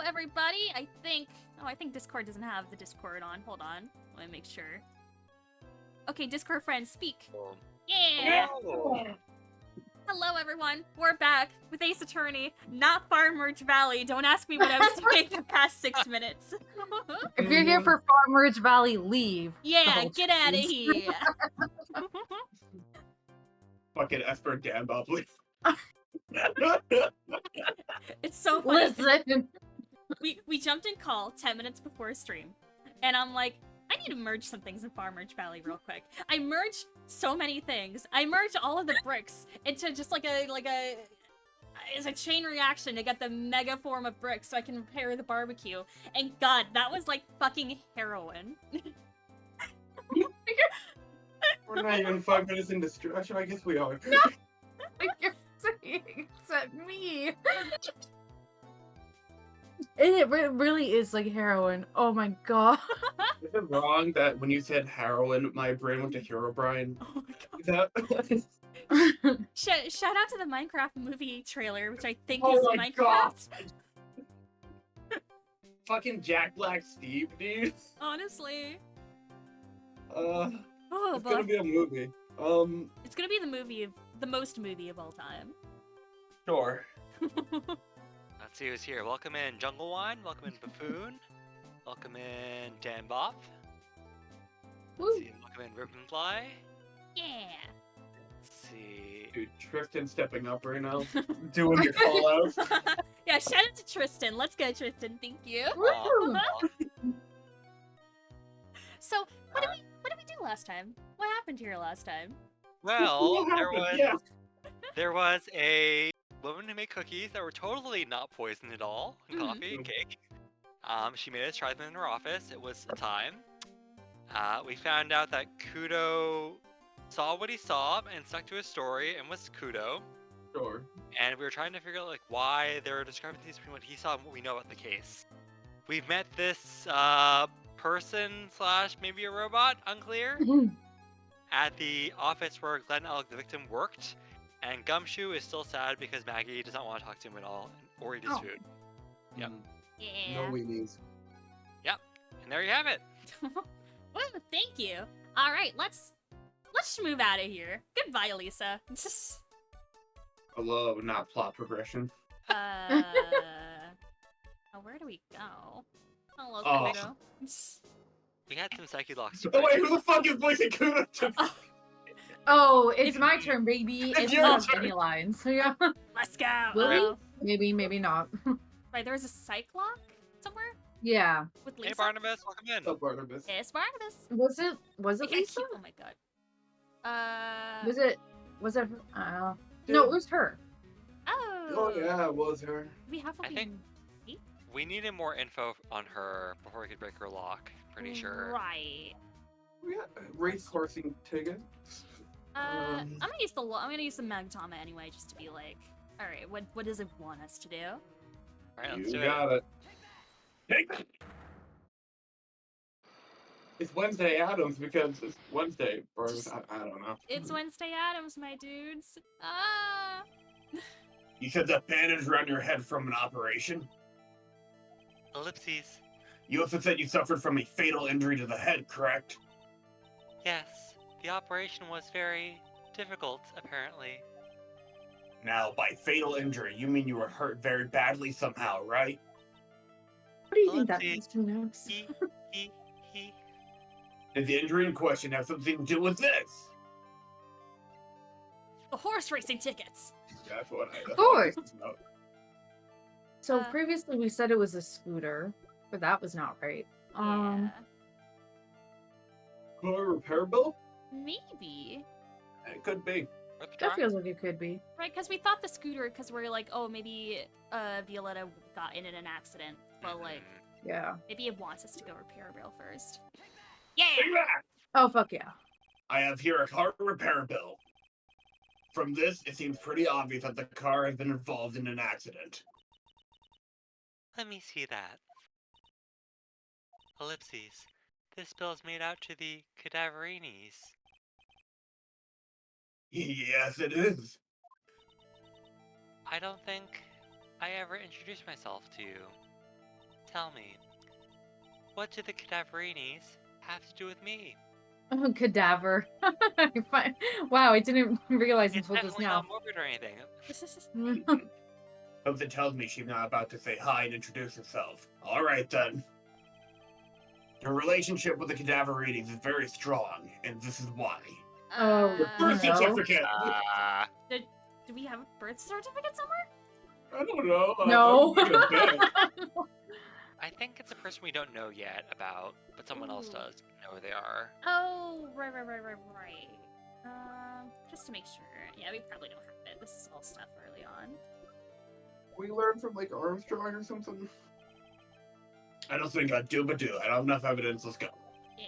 everybody. I think Discord doesn't have the Discord on. Hold on. Let me make sure. Okay, Discord friends, speak. Yeah! Hello, everyone. We're back with Ace Attorney, not Farmer's Valley. Don't ask me what I was doing the past 6 minutes. If you're here for Farmer's Valley, leave. Yeah, get out of here. Fucking Esper Dan Bob, please. It's so funny. Listen. We jumped in call 10 minutes before stream, and I'm like, I need to merge some things in Farmer's Valley real quick. I merged so many things. I merged all of the bricks into just it's a chain reaction to get the mega form of bricks so I can repair the barbecue. And God, that was like fucking heroin. We're not even 5 minutes into stretch. I guess we are. You're saying except me. And it really is like heroin. Oh my god. Is it wrong that when you said heroin, my brain went to Herobrine? Oh my God. Is that... Shout out to the Minecraft movie trailer, which I think Oh is my Minecraft. God. Fucking Jack Black Steve, dude. Honestly. Oh, it's gonna But be a movie. it's gonna be the most movie of all time. Sure. Let's see who's here. Welcome in Jungle Wine. Welcome in Buffoon. Welcome in Dan Bob. Let's see. Welcome in Ribbonfly. Yeah. Let's see. Dude, Tristan stepping up right now. Doing your call-outs. Yeah, shout out to Tristan. Let's go, Tristan. Thank you. Woo! So, what did we do last time? What happened here last time? Well, What happened? there was a woman who made cookies that were totally not poisoned at all, and coffee and cake. She made us try them in her office. It was a time. We found out that Kudo saw what he saw and stuck to his story and was Kudo. Sure. And we were trying to figure out why there are discrepancies between what he saw and what we know about the case. We've met this person / maybe a robot, unclear, at the office where Glenn Elk, the victim, worked. And Gumshoe is still sad because Maggie does not want to talk to him at all or eat his food. Yep. Yeah. No weenies. And there you have it. Woo, thank you. All right, let's move out of here. Goodbye, Lisa. I love not plot progression. Oh, where do we go? Hello, Oh. Kudo. We had some psyche locks to Oh break. wait, who the fuck is voicing Kudo? Oh, it's my turn, baby. It's your not turn. any lines. So yeah. Let's go. Will we? Maybe not. Right, there was a Cyclock somewhere Yeah. with Lisa. Hey Barnabas, welcome in. What's up, Barnabas? Yes, Barnabas. Was it I can't Lisa? keep- oh my God. Was it no, it was her. Oh. Oh yeah, it was her. We have I think we needed more info on her before we could break her lock. Pretty sure. Right. We got race coursing ticket. I'm gonna use the Magtama anyway, just to be like, all right, what does it want us to do? All right, let's You do got it. Take that. It's Wednesday Adams because it's Wednesday. Or I don't know. It's Wednesday Adams, my dudes. Ah. You said the bandage around your head from an operation? Ellipses. You also said you suffered from a fatal injury to the head, correct? Yes, the operation was very difficult, apparently. Now, by fatal injury, you mean you were hurt very badly somehow, right? What do you think that Ellipses. means? Who knows? He. Does the injury in question have something to do with this? The horse racing tickets. That's what I Of course. know. So Uh, previously we said it was a scooter, but that was not right. Yeah. Car repair bill? Maybe. It could be. Worth a That try. feels like it could be. Right, because we thought the scooter, because we're like, oh, maybe Violetta got in an accident, but like, Yeah. maybe it wants us to go repair a rail first. Yeah! Take that! Oh fuck yeah. I have here a car repair bill. From this, it seems pretty obvious that the car has been involved in an accident. Let me see that. Ellipses. This bill is made out to the Cadaverinis. Yes, it is. I don't think I ever introduced myself to you. tell me, what do the cadaverinis have to do with me? Oh, cadaver. Wow, I didn't realize It's until just definitely now. not morbid or anything. Something tells me she's not about to say hi and introduce herself. Alright then. Her relationship with the Cadaverides is very strong, and this is why. Oh, Birth no. certificate! Do we have a birth certificate somewhere? I don't know. No. I'm thinking a bit. I think it's a person we don't know yet about, but someone else Ooh. does know who they are. Oh, right. Just to make sure. Yeah, we probably don't have it. This is all stuff early on. We learned from like Armstrong or something. I don't think I'd do, but do. I don't have enough evidence. Let's go. Yeah.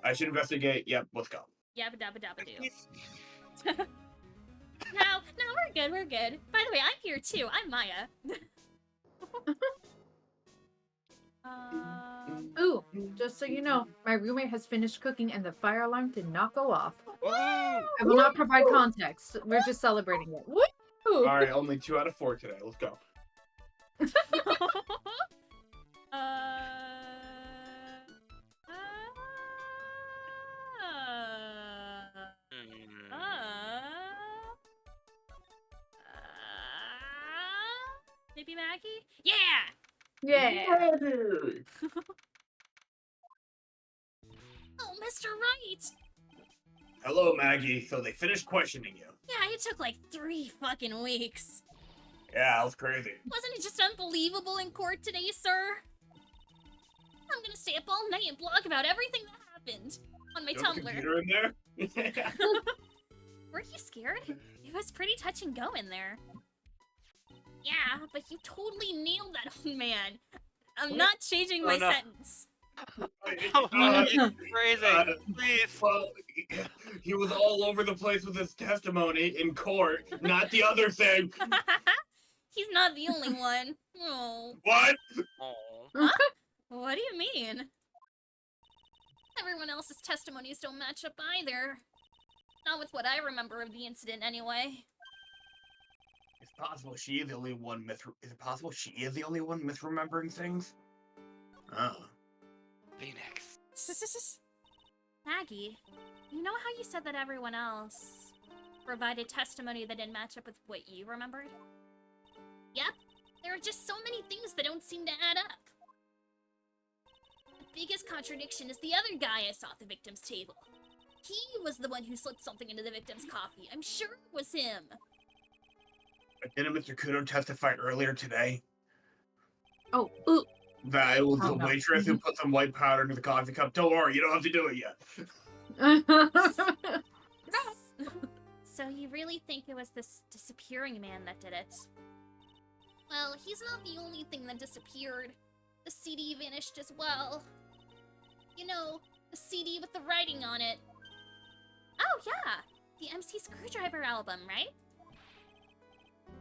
I should investigate. Yep, let's go. Yabba dabba dabba do. No, we're good. By the way, I'm here too. I'm Maya. Ooh, just so you know, my roommate has finished cooking and the fire alarm did not go off. I will not provide context. We're just celebrating it. Woo! Alright, only 2 out of 4 today. Let's go. Maybe Maggie? Yeah! Yeah. Oh, Mr. Right! Hello, Maggie. So they finished questioning you. Yeah, it took like 3 fucking weeks. Yeah, that was crazy. Wasn't it just unbelievable in court today, sir? I'm gonna stay up all night and blog about everything that happened on my You have a Tumblr. computer in there? Were you scared? It was pretty touch and go in there. Yeah, but you totally nailed that old man. I'm not changing my Oh, no. sentence. Oh, it's crazy. Please. Well, he was all over the place with his testimony in court, not the other thing. He's not the only one. Oh. What? Oh. What do you mean? Everyone else's testimonies don't match up either. Not with what I remember of the incident, anyway. It's possible she is the only one Is it possible she is the only one misremembering things? Oh. Phoenix. Maggie, you know how you said that everyone else provided testimony that didn't match up with what you remembered? Yep, there are just so many things that don't seem to add up. The biggest contradiction is the other guy I saw at the victim's table. He was the one who slipped something into the victim's coffee. I'm sure it was him. Didn't Mr. Kudo testify earlier today Oh, ooh. that it was Oh, the no. waitress who put some white powder into the coffee cup? Don't worry, you don't have to do it yet. So you really think it was this disappearing man that did it? Well, he's not the only thing that disappeared. The CD vanished as well. You know, the CD with the writing on it. Oh yeah, the MC Screwdriver album, right?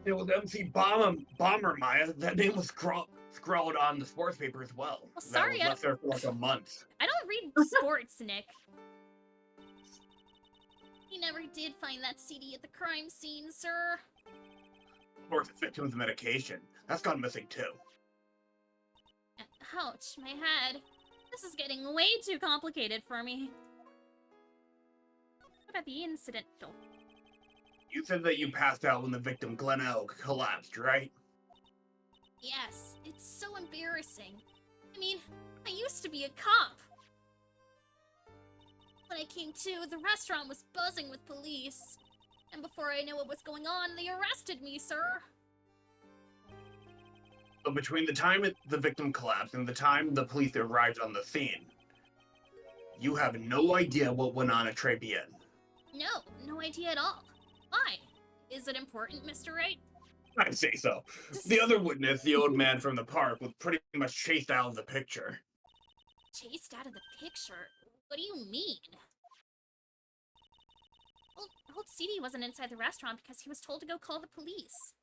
It was MC Bomber, Maya. That name was scrawled on the sports paper as well. Well, sorry, that was left there for like a month. I don't read sports, Nick. He never did find that CD at the crime scene, sir. Of course, the victim's medication. That's gone missing too. Ouch, my head. This is getting way too complicated for me. What about the incident, though? You said that you passed out when the victim, Glen Elk, collapsed, right? Yes, it's so embarrassing. I mean, I used to be a cop. When I came to, the restaurant was buzzing with police. And before I knew what was going on, they arrested me, sir. So between the time the victim collapsed and the time the police arrived on the scene, you have no idea what went on at Trebian. No idea at all. Why? Is it important, Mr. Wright? I'd say so. The other witness, the old man from the park, was pretty much chased out of the picture. Chased out of the picture? What do you mean? Old CD wasn't inside the restaurant because he was told to go call the police.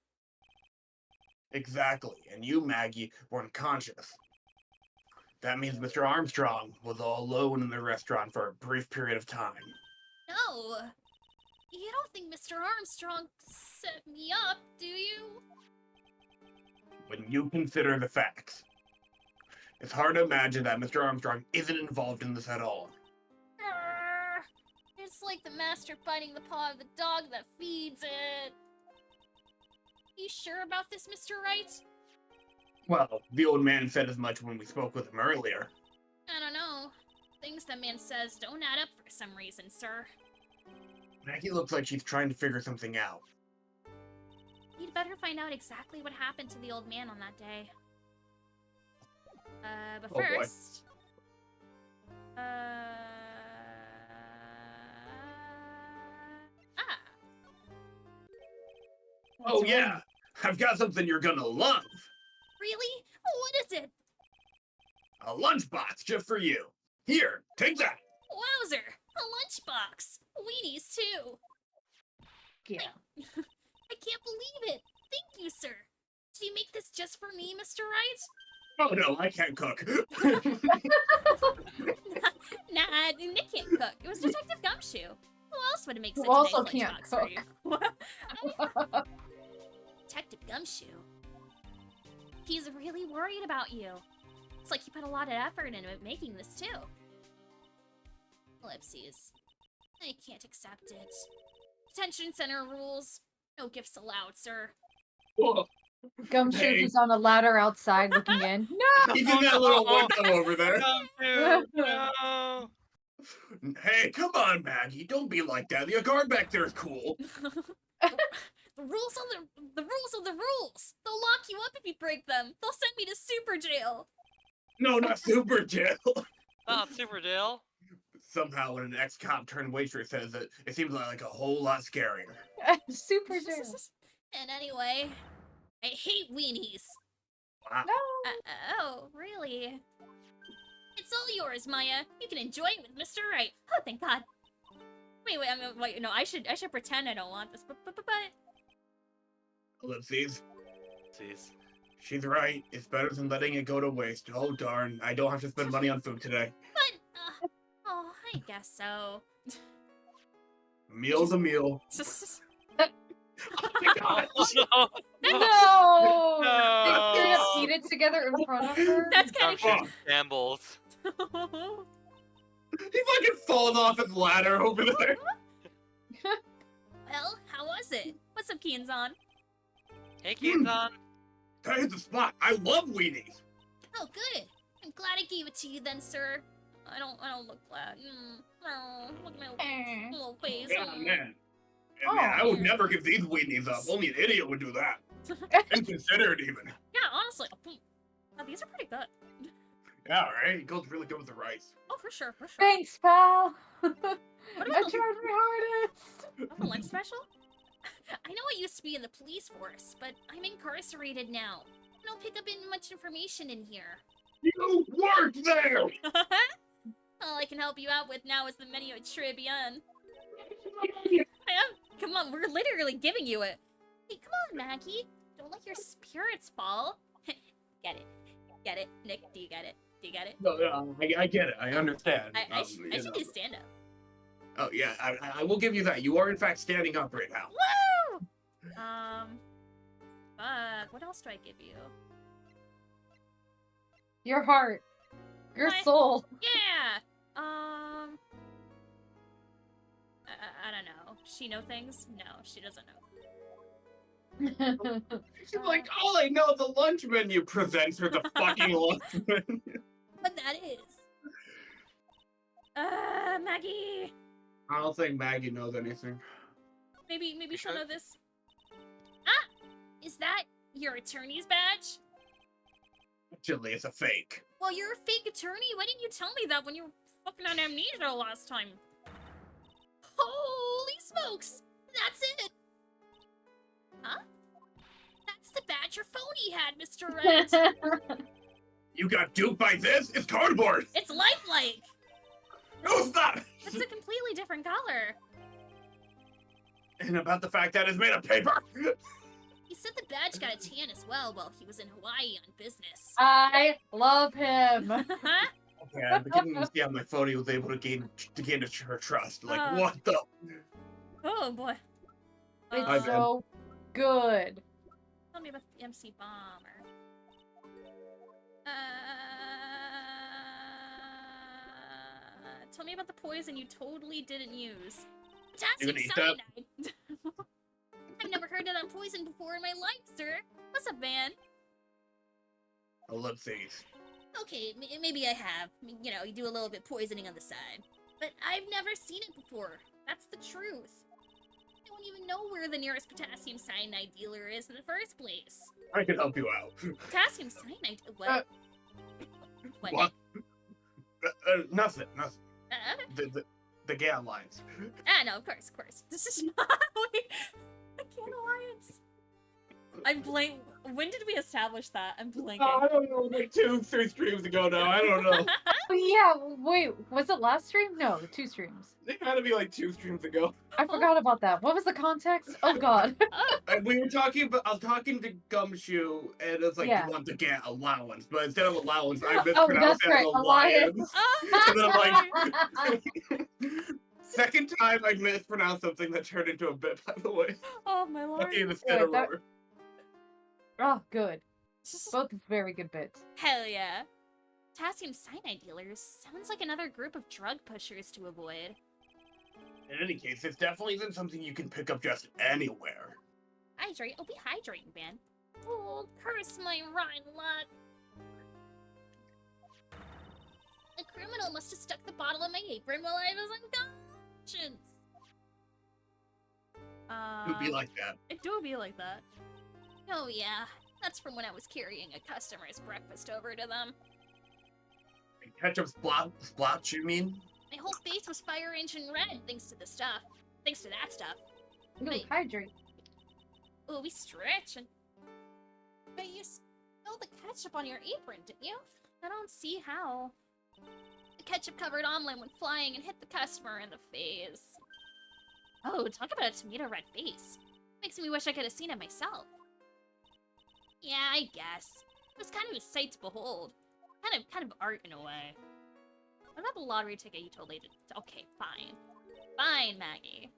Exactly, and you, Maggie, were unconscious. That means Mr. Armstrong was all alone in the restaurant for a brief period of time. No! You don't think Mr. Armstrong set me up, do you? When you consider the facts, It's hard to imagine that Mr. Armstrong isn't involved in this at all. It's like the master biting the paw of the dog that feeds it. You sure about this, Mr. Wright? Well, the old man said as much when we spoke with him earlier. I don't know. Things that man says don't add up for some reason, sir. Maggie looks like she's trying to figure something out. You'd better find out exactly what happened to the old man on that day. But Oh, boy. first... Oh yeah, I've got something you're gonna love. Really? What is it? A lunchbox just for you. Here, take that. Wowzer! A lunchbox! Weenies, too! Yeah. I can't believe it! Thank you, sir! Did you make this just for me, Mr. Wright? Oh no, I can't cook. Nah, Nick can't cook. It was Detective Gumshoe. Who else would make such Who also a nice can't lunchbox for you? Detective Gumshoe. He's really worried about you. It's like he put a lot of effort into making this, too. Ellipses. I can't accept it. Detention center rules. No gifts allowed, sir. Whoa, Gumshoe Hey. is on a ladder outside looking in. No! he's in that little window over there. Gumshoe, no. Hey, come on, Maggie. Don't be like that. The guard back there is cool. The rules are the rules are the rules. They'll lock you up if you break them. They'll send me to super jail. No, not super jail. Not Super Dale. Somehow, when an ex-cop turned waitress says it, it seems like a whole lot scarier. Super jail. And anyway, I hate weenies. Wow. No. Oh, really? It's all yours, Maya. You can enjoy it with Mr. Wright. Oh, thank God. Wait, no, I should pretend I don't want this, but. Ellipses. Jeez. She's right. It's better than letting it go to waste. Oh darn, I don't have to spend money on food today. Oh, I guess so. Meal's a meal. Oh my god. Oh, No! No. They couldn't eat it together in front of her? That's kind of Gumshoe shambles. He fucking falling off his ladder over there. Well, how was it? What's up, Keen's-on? Hey, Keen's-on. That is the spot. I love weenies. Oh, good. I'm glad I gave it to you then, sir. I don't look glad. Oh, look at my little face. Yeah, Oh. man. Yeah, Oh, man, I would man. never give these weenies up. Only an idiot would do that. Inconsiderate even. Yeah, honestly. Oh, these are pretty good. Yeah, right? It goes really good with the rice. Oh, for sure, for sure. Thanks, pal. I about tried the- my hardest. Oh, lunch special? I know I used to be in the police force, but I'm incarcerated now. I don't pick up much information in here. You worked there! All I can help you out with now is the menu at Tribune. Come on, we're literally giving you it. Hey, come on, Maggie. Don't let your spirits fall. Get it. Get it? Nick, do you get it? Do you get it? No, I get it. I understand. I should you know. do stand up. Oh, yeah, I will give you that. You are, in fact, standing up right now. Woo! Fuck. What else do I give you? Your heart. Your My- soul. Yeah. I don't know. She know things? No, she doesn't know. She's like, all I know, the lunch menu presents her the fucking lunch menu. What that is? Maggie. I don't think Maggie knows anything. Maybe she'll sure? know this. Ah, is that your attorney's badge? Actually, it's a fake. Well, you're a fake attorney. Why didn't you tell me that when you were fucking on amnesia last time? Holy smokes! That's it! Huh? That's the badge your phony had, Mr. Wright. You got duped by this? It's cardboard! It's lifelike! No, stop! It's a completely different color. And about the fact that it's made of paper? He said the badge got a tan as well while he was in Hawaii on business. I love him. Okay, I'm beginning to see how my phony was able to gain her trust. Like, Uh. what the? Oh boy. It's I've- so good. Tell me about the MC Bomber. Tell me about the poison you totally didn't use. You Potassium gonna eat that? cyanide. I've never heard of that poison before in my life, sir. What's up, man? Oh, let's see. Okay, maybe I have. You know, you do a little bit poisoning on the side. But I've never seen it before. That's the truth. I don't even know where the nearest potassium cyanide dealer is in the first place. I can help you out. Potassium cyanide? What? What? Nothing. Uh, The gay alliance. no, of course. This is not the Can Alliance. I'm blank. When did we establish that? I'm blanking. I don't know, like 2-3 streams ago now. I don't know. Oh, yeah, wait, was it last stream? No, 2 streams. It had to be like 2 streams ago. I forgot about that. What was the context? Oh god. And we were talking about, I was talking to Gumshoe, and it's like, Yeah. you want the gay allowance, but instead of allowance, I Oh, mispronounced that's it as right, alliance. Oh, And I'm like, second time I mispronounced something that turned into a bit, by the way. oh my lord. Lucky instead of that- roar. Oh, good. Both very good bits. Hell yeah. Potassium cyanide dealers sounds like another group of drug pushers to avoid. In any case, this definitely isn't something you can pick up just anywhere. Hydrate? Oh, be hydrating, man. Oh, curse my rotten luck. The criminal must have stuck the bottle in my apron while I was unconscious. It would be like that. It do be like that. Oh yeah, that's from when I was carrying a customer's breakfast over to them. Ketchup splotch, you mean? My whole face was fire engine red thanks to the stuff. Thanks to that stuff. Ooh, Wait. hydrate. Oh, we stretch and... But you spilled the ketchup on your apron, didn't you? I don't see how. The ketchup-covered omelet went flying and hit the customer in the face. Oh, talk about a tomato red face. Makes me wish I could have seen it myself. Yeah, I guess. It was kind of a sight to behold. Kind of art in a way. What about the lottery ticket you told Lady? Okay, fine. Fine, Maggie.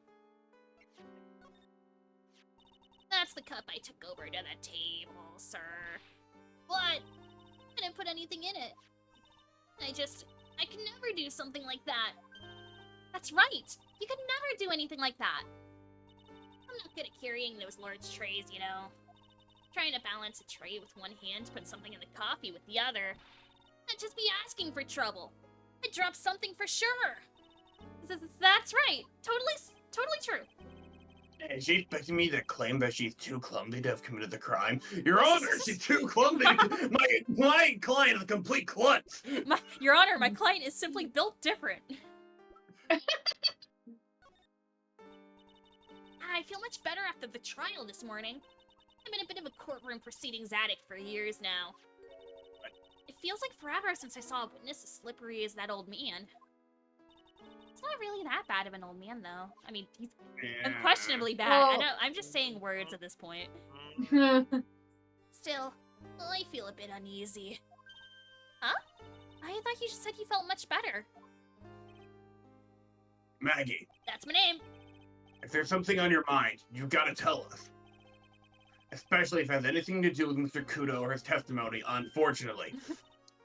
That's the cup I took over to the table, sir. But I didn't put anything in it. I could never do something like that. That's right. You could never do anything like that. I'm not good at carrying those large trays, you know. Trying to balance a tray with one hand, put something in the coffee with the other. I'd just be asking for trouble. I'd drop something for sure. That's right. Totally true. Is she expecting me to claim that she's too clumsy to have committed the crime? Your Honor, she's too clumsy. My client is a complete klutz. Your Honor, my client is simply built different. I feel much better after the trial this morning. I've been a bit of a courtroom proceedings addict for years now. It feels like forever since I saw a witness as slippery as that old man. He's not really that bad of an old man, though. I mean, he's unquestionably bad. I Well- know, I'm just saying words at this point. Still, I feel a bit uneasy. Huh? I thought you just said you felt much better. Maggie, That's my name. if there's something on your mind, you gotta tell us. Especially if it has anything to do with Mr. Kudo or his testimony, unfortunately.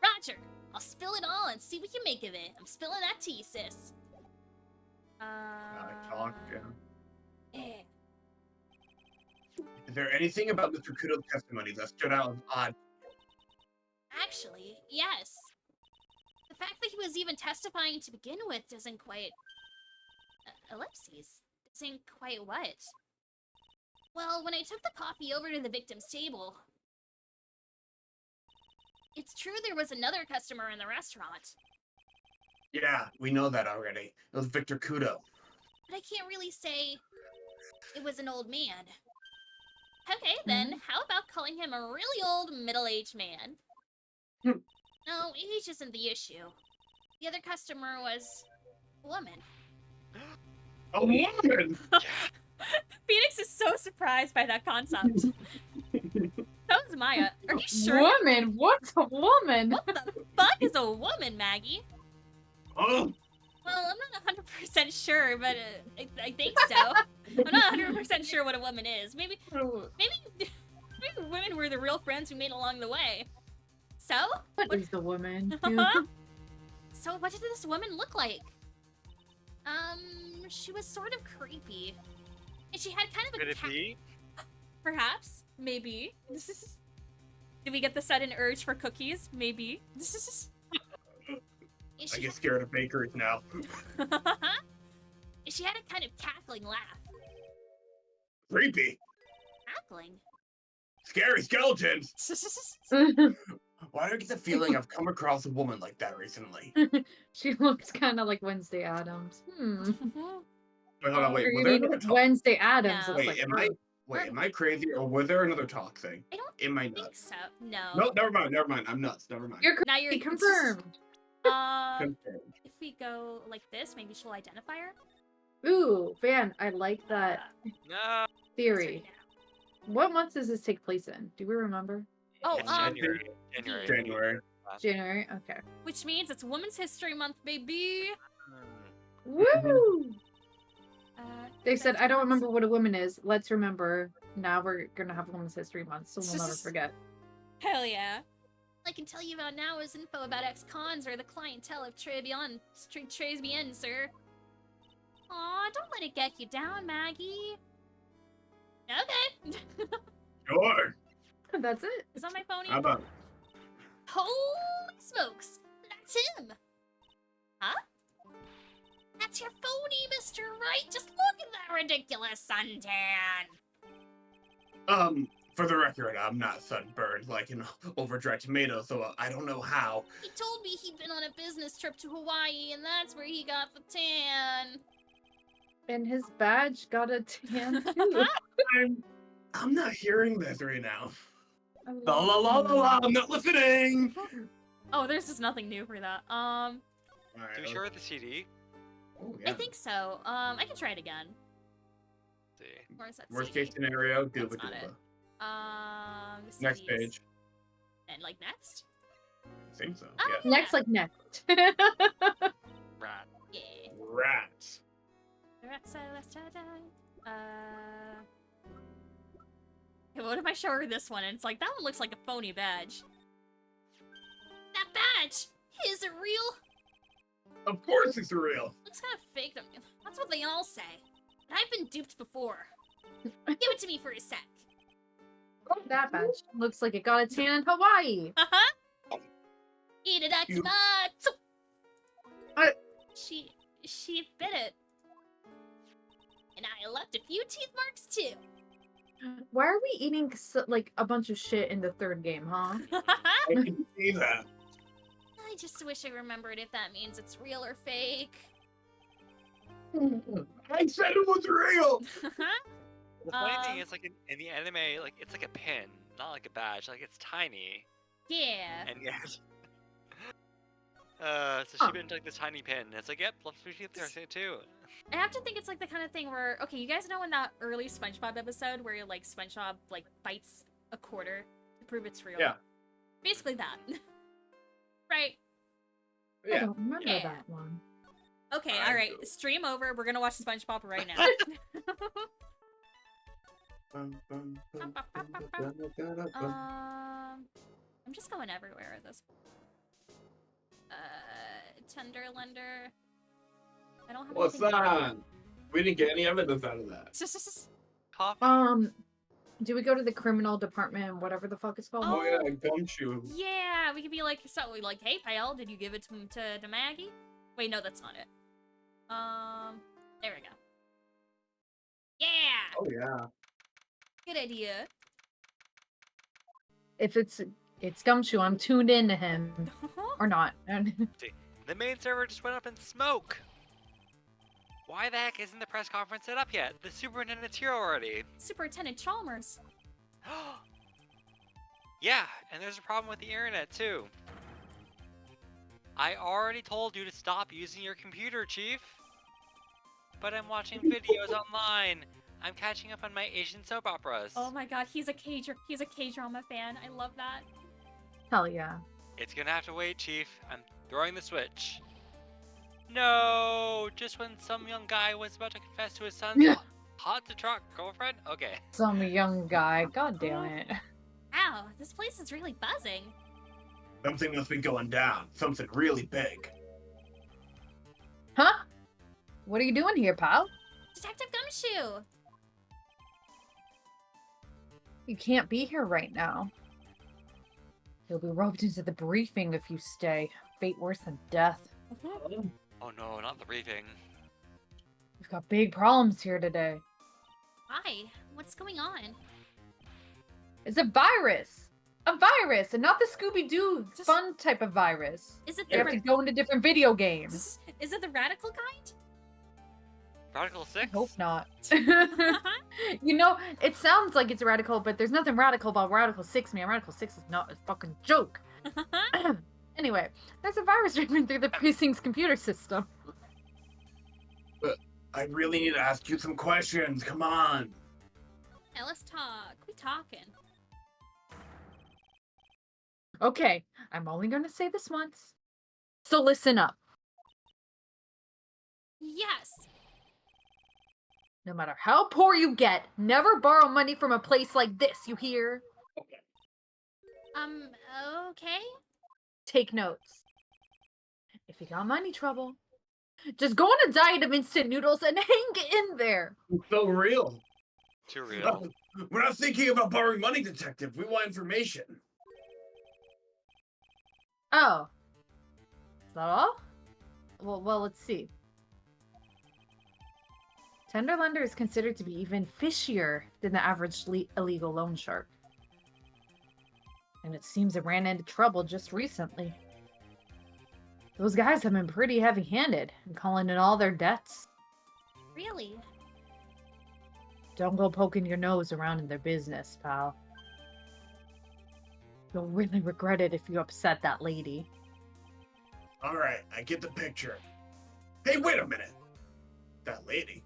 Roger, I'll spill it all and see what you make of it. I'm spilling that tea, sis. Eh. Is there anything about Mr. Kudo's testimony that stood out as odd? Actually, yes. The fact that he was even testifying to begin with doesn't quite... ellipses. Doesn't quite what? Well, when I took the coffee over to the victim's table... It's true there was another customer in the restaurant, Yeah, we know that already. It was Victor Kudo. but I can't really say it was an old man. Okay, then, how about calling him a really old, middle-aged man? Hmm. No, age isn't the issue. The other customer was a woman. A woman! Phoenix is so surprised by that concept. So is Maya. Are you sure? Woman? What's a woman? What the fuck is a woman, Maggie? Oh, Well, I'm not 100% sure, but I think so. I'm not 100% sure what a woman is. Maybe women were the real friends we made along the way. So? What is the woman? So what did this woman look like? She was sort of creepy. And she had kind of Could a it be? Perhaps. Maybe. Did we get the sudden urge for cookies? Maybe. I get scared of bakeries now. She had a kind of cackling laugh. Creepy. Cackling? Scary skeletons. Why do I get the feeling I've come across a woman like that recently? She looks kind of like Wednesday Adams. Wait, hold on, wait. Or you Was there mean another talk? Wednesday Adams No. looks Wait, like am I crazy or was there another talk thing? I don't In my think nuts. so. No. No, never mind. I'm nuts. Never mind. You're Now you're confirmed. Confirmed. If we go like this, maybe she'll identify her. Ooh, Van, I like that No. theory. What month does this take place in? Do we remember? Oh, It's um, January. January. January. January. Okay. which means it's Women's History Month, baby. Woo! Uh, They said, that's I don't months. remember what a woman is. Let's remember. Now we're gonna have Women's History Month, so we'll never forget. Hell yeah. I can tell you about now is info about ex-cons or the clientele of Trebian, sir. Aw, don't let it get you down, Maggie. Okay. Sure. That's it. Is that my phony? How about Holy smokes! That's him! Huh? That's your phony, Mr. Right? Just look at that ridiculous suntan! for the record, I'm not sunburned like an overdried tomato, so I don't know how. He told me he'd been on a business trip to Hawaii, and that's where he got the tan. And his badge got a tan too. I'm not hearing this right now. I La love la la la him. la, I'm not listening! Oh, there's just nothing new for that. Alright, Do we share the CD? oh, I yeah. think so. I can try it again. Let's see. Or is that Worst CD? case scenario, That's dooba not it. dooba. The Next CDs. page. And like next? I think so, Oh, yeah. Next, like next. Rat. Yeah. Rats. Okay, what if I show her this one? And it's like, that one looks like a phony badge. That badge! Is it real? Of course it's real. Looks kind of fake. That's what they all say. But I've been duped before. Give it to me for a sec. That badge looks like it got a tan in Hawaii. Uh-huh. Itadakimasu! I- She bit it. And I left a few teeth marks too. Why are we eating like a bunch of shit in the third game, huh? I can see that. I just wish I remembered if that means it's real or fake. I said it was real! The funny thing Um, is, like in the anime, like it's like a pin, not like a badge. Like it's tiny, Yeah. and yet, so she been like this tiny pin. And it's like, yep, left three teeth there, I see it too. I have to think it's like the kind of thing where, okay, you guys know in that early SpongeBob episode where like SpongeBob like bites a quarter to prove it's real? Yeah. Basically that. Right. I Yeah. don't remember Yeah. that one. Okay, I alright. do. Stream over. We're gonna watch SpongeBob right now. I'm just going everywhere with this. Tender lender. I don't have What's anything- that? We didn't get any evidence out of that. Coffee. Do we go to the criminal department, whatever the fuck it's called? Oh, yeah, gumshoe. Yeah, we could be like, so like, hey pal, did you give it to Maggie? Wait, no, that's not it. There we go. Yeah, Oh yeah. good idea. If it's Gumshoe, I'm tuned into him or not. The main server just went up in smoke. Why the heck isn't the press conference set up yet? The superintendent's here already. Superintendent Chalmers. Yeah, and there's a problem with the internet too. I already told you to stop using your computer, Chief. But I'm watching videos online. I'm catching up on my Asian soap operas. Oh my god, he's a K-drama fan. I love that. Hell yeah. It's gonna have to wait, Chief. I'm throwing the switch. No, just when some young guy was about to confess to his son's Yeah. hot to trot girlfriend? Okay. Some young guy. God damn it. Wow, this place is really buzzing. Something must be going down. Something really big. Huh? What are you doing here, pal? Detective Gumshoe! You can't be here right now. You'll be roped into the briefing if you stay. Fate worse than death. Oh no, not the briefing. We've got big problems here today. Why? What's going on? It's a virus! A virus! And not the Scooby-Doo Just- fun type of virus. Is it You the have to go into different video games. is it the radical kind? Radical I 6? hope not. You know, it sounds like it's radical, but there's nothing radical about Radical 6, man. Radical 6 is not a fucking joke. Anyway, there's a virus running through the precinct's computer system. I really need to ask you some questions. Come on. Yeah, let's talk. We talking. Okay, I'm only gonna say this once. So listen up. Yes. No matter how poor you get, never borrow money from a place like this, you hear? Okay. Take notes. If you got money trouble, just go on a diet of instant noodles and hang in there. It's so real. Too real. We're not thinking about borrowing money, detective. We want information. Oh. Is that all? Well, let's see. Tenderlender is considered to be even fishier than the average illegal loan shark. And it seems it ran into trouble just recently. Those guys have been pretty heavy-handed in calling in all their debts. Really? Don't go poking your nose around in their business, pal. You'll really regret it if you upset that lady. All right, I get the picture. Hey, wait a minute. That lady.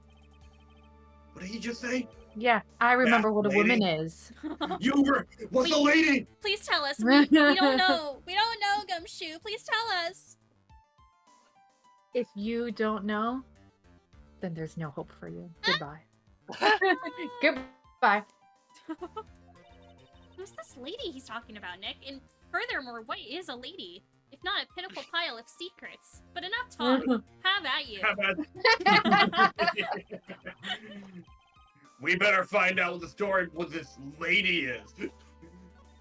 What did he just say? Yeah, I remember what a lady. woman is. You were. What's the lady? Please tell us. We don't know. We don't know, Gumshoe. Please tell us. If you don't know, then there's no hope for you. Goodbye. Goodbye. Who's this lady he's talking about, Nick? And furthermore, what is a lady? If not a pitiful pile of secrets. But enough talk. Have at you. How about- We better find out what the story with this lady is.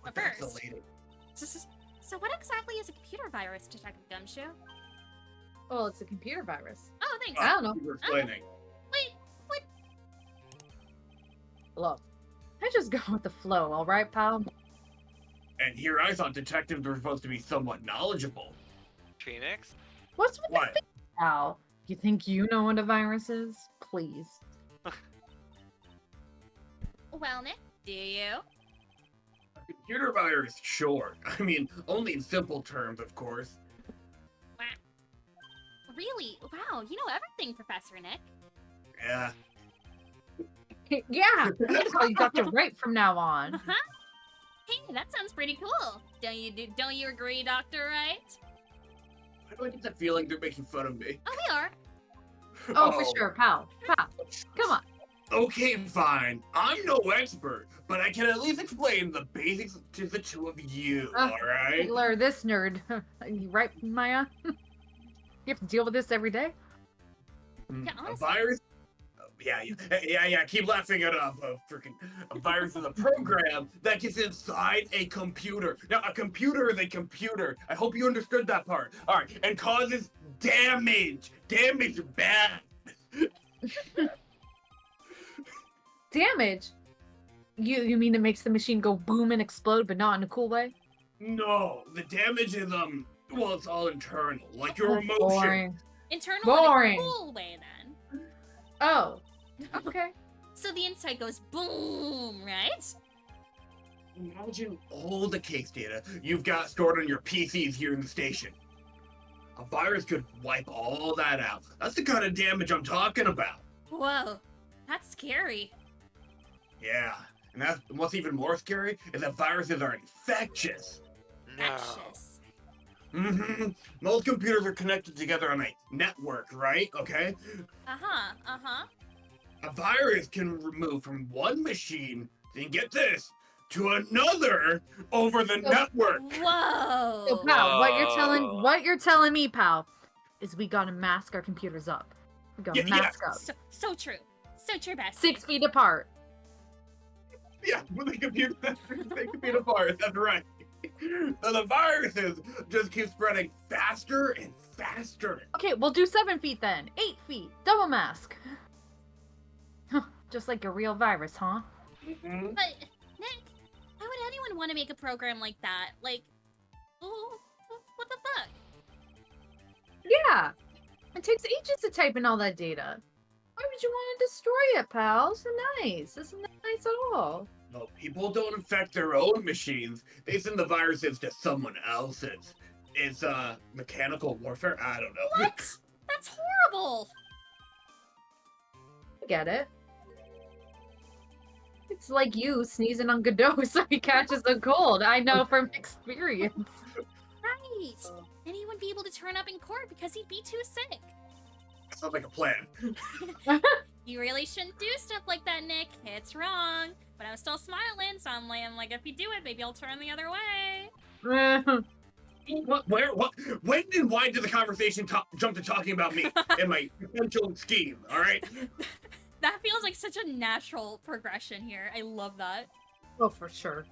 But That's the first, lady. so what exactly is a computer virus, Detective Gumshoe? Well, it's a computer virus. Oh, thanks. I don't know. You were explaining. Wait, what? Look, I just go with the flow, all right, pal? And here I thought detectives were supposed to be somewhat knowledgeable. Phoenix? What's with What? the pal? You think you know what a virus is? Please. Well, Nick, do you? A computer virus, sure. I mean, only in simple terms, of course. Really? Wow, you know everything, Professor Nick. Yeah. Yeah, that's how you got to write from now on. Uh-huh. Hey, that sounds pretty cool. Don't you agree, Doctor Wright? Why do I get the feeling they're making fun of me? Oh, we are. Oh, for sure, pal. Pal, come on. Okay, fine. I'm no expert, but I can at least explain the basics to the two of you, alright? Taylor, this nerd. You right, Maya? You have to deal with this every day? Yeah, A honestly. virus? Yeah, keep laughing it up. A virus is a program that gets inside a computer. Now, a computer is a computer. I hope you understood that part. Alright, and causes damage. Damage bad. Damage? You mean it makes the machine go boom and explode, but not in a cool way? No, the damage is, well, it's all internal. Like your Oh, emotions. boring. Internal Boring. in a cool way, then. Oh, okay. So the inside goes boom, right? Imagine all the case data you've got stored on your PCs here in the station. A virus could wipe all that out. That's the kind of damage I'm talking about. Whoa, that's scary. Yeah, and that's what's even more scary is that viruses are infectious. No. Infectious. Most computers are connected together on a network, right? Okay? Uh-huh. A virus can move from one machine, then get this, to another over the So- network. Whoa. So, pal, Whoa. what you're telling me, pal, is we gotta mask our computers up. We go Yeah, mask up. So true. So true, best. 6 feet apart. Yeah, when they compute apart. That's right. So the viruses just keep spreading faster and faster. Okay, we'll do 7 feet then. 8 feet. Double mask. Huh, just like a real virus, huh? Mhm. But, Nick, why would anyone want to make a program like that? Like, oh, what the fuck? Yeah. It takes ages to type in all that data. Why would you want to destroy it, pal? It's nice. It's not nice at all. No, people don't infect their own machines. They send the viruses to someone else's. It's mechanical warfare. I don't know. What? That's horrible. I get it. It's like you sneezing on Godot so he catches a cold. I know from experience. Right. And he wouldn't be able to turn up in court because he'd be too sick. Sounds like a plan. You really shouldn't do stuff like that, Nick. It's wrong. But I was still smiling, so I'm like, if you do it, maybe I'll turn the other way. What? Where? What? When and why did the conversation jump to talking about me and my potential scheme? All right. That feels like such a natural progression here. I love that. Oh, for sure.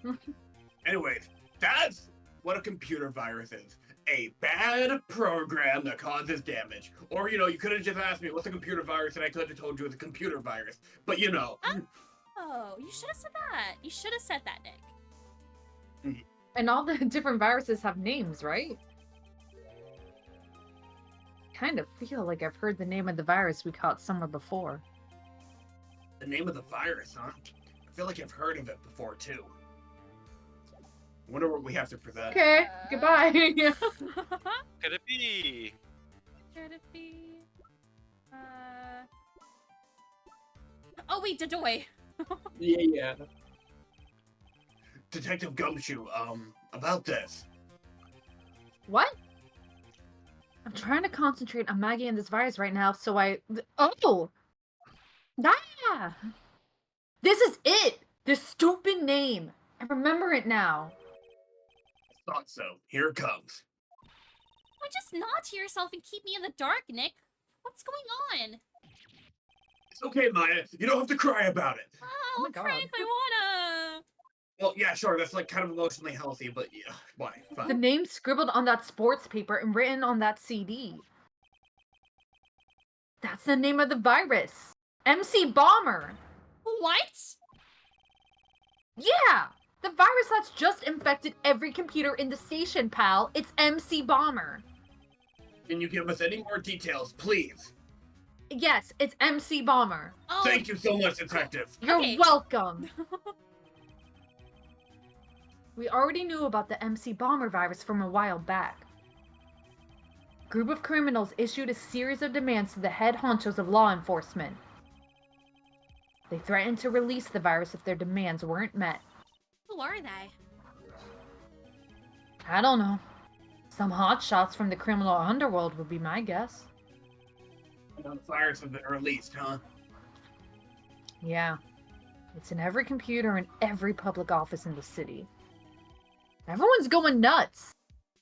Anyways, that's what a computer virus is. A bad program that causes damage. Or, you could have just asked me, what's a computer virus? And I could have told you it's a computer virus. But, Oh, you should have said that. You should have said that, Nick. And all the different viruses have names, right? Kind of feel like I've heard the name of the virus we caught somewhere before. the name of the virus, huh? I feel like I've heard of it before, too. Wonder what we have to present. Okay, goodbye. Could it be? Could it be? Oh wait, Dodoy. Yeah. Detective Gumshoe, about this. What? I'm trying to concentrate on Maggie and this virus right now, so Oh! Ah! This is it! This stupid name! I remember it now. Thought so. Here it comes. Why just nod to yourself and keep me in the dark, Nick? What's going on? It's okay, Maya. You don't have to cry about it. Oh, my I'll cry God. if I wanna. Well, yeah, sure. That's like kind of emotionally healthy, but yeah, why? The Fine. name scribbled on that sports paper and written on that CD. That's the name of the virus. MC Bomber. What? Yeah! The virus that's just infected every computer in the station, pal. It's MC Bomber. Can you give us any more details, please? Yes, it's MC Bomber. Oh, Thank you so much, Detective. You're Okay. welcome. We already knew about the MC Bomber virus from a while back. A group of criminals issued a series of demands to the head honchos of law enforcement. They threatened to release the virus if their demands weren't met. Who are they? I don't know. Some hotshots from the criminal underworld would be my guess. The fires have been released, huh? Yeah. It's in every computer in every public office in the city. Everyone's going nuts.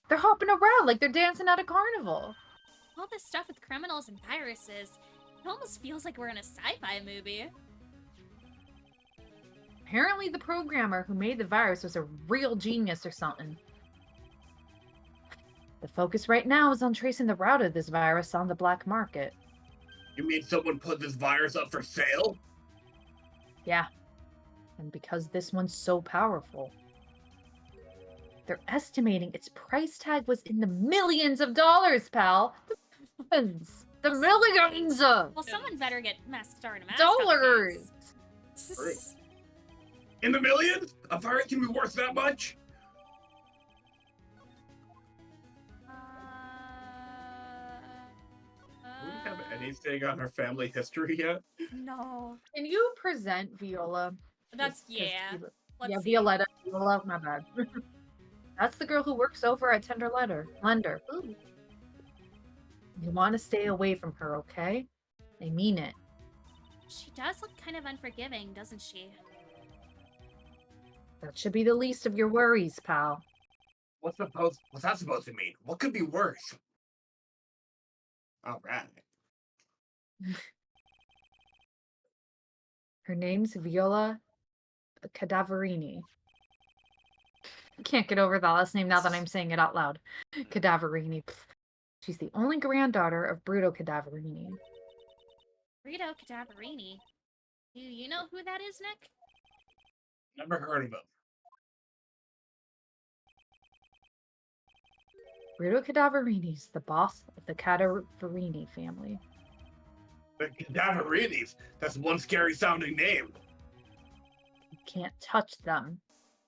They're hopping around like they're dancing at a carnival. All this stuff with criminals and viruses. It almost feels like we're in a sci-fi movie. Apparently the programmer who made the virus was a real genius or something. The focus right now is on tracing the route of this virus on the black market. You mean someone put this virus up for sale? Yeah. And because this one's so powerful, they're estimating its price tag was in the millions of dollars, pal. The millions. The millions of Well, someone better get started a mask dollars. True. In the millions? A virus can be worth that much? Do we have anything on our family history yet? No. Can you present Viola? That's, Just 'cause yeah. Viola- Let's yeah, see. Violetta. Viola, my bad. That's the girl who works over at Tender Lender. Ooh. You want to stay away from her, okay? I mean it. She does look kind of unforgiving, doesn't she? That should be the least of your worries, pal. What's that supposed to mean? What could be worse? All right. Her name's Viola Cadaverini. Can't get over that last name now that I'm saying it out loud. Cadaverini. Pff. She's the only granddaughter of Bruto Cadaverini. Rito Cadaverini. Do you know who that is, Nick? Never heard of him. Bruto Cadaverini's the boss of the Cadaverini family. The Cadaverinis. That's one scary sounding name. You can't touch them.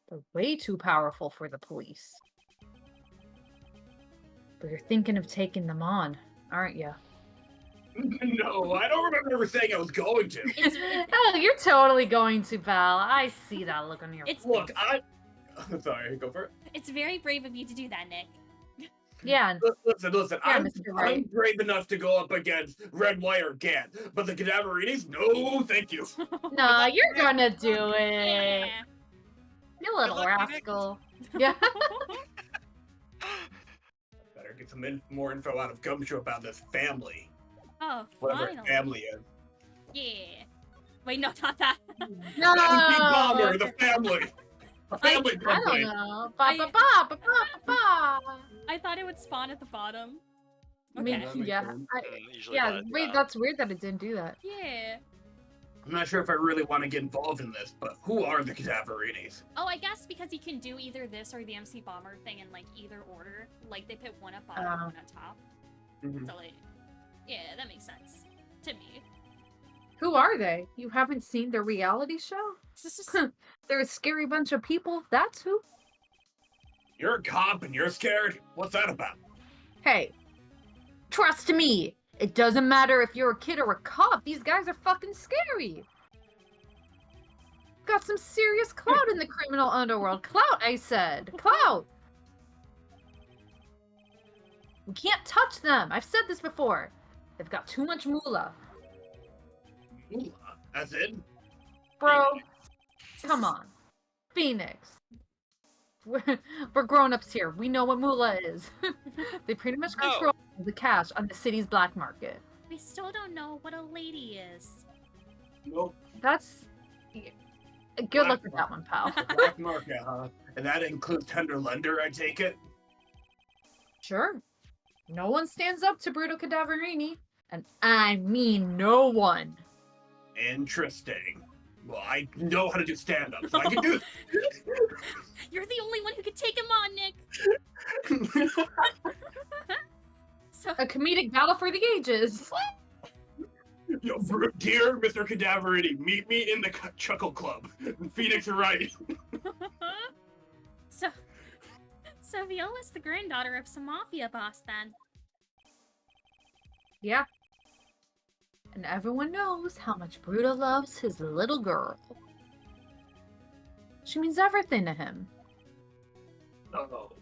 They're way too powerful for the police. But you're thinking of taking them on, aren't you? No, I don't remember ever saying I was going to. It's Oh, you're totally going to, pal. I see that look on your It's- face. Look, I'm sorry, go for it. it's very brave of you to do that, Nick. Yeah, Listen, Yeah, I'm Mr. Wright. brave enough to go up against Red Wire Gan, but the Cadaverinis, no, thank you. no, you're gonna do it. Yeah. You little lucky, Nick. rascal. Yeah. Better get some more info out of Gumshoe about this family, Oh, whatever finally. family is. Yeah. Wait, no, not that. No, Big Bomber, the family. A family I don't company. know. Ba ba ba ba ba ba. I thought it would spawn at the bottom. I mean, Okay. That makes yeah, sense. Usually yeah. does, Wait, that's weird that it didn't do that. Yeah. I'm not sure if I really want to get involved in this, but who are the Cadaverinis? Oh, I guess because you can do either this or the MC Bomber thing in like either order. Like they put one up bottom, Oh. one on top. So like, yeah, that makes sense to me. Who are they? You haven't seen their reality show? They're a scary bunch of people. That's who. You're a cop and you're scared? What's that about? Hey, trust me. It doesn't matter if you're a kid or a cop. These guys are fucking scary. Got some serious clout in the criminal underworld. Clout, I said. Clout. We can't touch them. I've said this before. They've got too much moolah. Moolah, as in? Bro, come on. Phoenix. We're grown-ups here. We know what moolah is. They pretty much No. control the cash on the city's black market. We still don't know what a lady is. Nope. That's... Good luck with that one, pal. The black market, huh? And that includes tender lender, I take it? Sure. No one stands up to Bruto Cadaverini. And I mean no one. Interesting. Well, I know how to do stand-up, so I can do You're the only one who could take him on, Nick. So A comedic battle for the ages. Yo, dear Mr. Cadaverini, meet me in the Chuckle Club. Phoenix right. so Viola's the granddaughter of some mafia boss then. Yeah. And everyone knows how much Bruto loves his little girl. She means everything to him. Oh.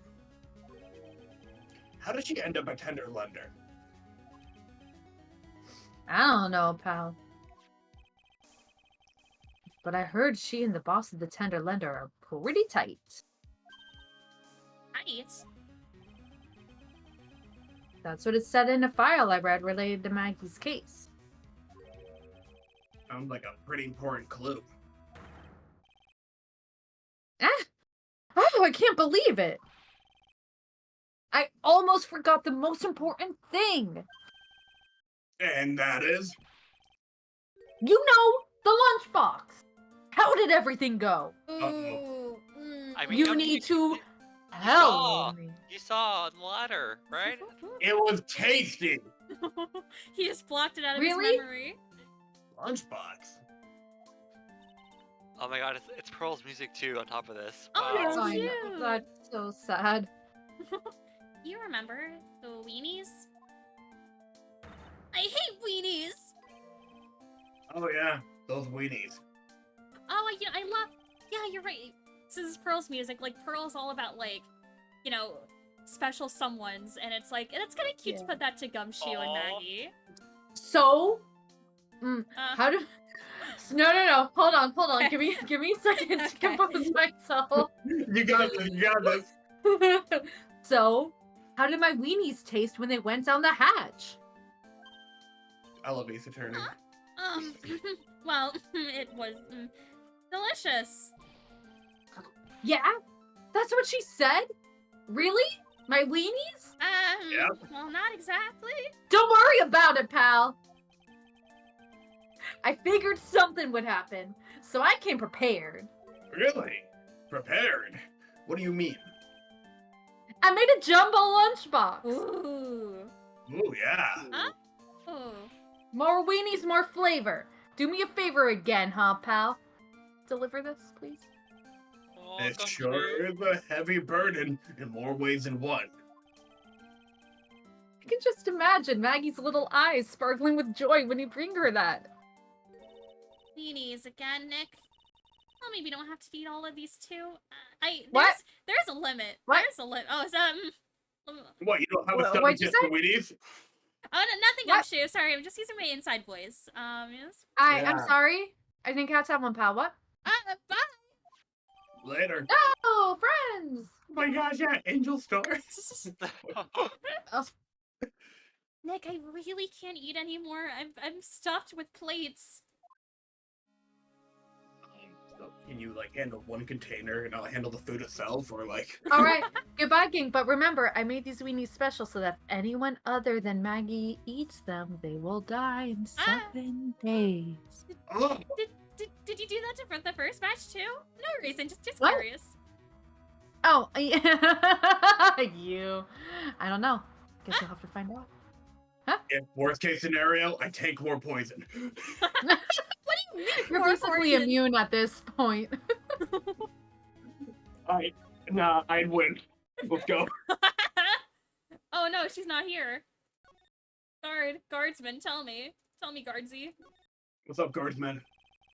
How did she end up a tender lender? I don't know, pal. But I heard she and the boss of the tender lender are pretty tight. Right. That's what it said in a file I read related to Maggie's case. Sounds like a pretty important clue. Oh, I can't believe it! I almost forgot the most important thing! And that is? You know, the lunchbox! How did everything go? Ooh. I mean, You don't need to saw. tell me. You saw on the ladder, right? It was tasty! He just blocked it out of Really? his memory. Lunchbox. Oh my god, it's Pearl's music too on top of this. Oh, Wow. that's I know, cute. that's so sad. You remember the weenies? I hate weenies. Oh yeah, those weenies. Oh, I love. Yeah, you're right. This is Pearl's music. Like Pearl's all about like, you know, special someones, and it's like it's kind of cute to Yeah. put that to Gumshoe and Aw. Maggie. So, Uh, how do? No. Hold on. Give me a second to Okay. compose myself. You got this, you got this. So, how did my weenies taste when they went down the hatch? I love Ace Attorney. Well, it was delicious. Yeah? That's what she said? Really? My weenies? Yep. Well, not exactly. Don't worry about it, pal. I figured something would happen, so I came prepared. Really? Prepared? What do you mean? I made a jumbo lunchbox. Ooh. Ooh, yeah. Huh? Ooh. More weenies, more flavor. Do me a favor again, huh, pal? Deliver this, please. Oh, It Gumshoe. sure is a heavy burden in more ways than one. I can just imagine Maggie's little eyes sparkling with joy when you bring her that. Weenies again, Nick. Well, maybe you don't have to eat all of these too. What? There's a limit. What? There's a limit. Oh, is that? What, you don't have a Wha- stomach what'd you just for say? Wheaties? Oh, no, nothing, What? Gumshoe. Sorry, I'm just using my inside voice. Yes. I'm Yeah. sorry. I didn't catch that one, pal. What? Bye. Later. Oh, friends! Oh my gosh, yeah, Angel Stars. Nick, I really can't eat anymore. I'm stuffed with plates. So can you like handle one container and I'll handle the food itself, or like? Alright, goodbye, King. But remember, I made these weenies special so that if anyone other than Maggie eats them, they will die in 7 days. Oh, Did you do that for the first match too? No reason, just What? curious. Oh, yeah. You. I don't know. Guess you'll have to find out. if worst case scenario, I take more poison. What do you mean? You're more basically poison? immune at this point. I'd win. Let's go. Oh no, she's not here. Guardsman, tell me, Guardsy. What's up, guardsman?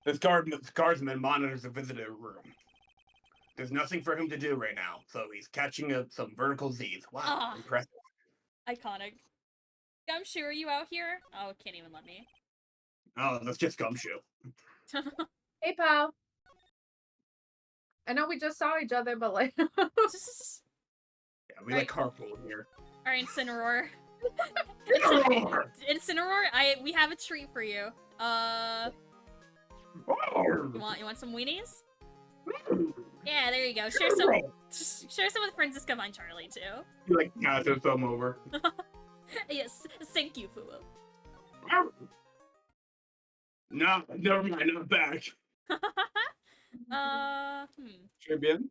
This guardsman monitors the visitor room. There's nothing for him to do right now, so he's catching some vertical Z's. Wow, Ah. impressive. Iconic. Gumshoe, are you out here? Oh, it can't even let me. Oh, that's just Gumshoe. Hey, pal. I know we just saw each other, but like. Yeah, we like carpool here. Alright, Incineroar. Incineroar! Incineroar, we have a treat for you. You want some weenies? Yeah, there you go. Share some with Francisca Von Charlie too. You like passive some over. Yes, thank you, Fubu. No, never mind, I'm back. Champion?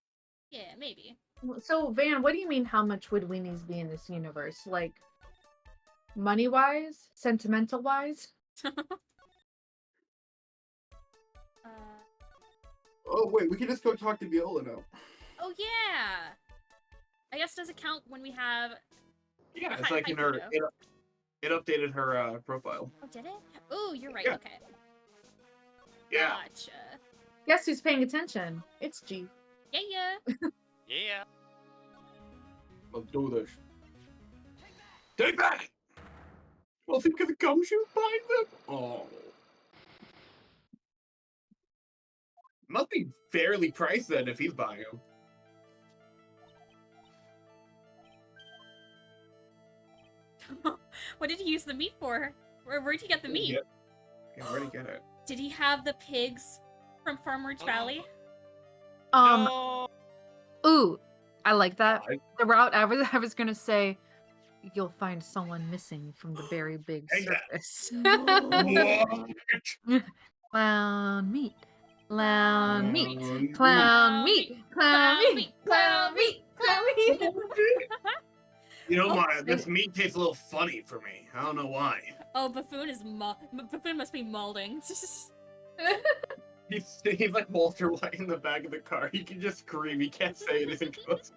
Yeah, maybe. So, Van, what do you mean how much would weenies be in this universe? Like, money-wise? Sentimental-wise? Oh wait, we can just go talk to Viola now. Oh yeah. I guess does it count when we have? Yeah, Hi- it's like in hi, her. Pluto. It updated her profile. Oh, did it? Oh, you're right. Yeah. Okay. Yeah. Gotcha. Guess who's paying attention? It's G. Yeah. Yeah. Let's do this. Take that! Well, think of the gumshoe behind them. Oh. Must be fairly priced then if he's buying them. What did he use the meat for? Where'd he get the meat? Yeah, where'd he get it? Did he have the pigs from Farm Ridge Oh. Valley? No. Ooh, I like that. I- The route I was gonna say, you'll find someone missing from the very big Take that. circus. What? Clown meat. Clown meat. Um, Clown meat. Clown meat. Clown meat. Clown meat. You know, Oh, this meat tastes a little funny for me. I don't know why. Oh, Buffoon is Buffoon must be molding. He's like Walter White in the back of the car. He can just scream. He can't say anything to us.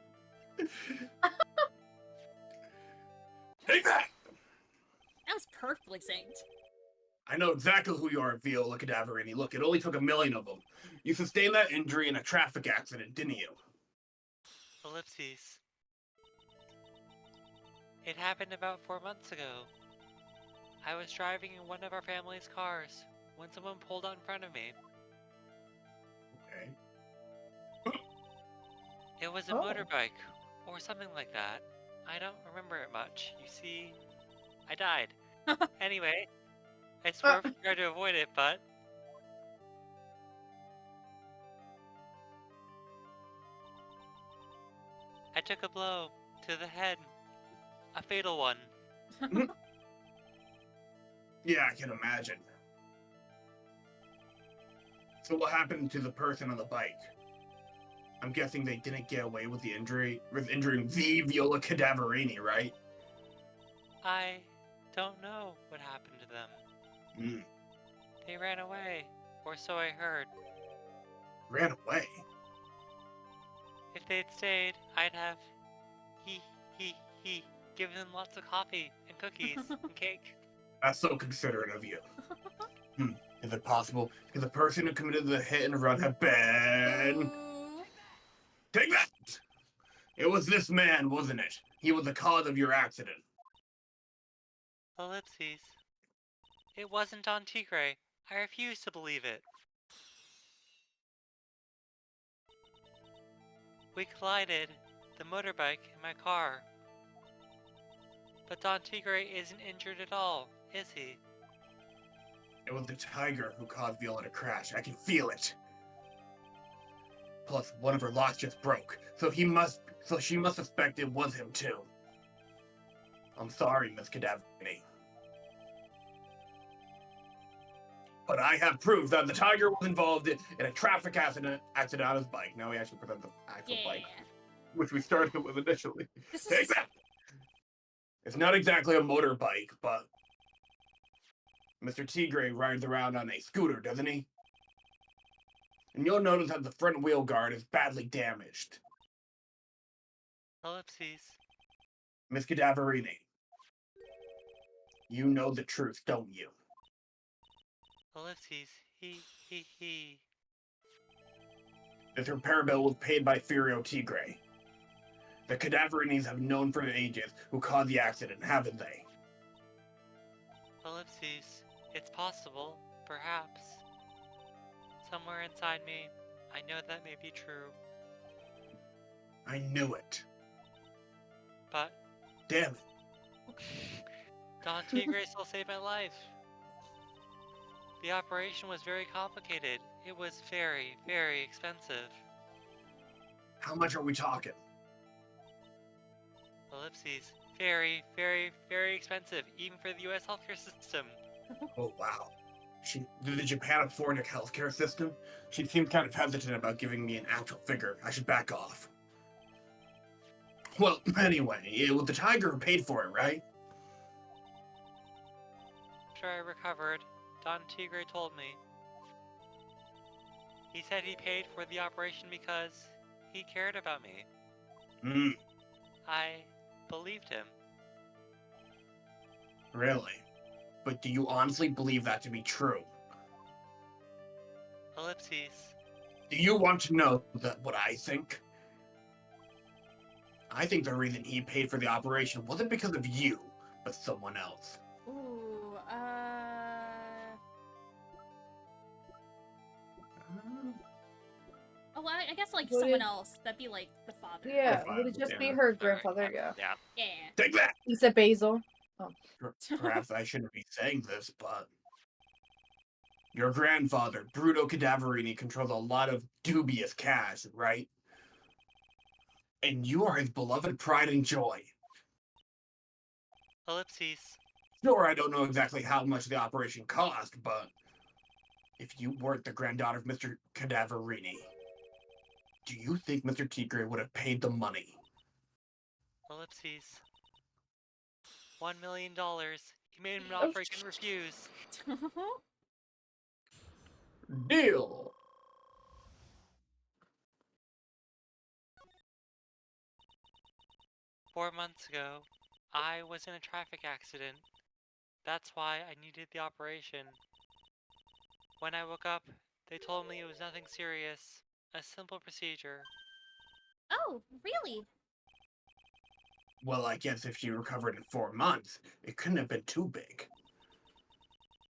Take that! That was perfectly synced. I know exactly who you are, Viola Cadaverini. Look, it only took 1 million of them. You sustained that injury in a traffic accident, didn't you? Ellipses. It happened about 4 months ago. I was driving in one of our family's cars when someone pulled out in front of me. Okay. It was a Oh. motorbike, or something like that. I don't remember it much. You see, I died. Anyway, I swear we tried to avoid it, but I took a blow to the head. A fatal one. Yeah, I can imagine. So what happened to the person on the bike? I'm guessing they didn't get away with the injury, with injuring the Viola Cadaverini, right? I don't know what happened to them. Hmm. They ran away, or so I heard. Ran away. If they'd stayed, I'd have he given them lots of coffee and cookies and cake. That's so considerate of you. Is it possible? Could the person who committed the hit and run have been... Ooh. Take that! It was this man, wasn't it? He was the cause of your accident. Ellipses. It wasn't Don Tigre. I refuse to believe it. We collided, the motorbike and my car. But Don Tigre isn't injured at all, is he? It was the tiger who caused Viola to crash. I can feel it. Plus, one of her locks just broke, so she must suspect it was him too. I'm sorry, Miss Cadaverini. But I have proof that the tiger was involved in a traffic accident on his bike. Now we actually present the actual Yeah. bike, which we started with initially. This Take is that! It's not exactly a motorbike, but Mr. Tigre rides around on a scooter, doesn't he? And you'll notice that the front wheel guard is badly damaged. Ellipses. Miss Cadaverini, you know the truth, don't you? Ellipses. He. This repair bill was paid by Furio Tigre. The Cadaverinis have known for ages who caused the accident, haven't they? Ellipses. It's possible, perhaps. Somewhere inside me, I know that may be true. I knew it. But Damn it. Don Tigre still saved my life. The operation was very complicated. It was very, very expensive. How much are we talking? Ellipses. Very, very, very expensive, even for the US healthcare system. Oh, wow. Did the Japan afford a healthcare system? She seemed kind of hesitant about giving me an actual figure. I should back off. Well, anyway, it was the tiger who paid for it, right? After I recovered, Don Tigre told me. He said he paid for the operation because he cared about me. I believed him. Really? But do you honestly believe that to be true? Ellipses. Do you want to know what I think? I think the reason he paid for the operation wasn't because of you, but someone else. Ooh, oh, well, I guess like Would someone it- else. That'd be like the father. Yeah, Her would it father, just be yeah. her grandfather? Yeah. Yeah. Yeah. Take that! He said Basil. Perhaps I shouldn't be saying this, but your grandfather, Bruno Cadaverini, controls a lot of dubious cash, right? And you are his beloved pride and joy. Ellipses. Sure, I don't know exactly how much the operation cost, but if you weren't the granddaughter of Mr. Cadaverini, do you think Mr. Tigre would have paid the money? Ellipses. $1 million. He made him an Oh, offer he couldn't refuse. Deal! Four months ago, I was in a traffic accident. That's why I needed the operation. When I woke up, they told me it was nothing serious, a simple procedure. Oh, really? Well, I guess if she recovered in 4 months, it couldn't have been too big.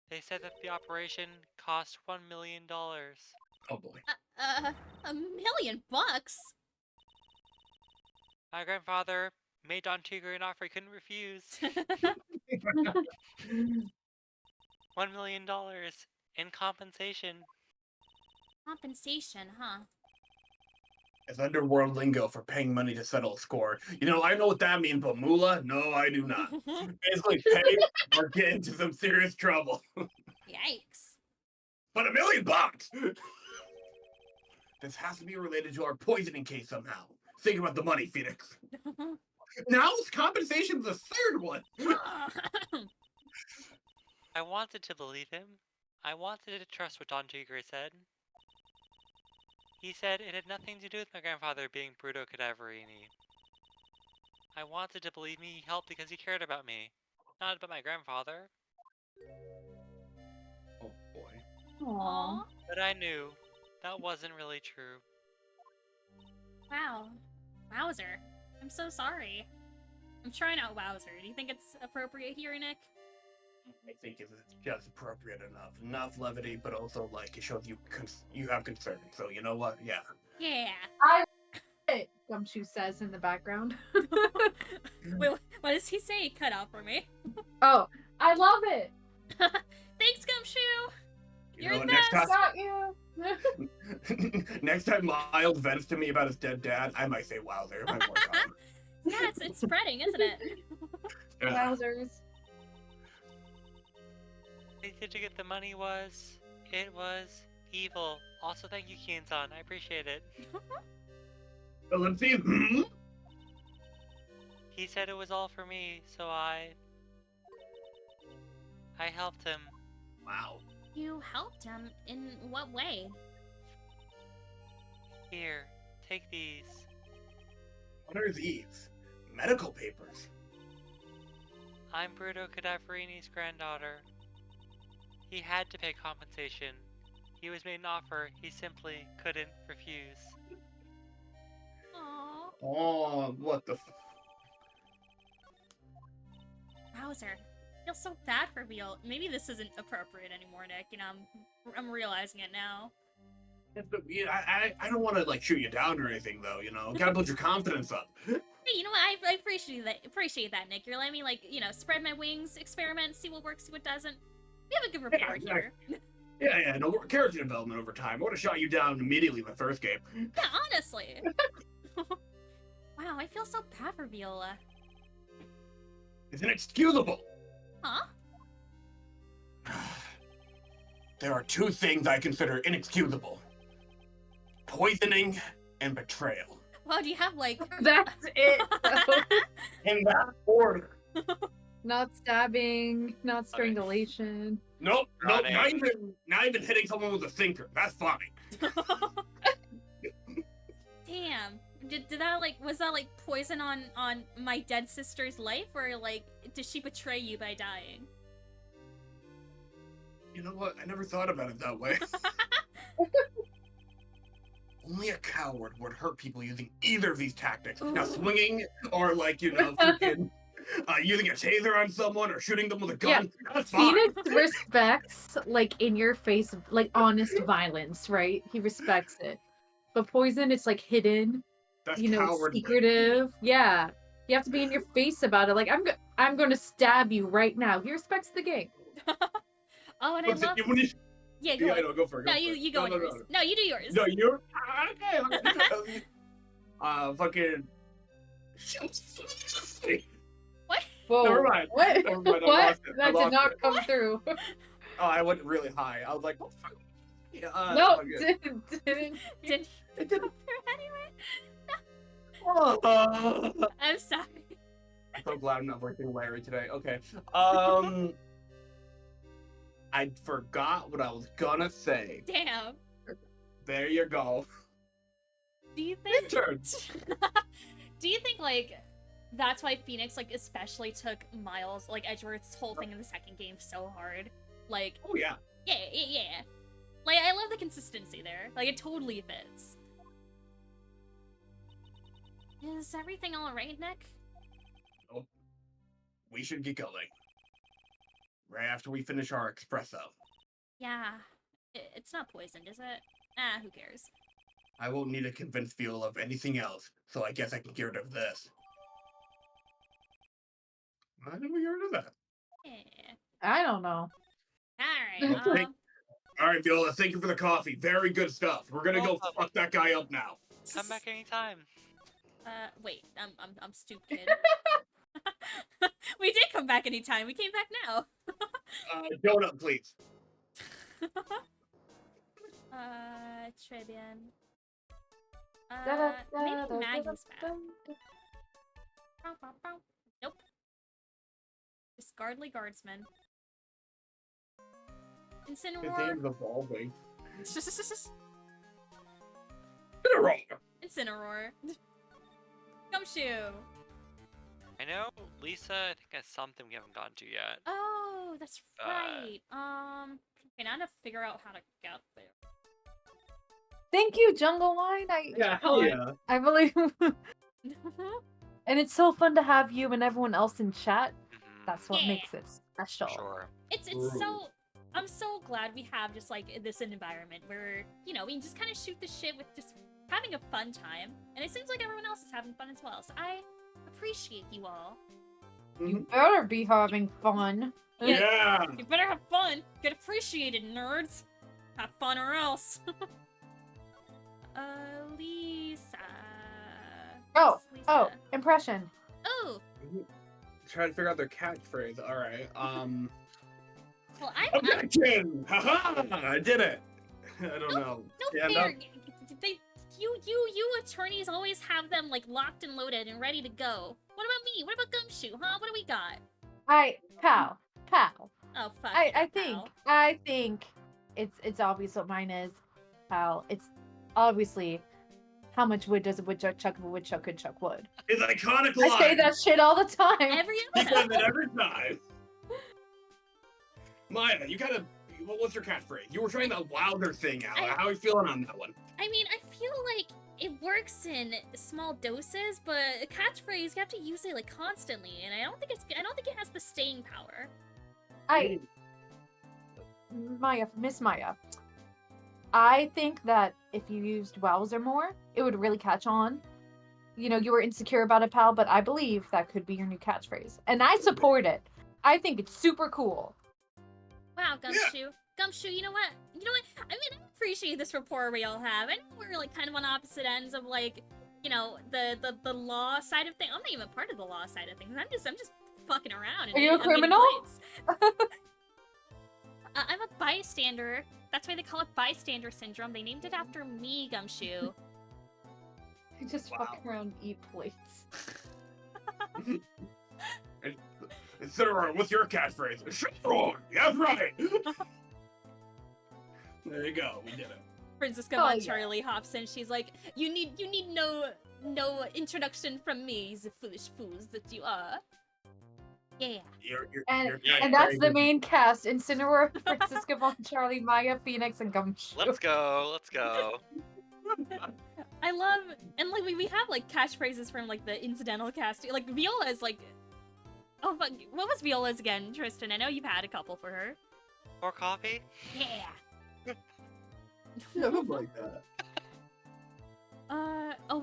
They said that the operation cost $1 million. Oh boy. $1 million? My grandfather made Don Tigre an offer he couldn't refuse. $1 million in compensation. Compensation, huh? It's underworld lingo for paying money to settle a score. You know, I know what that means, but moolah? No, I do not. Basically, pay or get into some serious trouble. Yikes. But $1 million! This has to be related to our poisoning case somehow. Think about the money, Phoenix. Now this compensation's the third one. I wanted to believe him. I wanted to trust what Don Tigre said. He said it had nothing to do with my grandfather being Bruto Cadaverini. I wanted to believe he helped because he cared about me, not about my grandfather. Oh boy. Aww. But I knew that wasn't really true. Wow. Wowzer. I'm so sorry. I'm trying out Wowzer. Do you think it's appropriate here, Nick? I think it's just appropriate enough. Enough levity, but also, like, it shows you you have concern. So, you know what? Yeah. Yeah. Gumshoe says in the background. Wait, what does he say? Cut out for me. Oh, I love it. Thanks, Gumshoe! You You're know, the next best! Got you. next time Miles vents to me about his dead dad, I might say, wow, there might more time. Yeah, it's spreading, isn't it? Yeah. Wowzers. Did you get the money was? It was evil. Also, thank you, Kian-san. I appreciate it. So let's see. Hmm? He said it was all for me, so I helped him. Wow. You helped him? In what way? Here, take these. What are these? Medical papers. I'm Bruto Cadaverini's granddaughter. He had to pay compensation. He was made an offer he simply couldn't refuse. Aww. Oh, what the Wowzer. I feel so bad for Veal. Maybe this isn't appropriate anymore, Nick. You know, I'm realizing it now. I don't want to, like, shoot you down or anything, though, you know? Gotta build your confidence up. Hey, you know what? I appreciate that, Nick. You're letting me, like, you know, spread my wings, experiment, see what works, see what doesn't. We have a good rapport here. Yeah, no, character development over time. I would have shot you down immediately in the first game. Yeah, honestly. Wow, I feel so bad for Viola. It's inexcusable. Huh? There are two things I consider inexcusable. Poisoning and betrayal. Well, do you have, like... That's it. though. In that order. Not stabbing, not strangulation. Nope, Got it. not even hitting someone with a sinker. That's fine. Damn. Did that, like, was that, like, poison on my dead sister's life? Or, like, did she betray you by dying? You know what? I never thought about it that way. Only a coward would hurt people using either of these tactics. Now, Ooh. swinging or, like, you know, freaking using a taser on someone or shooting them with a gun. That's fine. Phoenix respects, like, in your face, like, honest violence, right? He respects it. But poison, it's, like, hidden, That's you know, cowardly. secretive. Yeah. You have to be in your face about it. Like, I'm going to stab you right now. He respects the game. Oh, and What's I it- love... when you- Yeah, go yeah, on. no, go for it. No, for you it. go on no, yours. No, you do yours. No, you're okay. Fucking. Whoa. Never mind. What? Never mind, I What? lost it. I That did lost not it. come through. Oh, I went really high. I was like, what the fuck? Yeah, No, okay. didn't. Did It go didn't. through anyway? Oh. I'm sorry. I'm so glad I'm not working Larry today. Okay. I forgot what I was gonna say. Damn. There you go. Do you Your think... turn. Do you think, like, that's why Phoenix, like, especially took Miles, like, Edgeworth's whole thing in the second game so hard? Like, Oh yeah. yeah. Like, I love the consistency there. Like, it totally fits. Is everything alright, Nick? We should get going. Right after we finish our espresso. Yeah. It's not poisoned, is it? Ah, who cares? I won't need to convince Viola of anything else, so I guess I can get rid of this. Why did we get rid of that? Yeah. I don't know. Ah, Alright, Okay. All right, Viola, thank you for the coffee. Very good stuff. We're gonna go fuck that guy up now. Come back anytime. Wait, I'm stupid. We did come back anytime. We came back now. Donut, please. Très bien. Maybe Maggie's back. Nope. Discardly Guardsman. His Incineroar. name's evolving. Incineroar. Gumshoe. I know Lisa, I think has something we haven't gotten to yet. Oh, that's right. Okay, now I have to figure out how to get there. Thank you, Jungle Wine. Yeah, hell yeah. I believe. And it's so fun to have you and everyone else in chat. That's what Yeah. makes it special. Sure. It's so I'm so glad we have just like this environment where, you know, we can just kind of shoot the shit with just having a fun time. And it seems like everyone else is having fun as well. So I appreciate you all. You better be having fun. Yeah. You better have fun. Get appreciated, nerds. Have fun or else. Lisa. Oh, Lisa. oh, impression. Oh, Trying to figure out their catchphrase. All right. well, I'm Objection! Haha! I did it. I don't know. no Stand fair. up. You attorneys always have them like locked and loaded and ready to go. What about me? What about Gumshoe? Huh? What do we got? Pal. Oh fuck. I yeah, think pal. I think it's obvious what mine is, pal. It's obviously how much wood does a woodchuck chuck if a woodchuck could chuck wood. His iconic I line. say that shit all the time. Every He says episode. it every time. Maya, you gotta. What was your catchphrase? You were trying the wilder thing out. How are you feeling on that one? I mean, I feel like it works in small doses, but a catchphrase you have to use it like constantly, and I don't think it has the staying power. Miss Maya, I think that if you used Wowzer more, it would really catch on. You know, you were insecure about it, pal, but I believe that could be your new catchphrase. And I support it. I think it's super cool. Wow, Gumshoe. Gumshoe, you know what? I mean, I appreciate this rapport we all have. I know we're like kind of on opposite ends of like, you know, the law side of things. I'm not even part of the law side of things. I'm just fucking around. And Are you a I'm getting criminal? fights. I'm a bystander. That's why they call it bystander syndrome. They named it after me, Gumshoe. I just Wow. fuck around and eat plates. Incineroar, what's your catchphrase? Sure, that's right. There you go. We did it. Francisca Oh, Von yeah. Charlie hops in. She's like, you need no introduction from me, the foolish fools that you are. Yeah. And that's the main cast: Incineroar, Francisca Von Charlie, Maya, Phoenix, and Gumshoe. Let's go. Let's go. I love, and like we have like catchphrases from like the incidental cast. Like Viola is like, oh fuck, what was Viola's again, Tristan? I know you've had a couple for her. More coffee? Yeah. Yeah, something like that. Oh,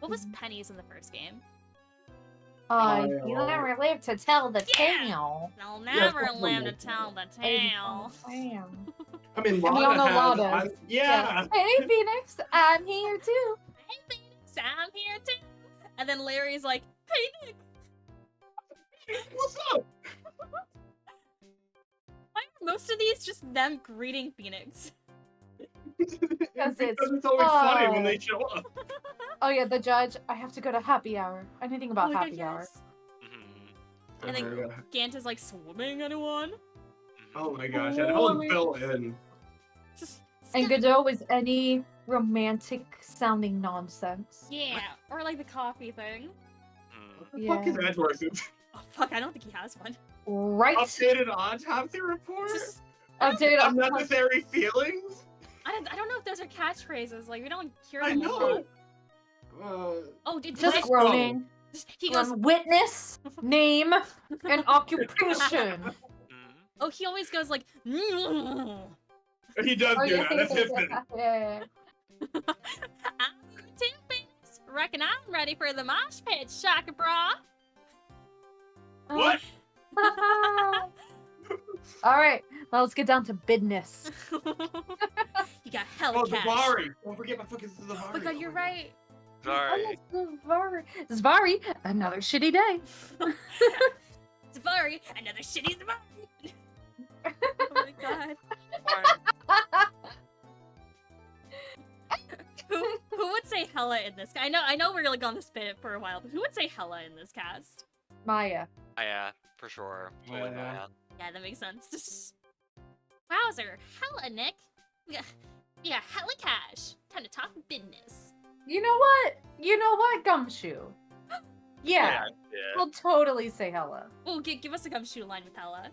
what was Penny's in the first game? You never live to tell the Yeah. tale. I'll Yeah, never something live to like tell the that. tale. I mean, we all Lana know has. Lana. Yeah. Hey, Phoenix, I'm here too. Hey Phoenix, I'm here too. And then Larry's like, hey Nick, What's up? why are most of these just them greeting Phoenix? Because it's It's always funny when fun. they show up. Oh yeah, the judge. I have to go to happy hour. Anything about Oh my God, happy hour? yes. Mhm. And then Gant is like, swimming anyone? Oh my gosh, and Helen fell in. Just And Godot is any romantic sounding nonsense. yeah, or like the coffee thing. Mhm. What the fuck is Yeah. Edgeworth? Oh fuck, I don't think he has one. Right. Updated autopsy report? Just- Updated on Unnecessary feelings? I don't know if those are catchphrases. Like we don't hear I them a know. lot. Oh, Just just Let's groaning. he goes. Witness, name, and occupation. Mhm. Oh, he always goes like. "Mm." He does Oh, do yeah. that. That's his thing. Yeah. I'm Tim Phoenix. Reckon I'm ready for the mosh pit, Shaka Bra. What? All right, now let's get down to business. You got hella Oh, cash. Zavari! Don't forget my fucking Zavari. Oh my god, you're right. Sorry. Zvari, another shitty day. Zavari, another shitty Zavari. Oh my god. Who would say hella in this? I know we're gonna go on this bit for a while, but who would say hella in this cast? Maya. Yeah, for sure. Totally Yeah. Maya. Yeah, that makes sense. Wowzer, hella Nick. Yeah, hella cash. Time to talk business. You know what, Gumshoe? Yeah, Yeah. we'll totally say hella. Oh, give us a gumshoe line with hella.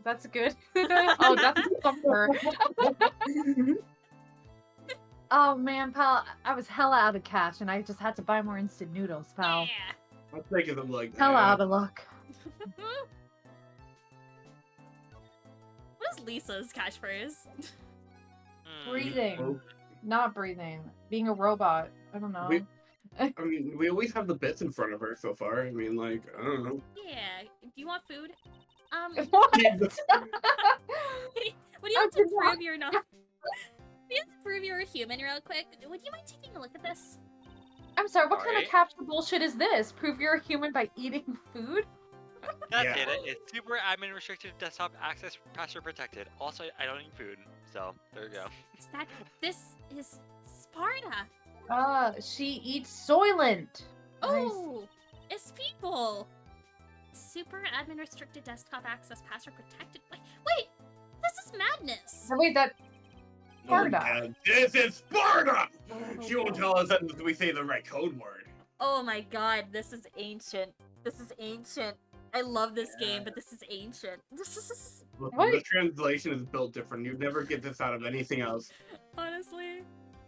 That's good. Oh, that's a bumper. Oh man, pal, I was hella out of cash and I just had to buy more instant noodles, pal. Yeah. I'm thinking them like that. Hella out of luck. What is Lisa's catchphrase? Hmm. Breathing. Not breathing. Being a robot. I don't know. We- I mean, we always have the bits in front of her so far. I mean, like, I don't know. Yeah. Do you want food? What? What do you I have to did not- prove you're not? Do you have to prove you're a human real quick? Would you mind taking a look at this? I'm sorry, what kind of Alright. capture bullshit is this? Prove you're a human by eating food? That's Yeah. it. It's super admin restricted, desktop access, password protected. Also, I don't eat food, so there you go. This is Sparta. She eats Soylent. Oh, it's people. Super admin restricted desktop access, password protected. Wait, this is madness. Wait, that Sparta. Oh, God. This is Sparta! She won't tell us unless we say the right code word. Oh my god, this is ancient. This is ancient. I love this game, but this is ancient. Look, What? the translation is built different. You'd never get this out of anything else. Honestly.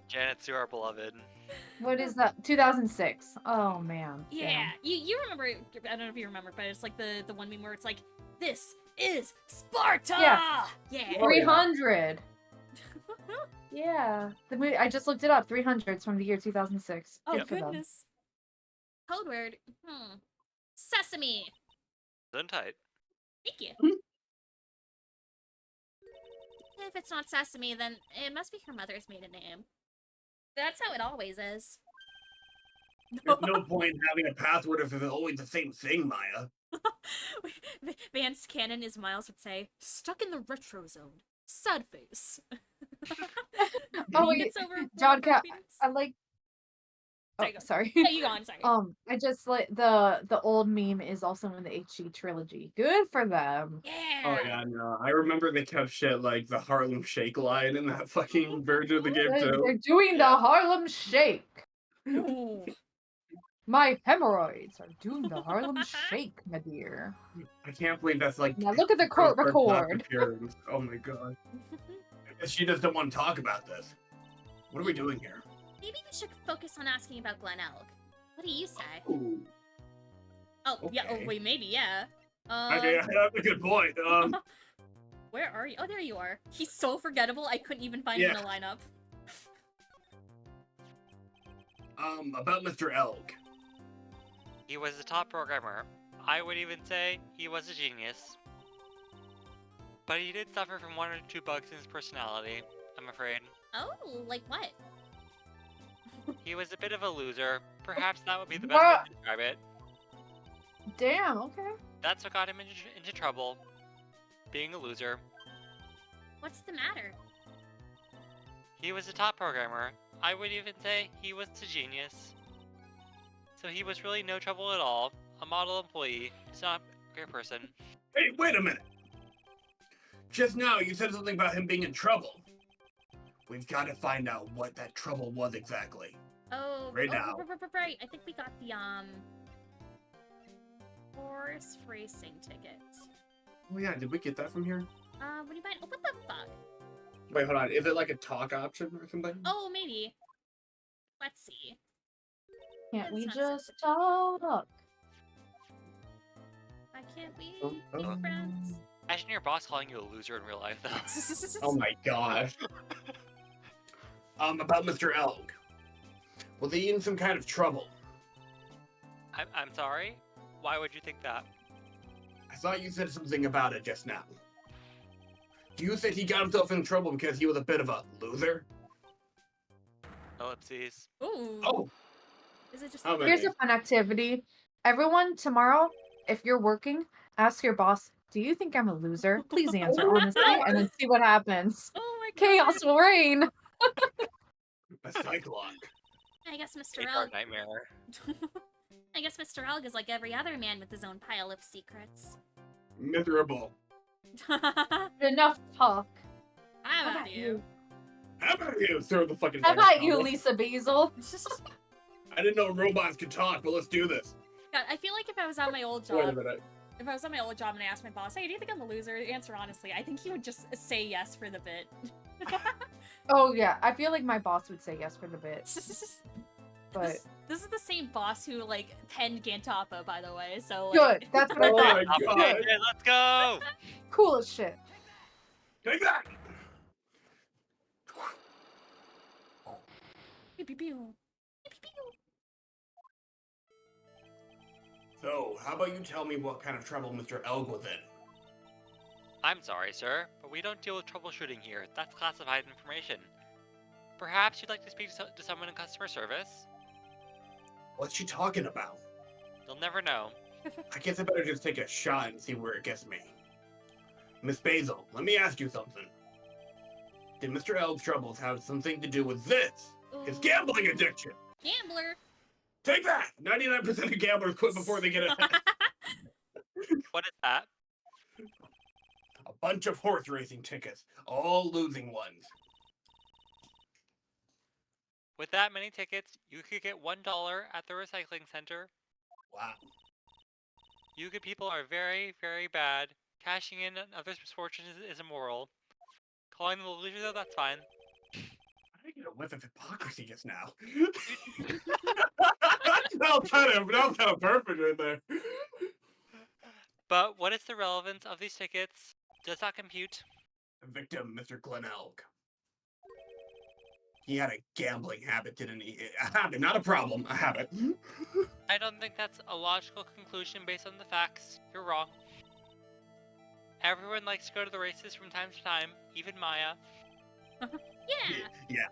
Janet Sue, our beloved. What is that? 2006. Oh man. Yeah, you remember, I don't know if you remember, but it's like the one meme where it's like, this is Sparta! Yeah. Yeah. Oh, yeah. 300. Yeah. The movie, I just looked it up. 300's from the year 2006. Oh Good for them. goodness. Code word. Sesame. Done tight. Thank you. If it's not Sesame, then it must be her mother's maiden name. That's how it always is. There's no point in having a password if it's always the same thing, Maya. Vance Cannon, as Miles would say, stuck in the retro zone. Sad face. Oh, He wait, gets over John one Cap- happiness. I like. Oh, Sorry, go. sorry. Yeah, you go on, sorry. I just like the old meme is also in the HG trilogy. Good for them. Yeah. Oh yeah, no. I remember they kept shit like the Harlem Shake line in that fucking version of the game They're too. doing the Harlem Shake. Ooh. My hemorrhoids are doing the Harlem Shake, my dear. I can't believe that's like. Now look at the court her last record. appearance. Oh my god. I guess she just don't want to talk about this. What are we doing here? Maybe we should focus on asking about Glen Elk. What do you say? Ooh. Oh, yeah. Oh, Okay. wait, maybe, yeah. Okay, that's a good point. Where are you? Oh, there you are. He's so forgettable, I couldn't even find him in the lineup. About Mr. Elk. He was a top programmer. I would even say he was a genius. But he did suffer from one or two bugs in his personality, I'm afraid. Oh, like what? He was a bit of a loser. Perhaps that would be the best way to describe it. Damn, okay. That's what got him into trouble. Being a loser. What's the matter? He was a top programmer. I would even say he was a genius. So he was really no trouble at all. A model employee. He's not a great person. Hey, wait a minute. Just now you said something about him being in trouble. We've got to find out what that trouble was exactly. Oh, Right now. Right. I think we got the horse racing tickets. Oh yeah, did we get that from here? What do you mind? Oh, what the fuck? Wait, hold on. Is it like a talk option or something? Oh, maybe. Let's see. Can't we That's not just talk? Why can't we Oh, be oh. friends? Imagine your boss calling you a loser in real life, though. Oh my gosh. About Mr. Elk. Was he in some kind of trouble? I'm sorry? Why would you think that? thought you said something about it just now. You said he got himself in trouble because he was a bit of a loser? Ellipses. Ooh. Oh, Is it just How like many? Here's a fun activity. Everyone, tomorrow, if you're working, ask your boss, do you think I'm a loser? Please answer honestly, and then see what happens. Oh my god. Chaos will reign. a cyclock. I guess Mr. HR Elg. nightmare. I guess Mr. Elg is like every other man with his own pile of secrets. Miserable. Enough talk. How about you? How about you? Throw the fucking. How about you, fireball. Lisa Basil? I didn't know robots could talk, but let's do this. God, I feel like if I was on my old Wait a job, minute. if I was on my old job and I asked my boss, hey, do you think I'm a loser? Answer honestly. I think he would just say yes for the bit. Oh yeah, I feel like my boss would say yes for the bit, but This is the same boss who like penned Gantappa, by the way. So like, good. That's what I Oh thought. my god. Good. Yeah, let's go! Cool as shit. Take that! Pew, pew, pew. Pew, pew, pew. So, how about you tell me what kind of trouble Mr. Elg was in? I'm sorry, sir, but we don't deal with troubleshooting here. That's classified information. Perhaps you'd like to speak to someone in customer service? What's she talking about? You'll never know. I guess I better just take a shot and see where it gets me. Miss Basil, let me ask you something. Did Mr. Elg's troubles have something to do with this? His Ooh. gambling addiction! Gambler. Take that! 99% of gamblers quit before they get ahead. What is that? A bunch of horse racing tickets, all losing ones. With that many tickets, you could get $1 at the recycling center. Wow. You good people are very, very bad. Cashing in on others' misfortunes is immoral. Calling them a loser, though, that's fine. I get a whiff of hypocrisy just now. that was kind of perfect right there. But what is the relevance of these tickets? Does not compute. Victim, Mr. Glen Elg. He had a gambling habit, didn't he? A habit, not a problem, a habit. I don't think that's a logical conclusion based on the facts. You're wrong. Everyone likes to go to the races from time to time, even Maya. Yeah.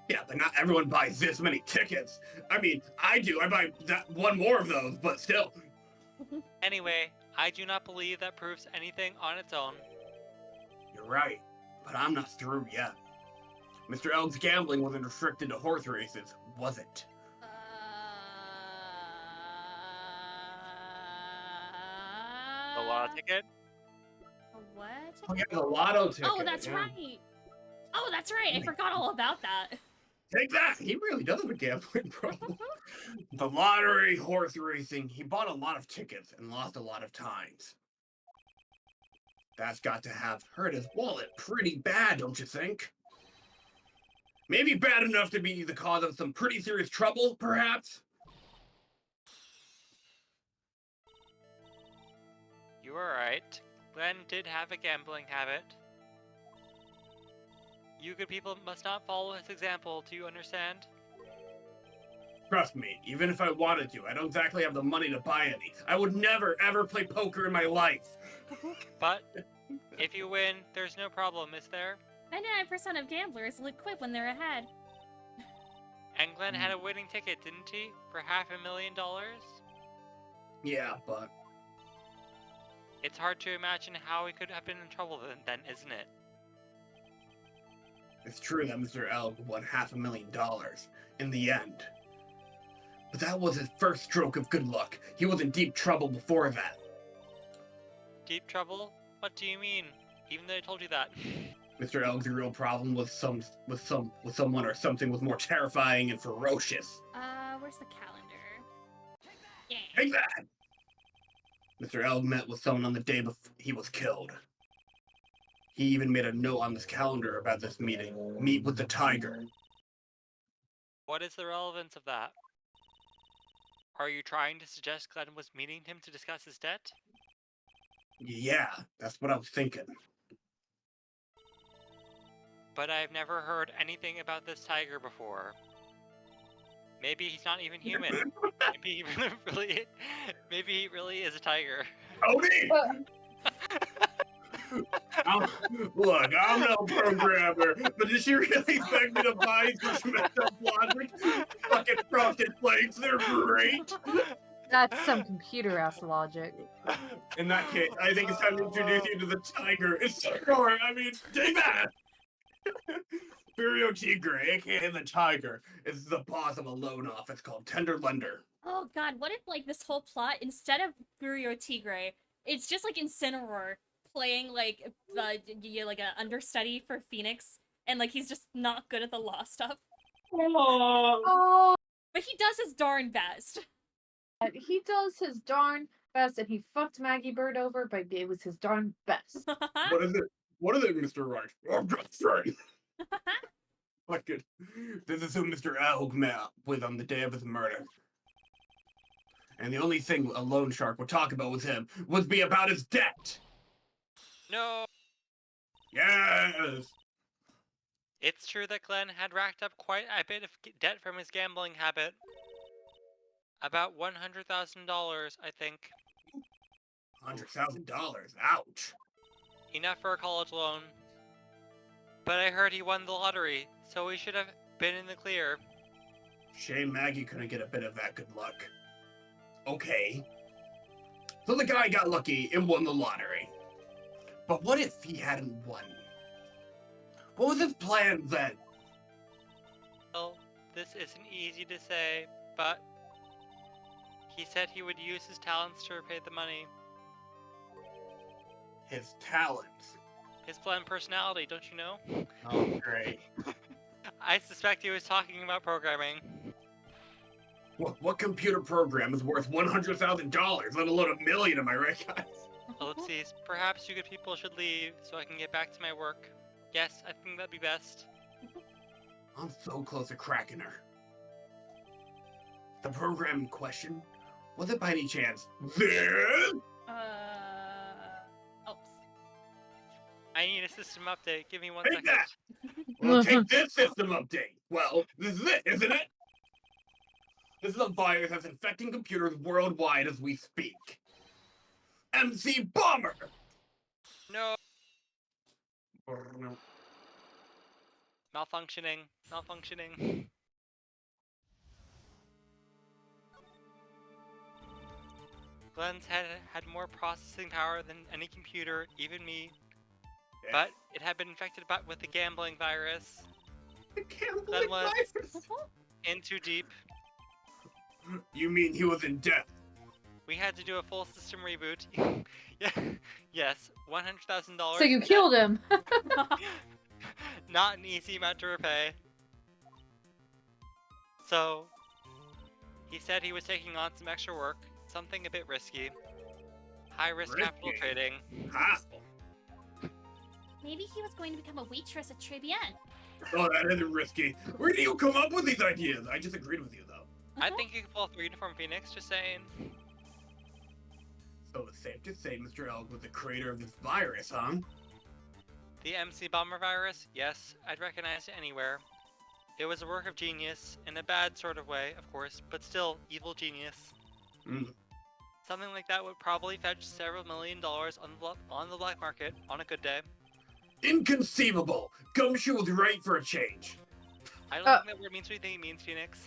Yeah, but not everyone buys this many tickets. I mean, I do. I buy that one more of those, but still. Anyway, I do not believe that proves anything on its own. You're right, but I'm not through yet. Mr. Elg's gambling wasn't restricted to horse races, was it? The lotto ticket? A what? Oh, yeah, the lotto ticket. Oh, that's yeah. right. Oh, that's right. I forgot all about that. Take that! He really does have a gambling problem. The lottery, horse racing, he bought a lot of tickets and lost a lot of times. That's got to have hurt his wallet pretty bad, don't you think? Maybe bad enough to be the cause of some pretty serious trouble, perhaps? You are right. Glenn did have a gambling habit. You good people must not follow his example, do you understand? Trust me, even if I wanted to, I don't exactly have the money to buy any. I would never, ever play poker in my life. But if you win, there's no problem, is there? 99% of gamblers quit when they're ahead. And Glenn had a winning ticket, didn't he? For $500,000? Yeah, but It's hard to imagine how he could have been in trouble then, isn't it? it's true that Mr. Elg won $500,000 in the end. But that was his first stroke of good luck. He was in deep trouble before that. Deep trouble? What do you mean? Even though I told you that. Mr. Elg's real problem was someone or something was more terrifying and ferocious. Where's the calendar? Yeah. Take that! Mr. Elg met with someone on the day before he was killed. He even made a note on this calendar about this meeting. Meet with the tiger. What is the relevance of that? Are you trying to suggest Glenn was meeting him to discuss his debt? Yeah, that's what I was thinking. But I've never heard anything about this tiger before. Maybe he's not even human. Maybe he really is a tiger. Tony! Look, I'm no programmer, but did she really expect me to buy such messed up logic? Fucking frosted flakes, they're great. That's some computer ass logic. In that case, I think it's time to introduce you to the tiger. It's short. I mean, take that. Furio Tigre, aka the Tiger, is the boss of a loan office called Tender Lender. Oh god, what if like this whole plot, instead of Furio Tigre, it's just like Incineroar playing like like a understudy for Phoenix, and like he's just not good at the law stuff. Oh, But he does his darn best. he does his darn best, and he fucked Maggie Bird over, but it was his darn best. What is it? What is it, Mr. Right? I'm just right. Fucking. This is who Mr. Elg met with on the day of his murder. And the only thing a loan shark would talk about with him would be about his debt. No. Yes. It's true that Glenn had racked up quite a bit of debt from his gambling habit. About $100,000, I think. $100,000. Ouch. Enough for a college loan. But I heard he won the lottery, so he should have been in the clear. Shame Maggie couldn't get a bit of that good luck. Okay. So the guy got lucky and won the lottery. But what if he hadn't won? What was his plan then? Well, this isn't easy to say, but he said he would use his talents to repay the money. His talents. His bland personality, don't you know? Oh, great. I suspect he was talking about programming. What computer program is worth $100,000, let alone $1 million, am I right, guys? Ellipses, perhaps you good people should leave so I can get back to my work. Yes, I think that'd be best. I'm so close to cracking her. The program in question, was it by any chance this? Oh. I need a system update. Give me 1 Take second. that! Well, take this system update. Well, this is it, isn't it? This is a virus that's infecting computers worldwide as we speak. MC Bomber! No. Malfunctioning. Malfunctioning. Glenn's had more processing power than any computer, even me. Yeah. But it had been infected with the gambling virus. The gambling That was- virus! In too deep. You mean he was in debt? We had to do a full system reboot. Yeah. Yes, $100,000. So you killed him. Not an easy amount to repay. So, he said he was taking on some extra work, something a bit risky. High risk capital Risky? trading. Huh? Maybe he was going to become a waitress at Trebian. Oh, that isn't risky. Where do you come up with these ideas? I just agreed with you, though. I think you could pull off the uniform Phoenix, just saying. So it's safe to say Mr. Elk was the creator of this virus, huh? The MC Bomber virus, yes, I'd recognize it anywhere. It was a work of genius, in a bad sort of way, of course, but still, evil genius. Mm. Something like that would probably fetch several $1 million on the black market on a good day. Inconceivable! Gumshoe was right for a change. I don't think that word means what you think it means, Phoenix.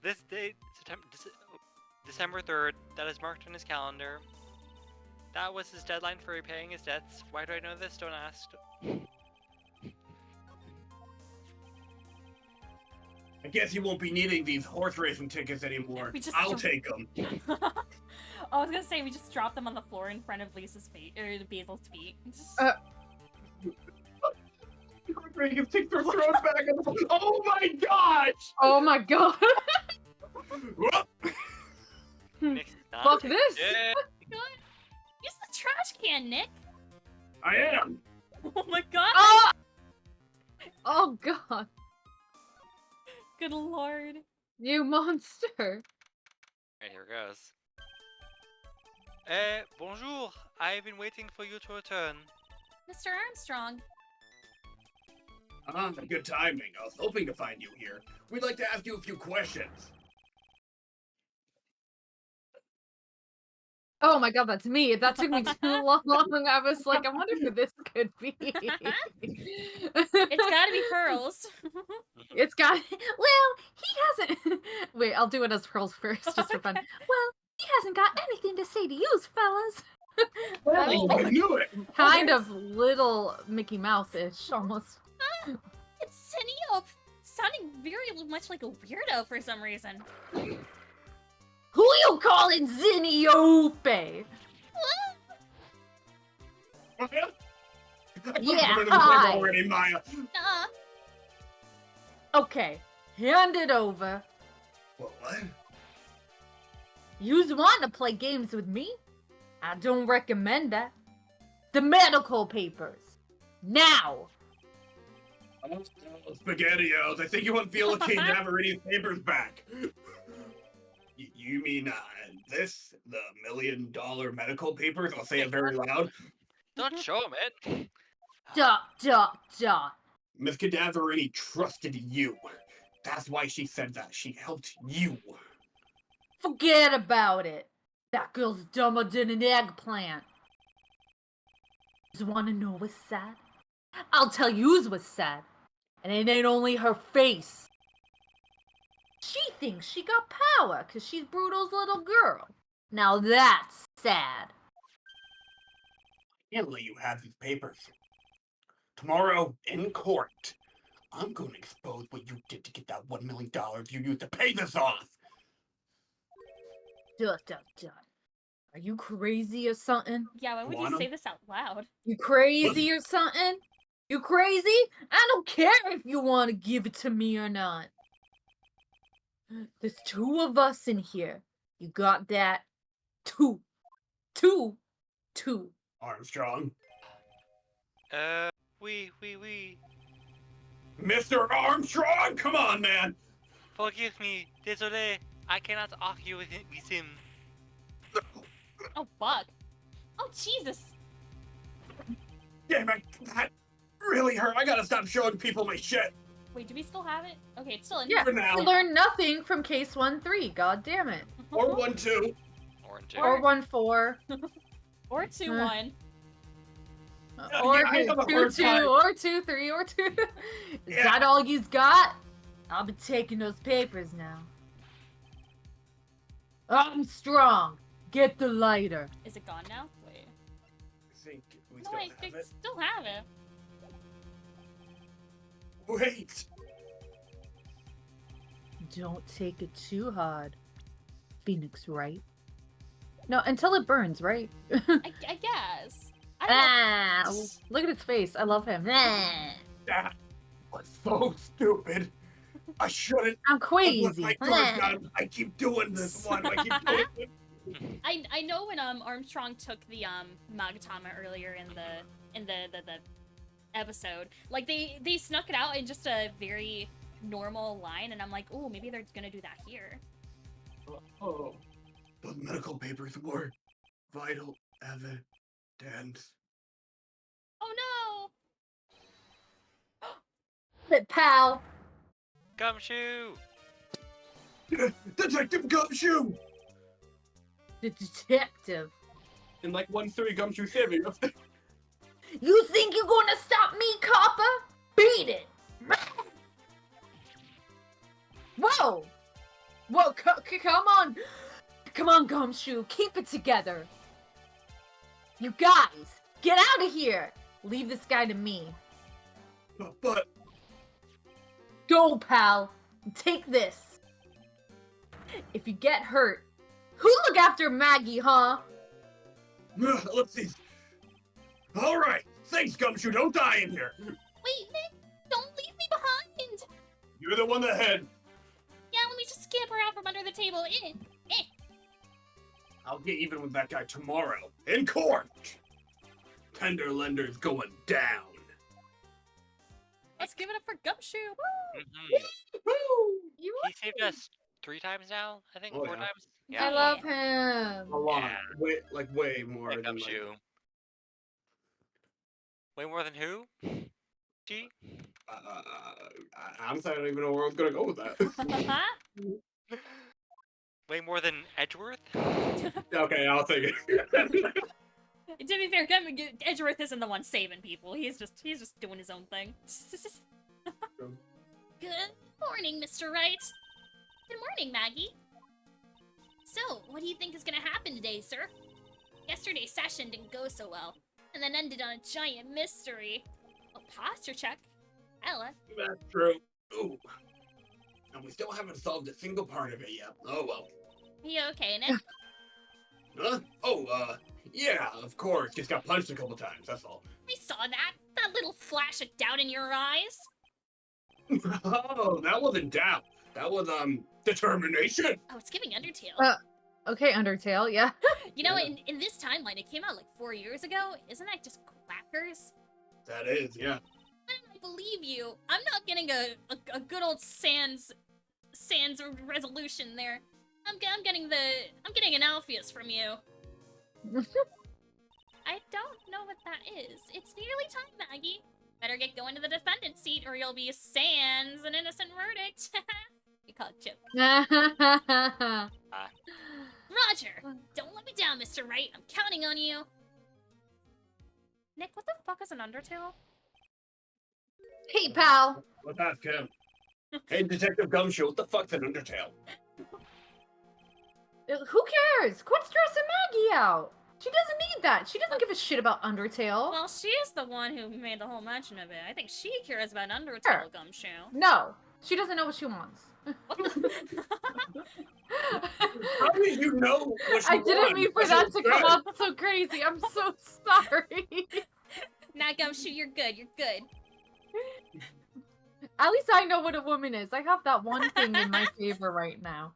This date, December 3rd, that is marked on his calendar. That was his deadline for repaying his debts. Why do I know this? Don't ask. I guess you won't be needing these horse racing tickets anymore. We just I'll don't- take them. I was gonna say we just dropped them on the floor in front of Lisa's feet, or Basil's feet. Just- Reagan takes her throne back. Oh my gosh! Oh my god. Whoop. Phoenix is not Fuck taking this. it. Use the trash can, Nick! I am. Oh my god! Oh! Oh god. Good lord. You monster. Alright, here goes. Bonjour. I've been waiting for you to return. Mr. Armstrong. Good timing. I was hoping to find you here. We'd like to ask you a few questions. Oh my god, that's me. That took me too long. I was like, I wonder who this could be. It's gotta be Pearls. It's got. Well, he hasn't. Wait, I'll do it as Pearls first, just for fun. Okay. Well, he hasn't got anything to say to you, fellas. That Oh, was I knew it. kind of little Mickey Mouse-ish, almost. It's Zinniop, sounding very much like a weirdo for some reason. Who you calling Ziniope? Yeah, hi. Already, Maya. Okay, hand it over. What? You's want to play games with me? I don't recommend that. The medical papers. Now! SpaghettiOs, I think you want Viola King to have Iridia's papers back. You mean this? The $1 million medical papers? I'll say it very loud. Don't show him it. Dot, dot, dot. Miss Cadaverini trusted you. That's why she said that. She helped you. Forget about it. That girl's dumber than an eggplant. You wanna know what's sad? I'll tell yous what's sad. And it ain't only her face. She thinks she got power because she's Bruto's little girl. Now that's sad. Can't let you have these papers. Tomorrow, in court, I'm going to expose what you did to get that $1 million you used to pay this off. Dot, dot, dot. Are you crazy or something? Yeah, why would you Wanna? say this out loud? You crazy or something? You crazy? I don't care if you want to give it to me or not. There's 2 of us in here. You got that? 2. 2. 2. Armstrong. We. Mr. Armstrong, come on, man. Forgive me. Désolé. I cannot argue with him. Oh, fuck. Oh, Jesus. Damn it, that really hurt. I gotta stop showing people my shit. Wait, do we still have it? Okay, it's still in Yeah, For now. we learned nothing from case 1-3. God damn it. Or 1-2. Or two. Or 1-4. Or 2-1. Or yeah, I have a 2-2. hard time. Or 2-3. Or 2. Is Yeah. that all you've got? I'll be taking those papers now. Armstrong, get the lighter. Is it gone now? Wait. I think we No, still I have it. still have it. Wait. Don't take it too hard. Phoenix, right? No, until it burns, right? I guess. I don't know. Look at his face. I love him. Ah, That was so stupid. I shouldn't. I'm Look, crazy. my third gun. I keep doing this one. I keep doing it. I know when Armstrong took the Magatama earlier in the episode, like they snuck it out in just a very normal line, and I'm like, oh, maybe they're gonna do that here. Oh, those medical papers were vital evidence. Oh But pal, Gumshoe. Detective Gumshoe. the detective. In like 1-3 Gumshoe saving us. You think you're gonna stop me, copper? Beat it! Whoa! Whoa, come on! Come on, Gumshoe, keep it together! You guys, get out of here! Leave this guy to me. But Go, pal! Take this! If you get hurt, who look after Maggie, huh? let's see. All right, thanks, Gumshoe. Don't die in here. no! Wait, Nick! Don't leave me behind! You're the one that had. Yeah, let me just scamper out from under the table. I'll get even with that guy tomorrow in court. Tender lender's going down. Let's give it up for Gumshoe! Woo! Mhm. You He saved us 3 times now, I think. Oh, 4 yeah. times. I Yeah. love him. A lot. Yeah. Way more Yeah, than like, Gumshoe. Way more than who? G? honestly, I don't even know where I was gonna go with that. Way more than Edgeworth? Okay, I'll take it. To be fair, Edgeworth isn't the one saving people. He's just doing his own thing. Good morning, Mr. Wright. Good morning, Maggie. So, what do you think is gonna happen today, sir? Yesterday's session didn't go so well, and then ended on a giant mystery. A posture check. Ella. That's true. Ooh. And we still haven't solved a single part of it yet. Oh well. Are you okay, Nick? Huh? Oh, yeah, of course. Just got punched a couple times, that's all. I saw that. That little flash of doubt in your eyes. Oh, that wasn't doubt. That was, determination. Oh, it's giving Undertale. Okay, Undertale, yeah. You know, in this timeline, it came out like 4 years ago. Isn't that just quackers? That is, yeah. I believe you. I'm not getting a good old Sans resolution there. I'm getting an Alpheus from you. I don't know what that is. It's nearly time, Maggie. Better get going to the defendant's seat or you'll be sans an innocent verdict. You call it Chip. Roger! Don't let me down, Mr. Wright. I'm counting on you. Nick, what the fuck is an Undertale? Hey, pal. Let's ask him. Hey, Detective Gumshoe, what the fuck's an Undertale? Who cares? Quit stressing Maggie out. She doesn't need that. She doesn't give a shit about Undertale. Well, she's the one who made the whole mention of it. I think she cares about Undertale, Sure. Gumshoe. No, she doesn't know what she wants. What the? How did you know what she I didn't wanted? mean for That's that to come right. up so crazy. I'm so sorry. Nah, Gumshoe, you're good. You're good. At least I know what a woman is. I have that one thing in my favor right now.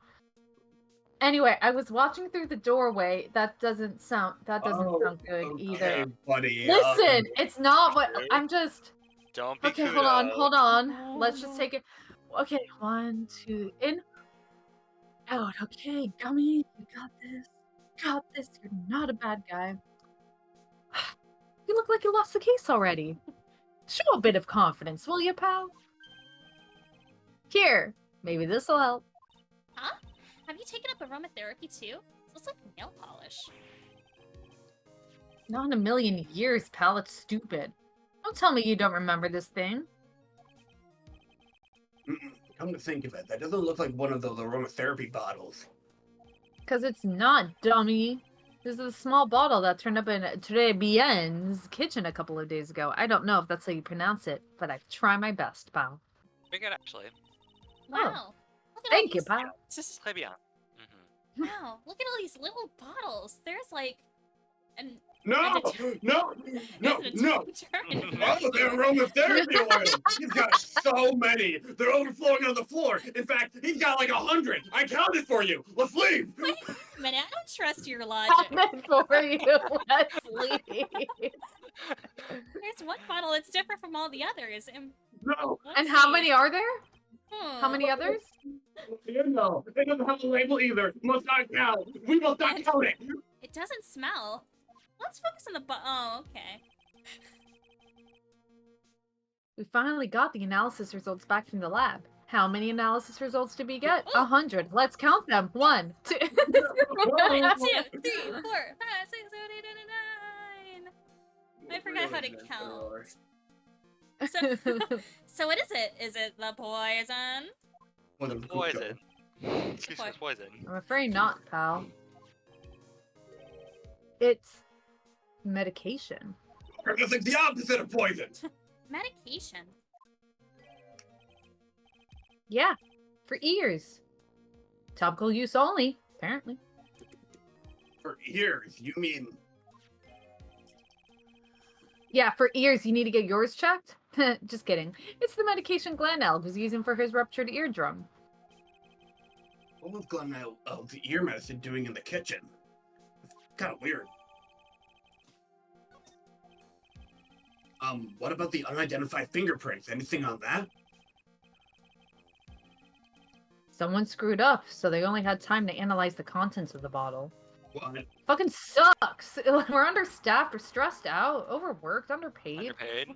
Anyway, I was watching through the doorway. That doesn't sound good Okay, either. buddy. Listen, it's not what I'm just. Don't be Okay, kudos. hold on. Let's just take it. Okay, 1, 2, in, out. Okay, Gummy, you got this. Got this. You're not a bad guy. You look like you lost the case already. Show a bit of confidence, will you, pal? Here, maybe this'll help. Huh? Have you taken up aromatherapy too? It looks like nail polish. Not in a million years, pal. It's stupid. Don't tell me you don't remember this thing. Come to think of it, that doesn't look like one of those aromatherapy bottles. Because it's not, dummy. This is a small bottle that turned up in Trebien's kitchen a couple of days ago. I don't know if that's how you pronounce it, but I try my best, pal. Pretty good, actually. Wow. Look at all Thank you, these- pal. Just, Play beyond. Mm-hmm. wow. Look at all these little bottles. There's like an No! No! No! No! Oh, they're aromatherapy oil! He's got so many! They're overflowing on the floor! In fact, he's got like 100! I counted for you! Let's leave! Wait a minute, I don't trust your logic. Comment for you, Leslie. There's one bottle that's different from all the others. No! And how many are there? Hmm. How many others? You know, it doesn't have a label either! Must not count! We must not count it! It doesn't smell. Let's focus on the oh, okay. We finally got the analysis results back from the lab. How many analysis results did we get? Oh. 100. Let's count them. 1, 2. 1, 2, 3, 4, 5, 6, 7, 8, 9. I forgot how to count. So what is it? Is it the poison? Poison. Excuse me, poison. I'm afraid not, pal. It's medication. It's like the opposite of poison! Medication. Yeah, for ears. Topical use only, apparently. For ears, you mean... Yeah, for ears, you need to get yours checked? Just kidding. It's the medication Glenelg was using for his ruptured eardrum. What was Glenelg's ear medicine doing in the kitchen? It's kind of weird. What about the unidentified fingerprints? Anything on that? Someone screwed up, so they only had time to analyze the contents of the bottle. What? Fucking sucks. We're understaffed, we're stressed out, overworked, underpaid. Underpaid.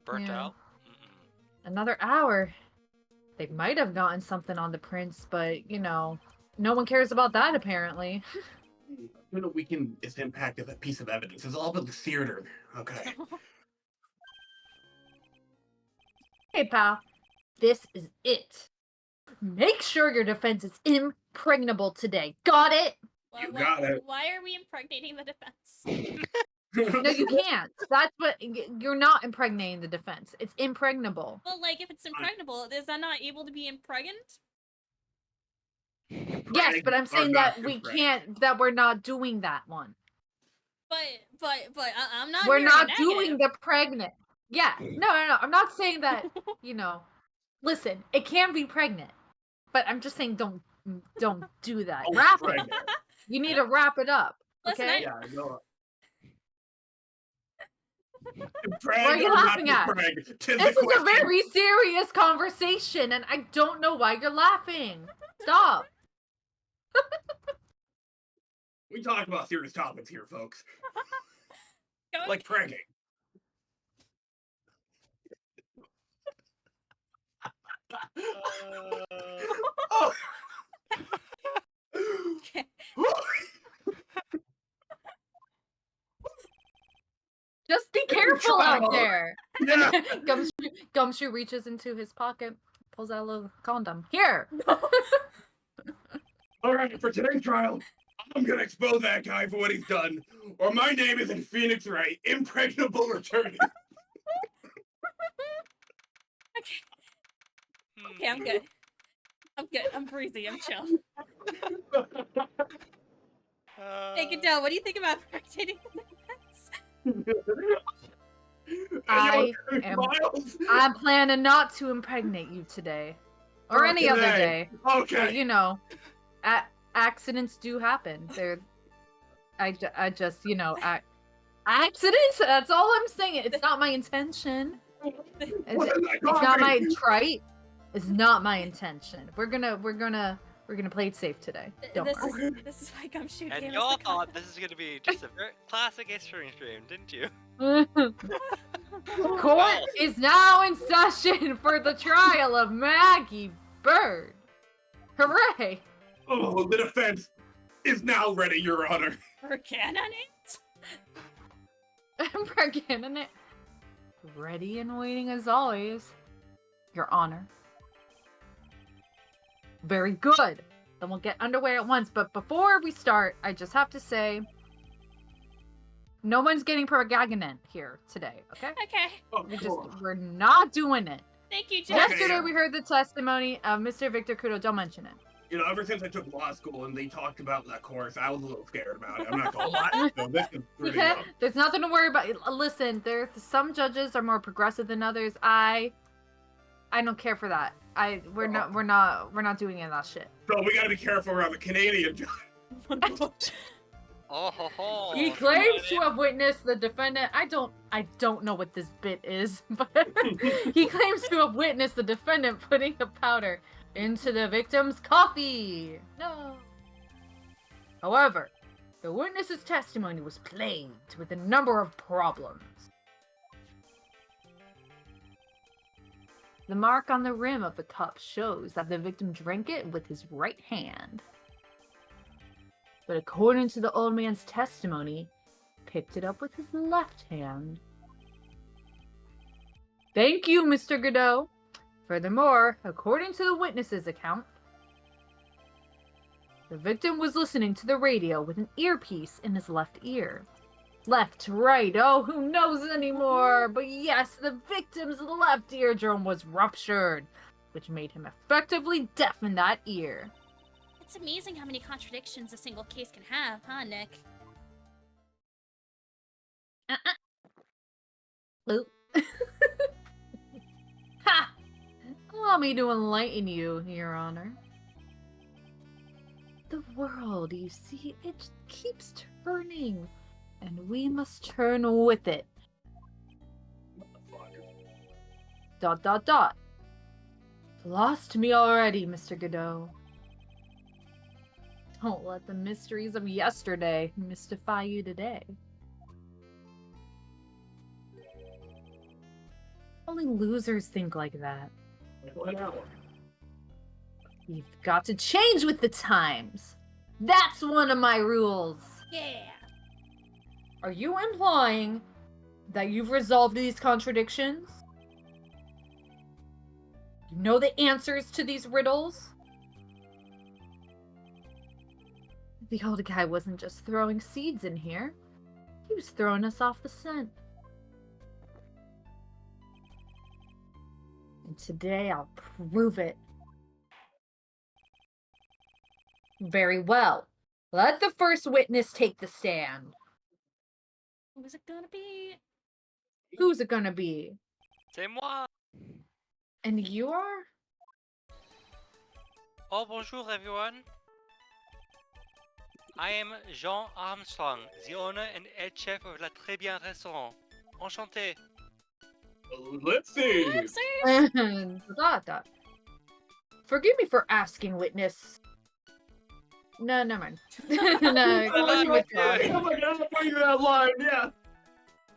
Burnt Yeah. out. Another hour. They might have gotten something on the prints, but, you know, no one cares about that apparently. I'm gonna weaken its impact as a piece of evidence. It's all about the theater. Okay. Hey pal, this is it. Make sure your defense is impregnable today. Got it? You got it. Why are we impregnating the defense? No, you can't. That's what you're not impregnating the defense. It's impregnable. Well, like, if it's impregnable, is that not able to be impregnant? Yes, but I'm Are saying not that we impregnable. can't. That we're not doing that one. I'm not. We're hearing not a doing negative. the pregnant. Yeah. No. I'm not saying that. Listen, it can be pregnant, but I'm just saying don't do that. Oh, Wrap it. pregnant. You need to wrap it up. Listen, Okay. Yeah, I know. What are you laughing at? This is a very serious conversation, and I don't know why you're laughing. Stop. We talk about serious topics here, folks. Go- Like pranking. Oh. Okay. Just be careful out Child. there. Yeah. Gumshoe reaches into his pocket, pulls out a little condom. Here. All right, for today's trial, I'm gonna expose that guy for what he's done, or my name isn't Phoenix Wright, impregnable attorney. Okay, I'm good. I'm good. I'm breezy. I'm chill. Hey, Goodell, what do you think about impregnating the defense? I'm planning not to impregnate you today, or Not any other today. day. But, Okay. Accidents do happen. Accidents. That's all I'm saying. It's not my intention. It's not my trite. It's not my intention. We're gonna play it safe today. Don't worry. This is why Gumshoe And gave y'all us the thought condom. this is gonna be just a very classic history stream, didn't you? Court is now in session for the trial of Maggie Bird. Hooray! Oh, the defense is now ready, Your Honor. For canonate? Pregnant. Ready and waiting as always. Your Honor. Very good. Then we'll get underway at once. But before we start, I just have to say, no one's getting pregnant here today, okay? Okay. Oh, We're not doing it. Thank you, Jeff. Okay. Yesterday we heard the testimony of Mr. Victor Kudo. Don't mention it. You know, ever since I took law school and they talked about that course, I was a little scared about it. I'm not gonna lie. So this is pretty Okay, rough. there's nothing to worry about. Listen, there's some judges are more progressive than others. I don't care for that. We're not doing any of that shit. So we gotta be careful around the Canadian judge. Oh ho ho! He claims to have witnessed the defendant. I don't know what this bit is, but he claims to have witnessed the defendant putting the powder into the victim's coffee. No. However, the witness's testimony was plagued with a number of problems. The mark on the rim of the cup shows that the victim drank it with his right hand. But according to the old man's testimony, picked it up with his left hand. Thank you, Mr. Godot. Furthermore, according to the witness's account, the victim was listening to the radio with an earpiece in his left ear. Left to right, oh, who knows anymore? But yes, the victim's left eardrum was ruptured, which made him effectively deaf in that ear. It's amazing how many contradictions a single case can have, huh, Nick? Oop. Ha! Allow me to enlighten you, Your Honor. The world, you see, it keeps turning, and we must turn with it. Dot dot dot. Lost me already, Mr. Godot. Don't let the mysteries of yesterday mystify you today. Only losers think like that. What hour? You've got to change with the times. That's one of my rules. Yeah. Are you implying that you've resolved these contradictions? You know the answers to these riddles? The old guy wasn't just throwing seeds in here. He was throwing us off the scent. And today I'll prove it. Very well. Let the first witness take the stand. Who's it gonna be? Who's it gonna be? C'est moi. And you are? Oh, bonjour everyone. I am Jean Armstrong, the owner and head chef of La Très Bien Restaurant. Enchanté. Let's see. Answers? And forgive me for asking, witness. No, never mind. No, Oh let's my withdraw. god, I'm putting that line, yeah.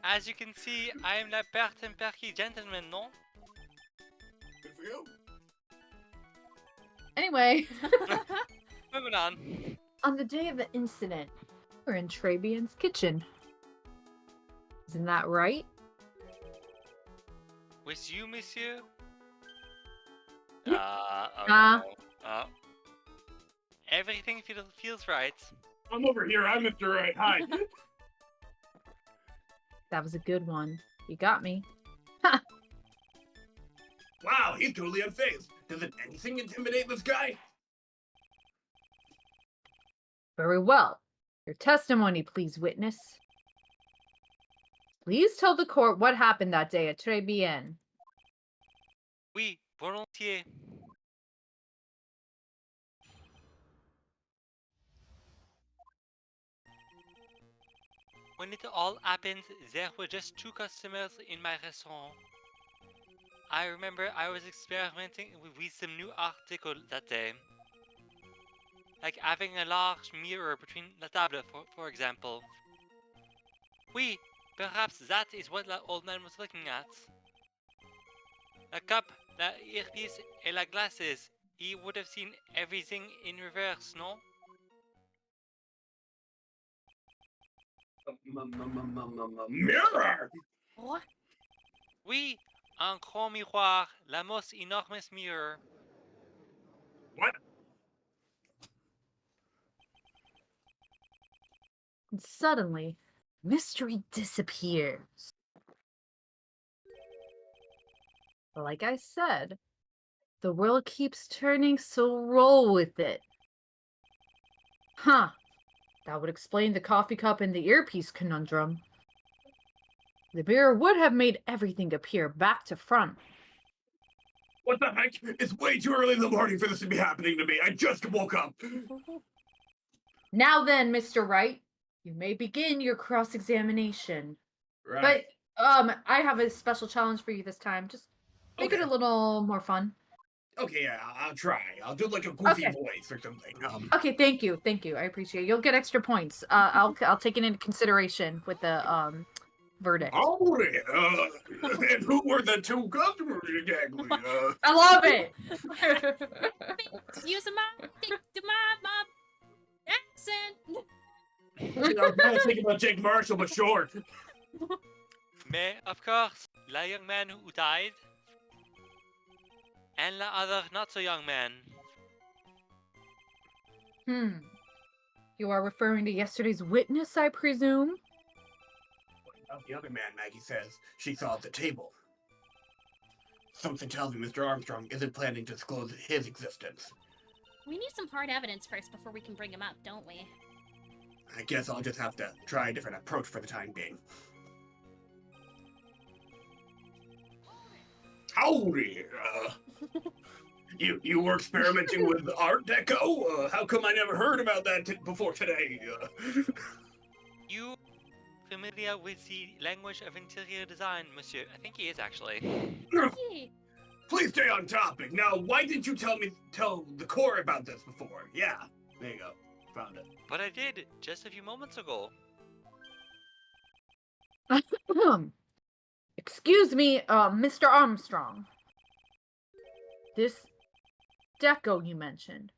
As you can see, I am la Pert and Perky gentleman, no? Good for you. Anyway, Moving on. on the day of the incident, we're in Trabian's kitchen. Isn't that right? With you, monsieur? Ah. No. Everything feels right. I'm over here. I'm Mr. Right. Hi. That was a good one. You got me. Wow, he's totally unfazed. Doesn't anything intimidate this guy? Very well. Your testimony, please, witness. Please tell the court what happened that day at Très Bien. Oui, volontiers. When it all happened, there were just 2 customers in my restaurant. I remember I was experimenting with some new art deco that day. Like having a large mirror between la table, for example. Oui, perhaps that is what the old man was looking at. La cup, la earpiece, and la glasses. He would have seen everything in reverse, no? Mirror! What? Oui, un grand miroir, la most enormous mirror. What? And suddenly, mystery disappears. Like I said, the world keeps turning, so roll with it. Huh. That would explain the coffee cup and the earpiece conundrum. The mirror would have made everything appear back to front. What the heck? It's way too early in the morning for this to be happening to me. I just woke up. Now then, Mr. Wright, you may begin your cross-examination. Right. But, I have a special challenge for you this time. Just make it Okay. a little more fun. Okay, yeah, I'll try. I'll do like a goofy Okay. voice or something. Okay, thank you. I appreciate it. You'll get extra points. I'll take it into consideration with the verdict. Howdy, and who were the 2 customers exactly? I love it. Use my accent. I was kind of thinking about Jake Marshall, but short. Mais, of course, la young man who died, and la other not so young man. You are referring to yesterday's witness, I presume? About the other man, Maggie says she saw at the table. Something tells me Mr. Armstrong isn't planning to disclose his existence. We need some hard evidence first before we can bring him up, don't we? I guess I'll just have to try a different approach for the time being. Howdy, you were experimenting with Art Deco? How come I never heard about that before today? You familiar with the language of interior design, monsieur? I think he is actually. Hey, Please stay on topic. Now, why didn't you tell the court about this before? Yeah, there you go. Found it. But I did, just a few moments ago. Excuse me, Mr. Armstrong. This deco you mentioned.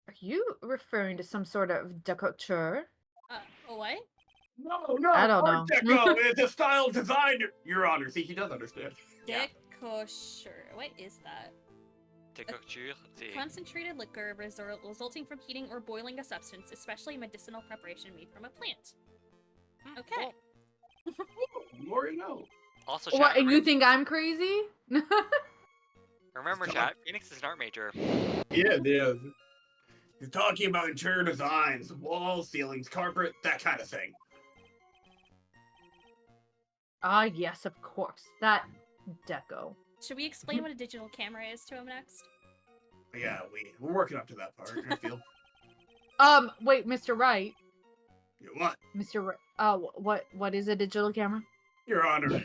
Are you referring to some sort of decorateur? What? No, I don't Art know. Deco. It's a style of design, Your Honor. See, he does understand. Yeah. Décocher. What is that? Décoction, c'est... Concentrated liquor resulting from heating or boiling a substance, especially medicinal preparation made from a plant. Okay. Cool. More you know. Also, What? chat, And you think I'm crazy? remember, Stop. chat, Phoenix is an art major. Yeah. He's talking about interior designs, walls, ceilings, carpet, that kind of thing. Ah, yes, of course. That deco. Should we explain what a digital camera is to him next? Yeah, we're working up to that part, I feel. Wait, Mr. Wright. What? Mr. What is a digital camera? Your Honor,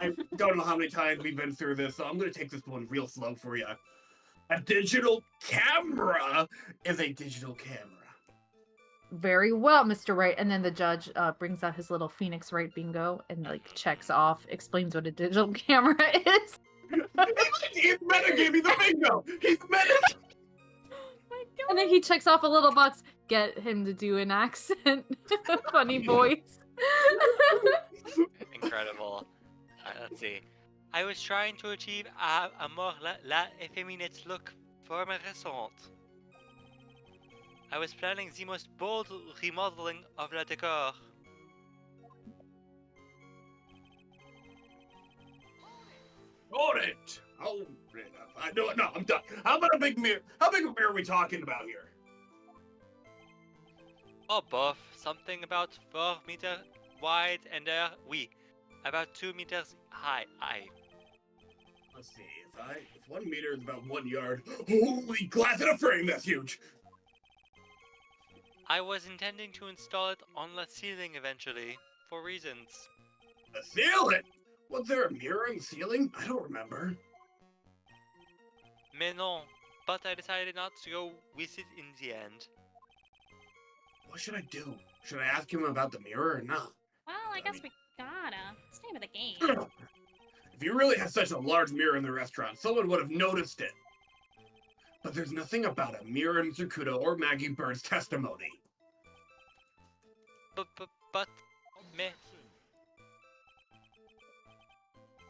I don't know how many times we've been through this, so I'm gonna take this one real slow for you. A digital camera is a digital camera. Very well, Mr. Wright. And then the judge brings out his little Phoenix Wright bingo and like checks off, explains what a digital camera is. He's meta gave me the bingo! He's meta! My God. And then he checks off a little box. Get him to do an accent. Funny voice. Incredible. Let's see. I was trying to achieve a more la effeminate look for my restaurant. I was planning the most bold remodeling of la decor. Hold it! Oh, no, I'm done. How about a big mirror? How big a mirror are we talking about here? Oh, buff. Something about 4 meters wide and about 2 meters high. Let's see, if 1 meter is about 1 yard, holy glass in a frame, that's huge! I was intending to install it on the ceiling eventually, for reasons. The ceiling? Was there a mirror in the ceiling? I don't remember. Mais non, but I decided not to go with it in the end. What should I do? Should I ask him about the mirror or not? Well, I guess we gotta. It's the name of the game. If you really had such a large mirror in the restaurant, someone would have noticed it. But there's nothing about a mirror in Zakuta or Maggie Bird's testimony. But, meh.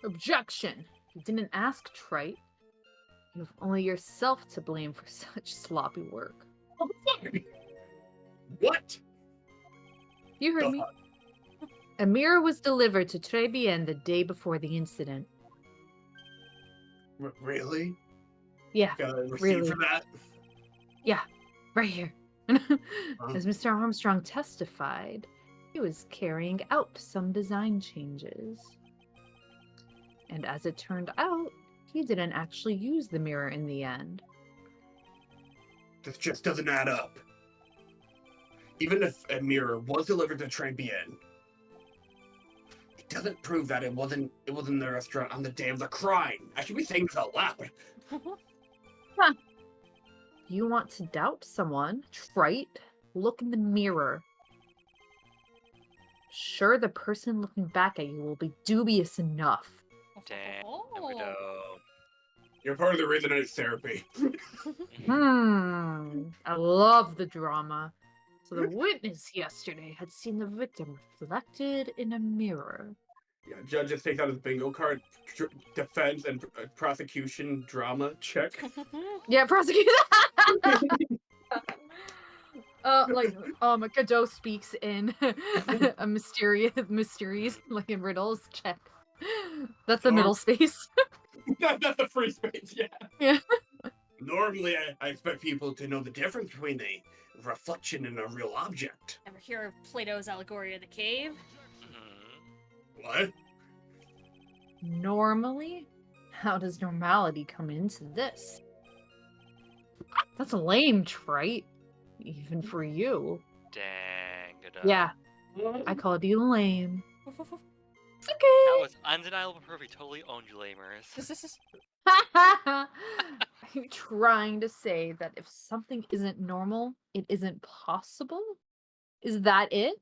Objection. You didn't ask, Trite. You have only yourself to blame for such sloppy work. Oh, fuck! What? You heard me. A mirror was delivered to Trebien the day before the incident. Really? Yeah, Got a receipt really. for that? right here. As Mr. Armstrong testified, he was carrying out some design changes. And as it turned out, he didn't actually use the mirror in the end. This just doesn't add up. Even if a mirror was delivered to Trebien, it doesn't prove that it was in the restaurant on the day of the crime. I should be saying this out loud. You want to doubt someone? Trite? Look in the mirror. Sure, the person looking back at you will be dubious enough. Damn, Oh. weirdo. You're part of the reason I need therapy. I love the drama. So the witness yesterday had seen the victim reflected in a mirror. Yeah, judge just takes out his bingo card. Defense and prosecution drama check. Yeah, prosecute. Godot speaks in a mysteries, like in riddles. Check. That's the middle space. That's the free space, yeah. Yeah. Normally, I expect people to know the difference between a reflection and a real object. Ever hear of Plato's allegory of the cave? Mhm. What? Normally? How does normality come into this? That's lame, Trite. Even for you. Dang, good. Yeah, I called you lame. It's That okay. was undeniable proof. We totally owned you, lamers. Are you trying to say that if something isn't normal, it isn't possible? Is that it?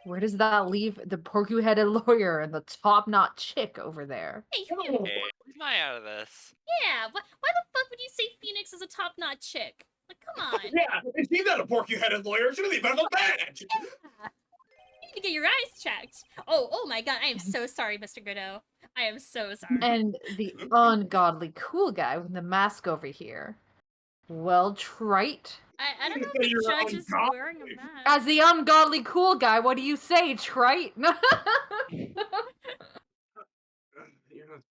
Where does that leave the porky-headed lawyer and the top-notch chick over there? Hey, Hey, leave my out of this. yeah, why the fuck would you say Phoenix is a top-notch chick? Like, come on. Yeah, if she's not a porky-headed lawyer, she doesn't even have a badge. Yeah. You need to get your eyes checked. Oh my god, I am so sorry, Mr. Godot. I am so sorry. And the ungodly cool guy with the mask over here. Well, trite. I don't know Say if the you're judge is ungodly. wearing a mask. As the ungodly cool guy, what do you say, trite? You're not.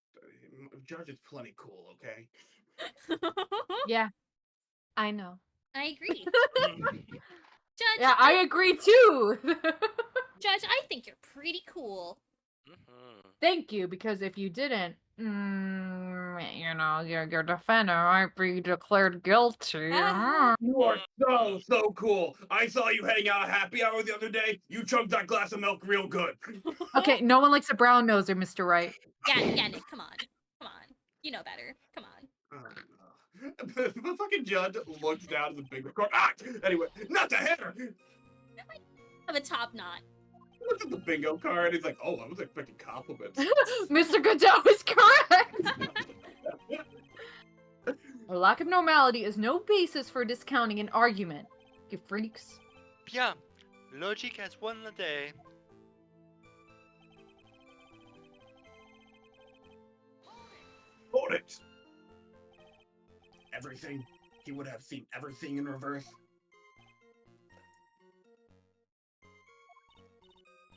Judge is plenty cool, okay? Yeah, I know. I agree. Judge, Yeah, I agree too. Judge, I think you're pretty cool. Thank you, because if you didn't, your defender might be declared guilty. Ah. You are so cool. I saw you heading out at happy hour the other day. You chugged that glass of milk real good. Okay, no one likes a brown noser, Mr. Wright. Yeah, Nick, come on. Come on. You know better. Come on. The fucking judge looks down at the big record. Ah! Anyway, not to hit her. Have a top knot. He looks at the bingo card. He's like, oh, I was expecting compliments. Mr. Godot is correct! A lack of normality is no basis for discounting an argument, you freaks. Bien, logic has won the day. Hold it. Everything. He would have seen everything in reverse.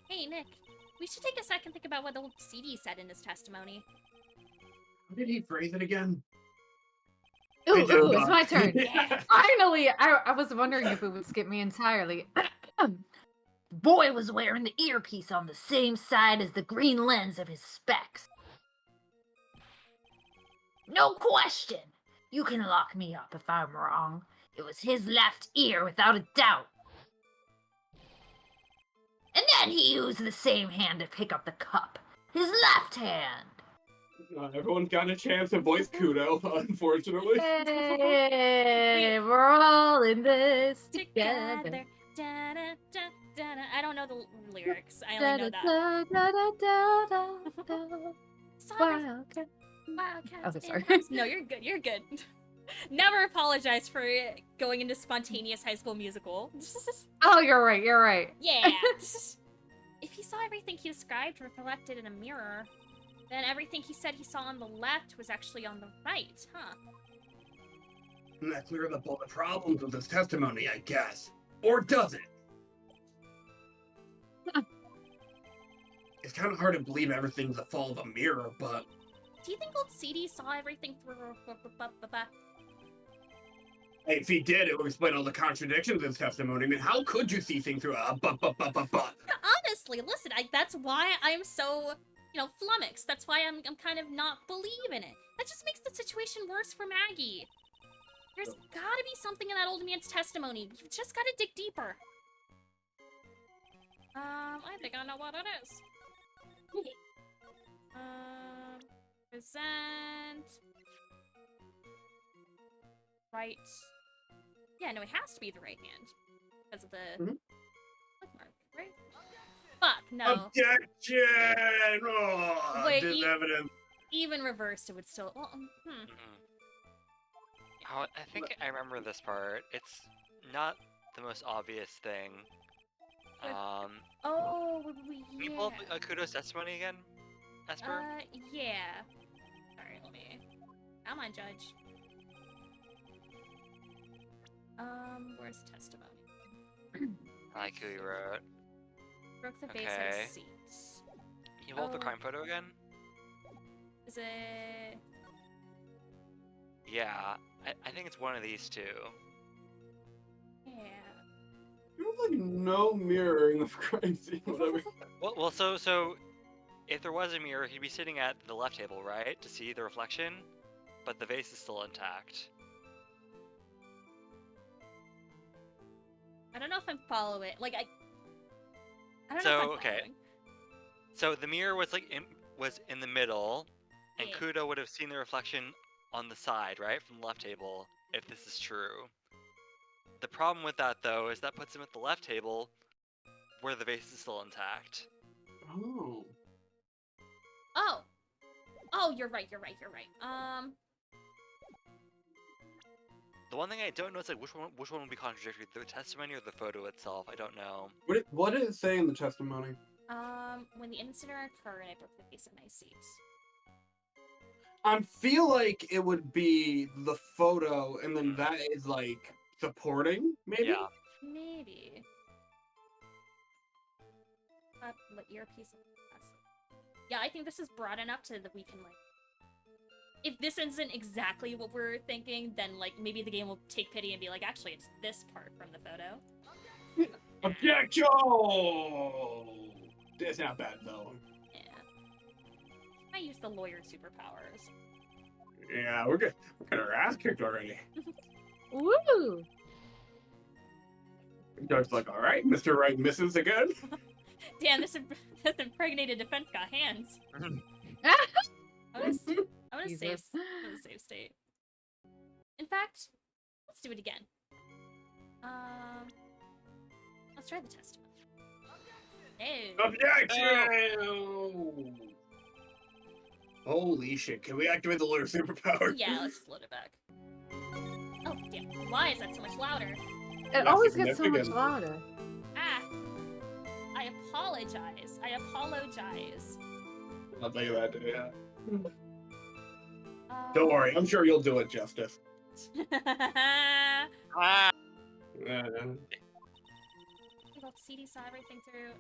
Hey, Nick. We should take a second and think about what the old CD said in his testimony. How did he phrase it again? Ooh, Hey, Jim, it's my turn. Yeah. Finally! I was wondering if it would skip me entirely. The boy was wearing the earpiece on the same side as the green lens of his specs. No question! You can lock me up if I'm wrong. It was his left ear without a doubt. And then he used the same hand to pick up the cup. His left hand. Everyone's got a chance to voice Kudo, unfortunately. Hey, we're all in this together. Together. Da-da-da-da-da. I don't know the lyrics. I only know that. Sorry. Wildcat. Wildcats Okay, in sorry. house. No, you're good. You're good. Never apologize for going into spontaneous High School Musical. Oh, you're right. You're right. Yeah. If he saw everything he described reflected in a mirror, then everything he said he saw on the left was actually on the right, huh? And that clears up all the problems with his testimony, I guess. Or does it? It's kind of hard to believe everything's the fall of a mirror, but Do you think old CD saw everything through? hey, if he did, it would explain all the contradictions in his testimony. I mean, how could you see things through a but? Honestly, listen, that's why I'm so, flummoxed. That's why I'm kind of not believing it. That just makes the situation worse for Maggie. There's gotta be something in that old man's testimony. You've just gotta dig deeper. I think I know what it is. Present. Right. Yeah, no, it has to be the right hand. Because of the bookmark, right? Fuck, no. Objection! Oh, Wait, this evidence. Even reversed, it would still. Well, Oh, I think I remember this part. It's not the most obvious thing. Oh, Can you yeah. pull up Kudo's testimony again, Esper? Yeah. Sorry, let me. Come on, Judge. Where's testimony? I like who you wrote. Broke the base Okay. of seats. Can you pull up the Oh. crime photo again? Is it? Yeah, I think it's one of these two. Yeah. There's like no mirror in the crime scene. Whatever. Well, so if there was a mirror, he'd be sitting at the left table, right, to see the reflection, but the vase is still intact. I don't know if I'm following. Like I don't know So, if I'm okay. following. So the mirror was was in the middle, and Yeah. Kudo would have seen the reflection on the side, right, from the left table, if this is true. The problem with that, though, is that puts him at the left table. where the vase is still intact. Oh. Oh. Oh, you're right. The one thing I don't know is like which one would be contradictory, the testimony or the photo itself. I don't know. What did it say in the testimony? When the incident occurred, I broke the vase in my seat. I feel like it would be the photo, and then that is like supporting, maybe. Yeah. Maybe. Let earpiece. Yeah, I think this is broad enough to that we can like. If this isn't exactly what we're thinking, then like maybe the game will take pity and be like, actually, it's this part from the photo. Objection! That's not bad though. Yeah. I use the lawyer superpowers. Yeah, we're good. We're getting our ass kicked already. Woo! Judge's like, all right, Mr. Right misses again. Damn, this impregnated defense got hands. I'm gonna save state. In fact, let's do it again. Let's try the testimony. Hey. Objection! Holy shit! Can we activate the lawyer superpower? Yeah, let's just load it back. Oh damn! Why is that so much louder? It That's always gets so much significant. louder. Ah! I apologize. I'll tell you that. Yeah. Don't Don't worry, I'm sure you'll do it justice. Ah! About CD saw everything through.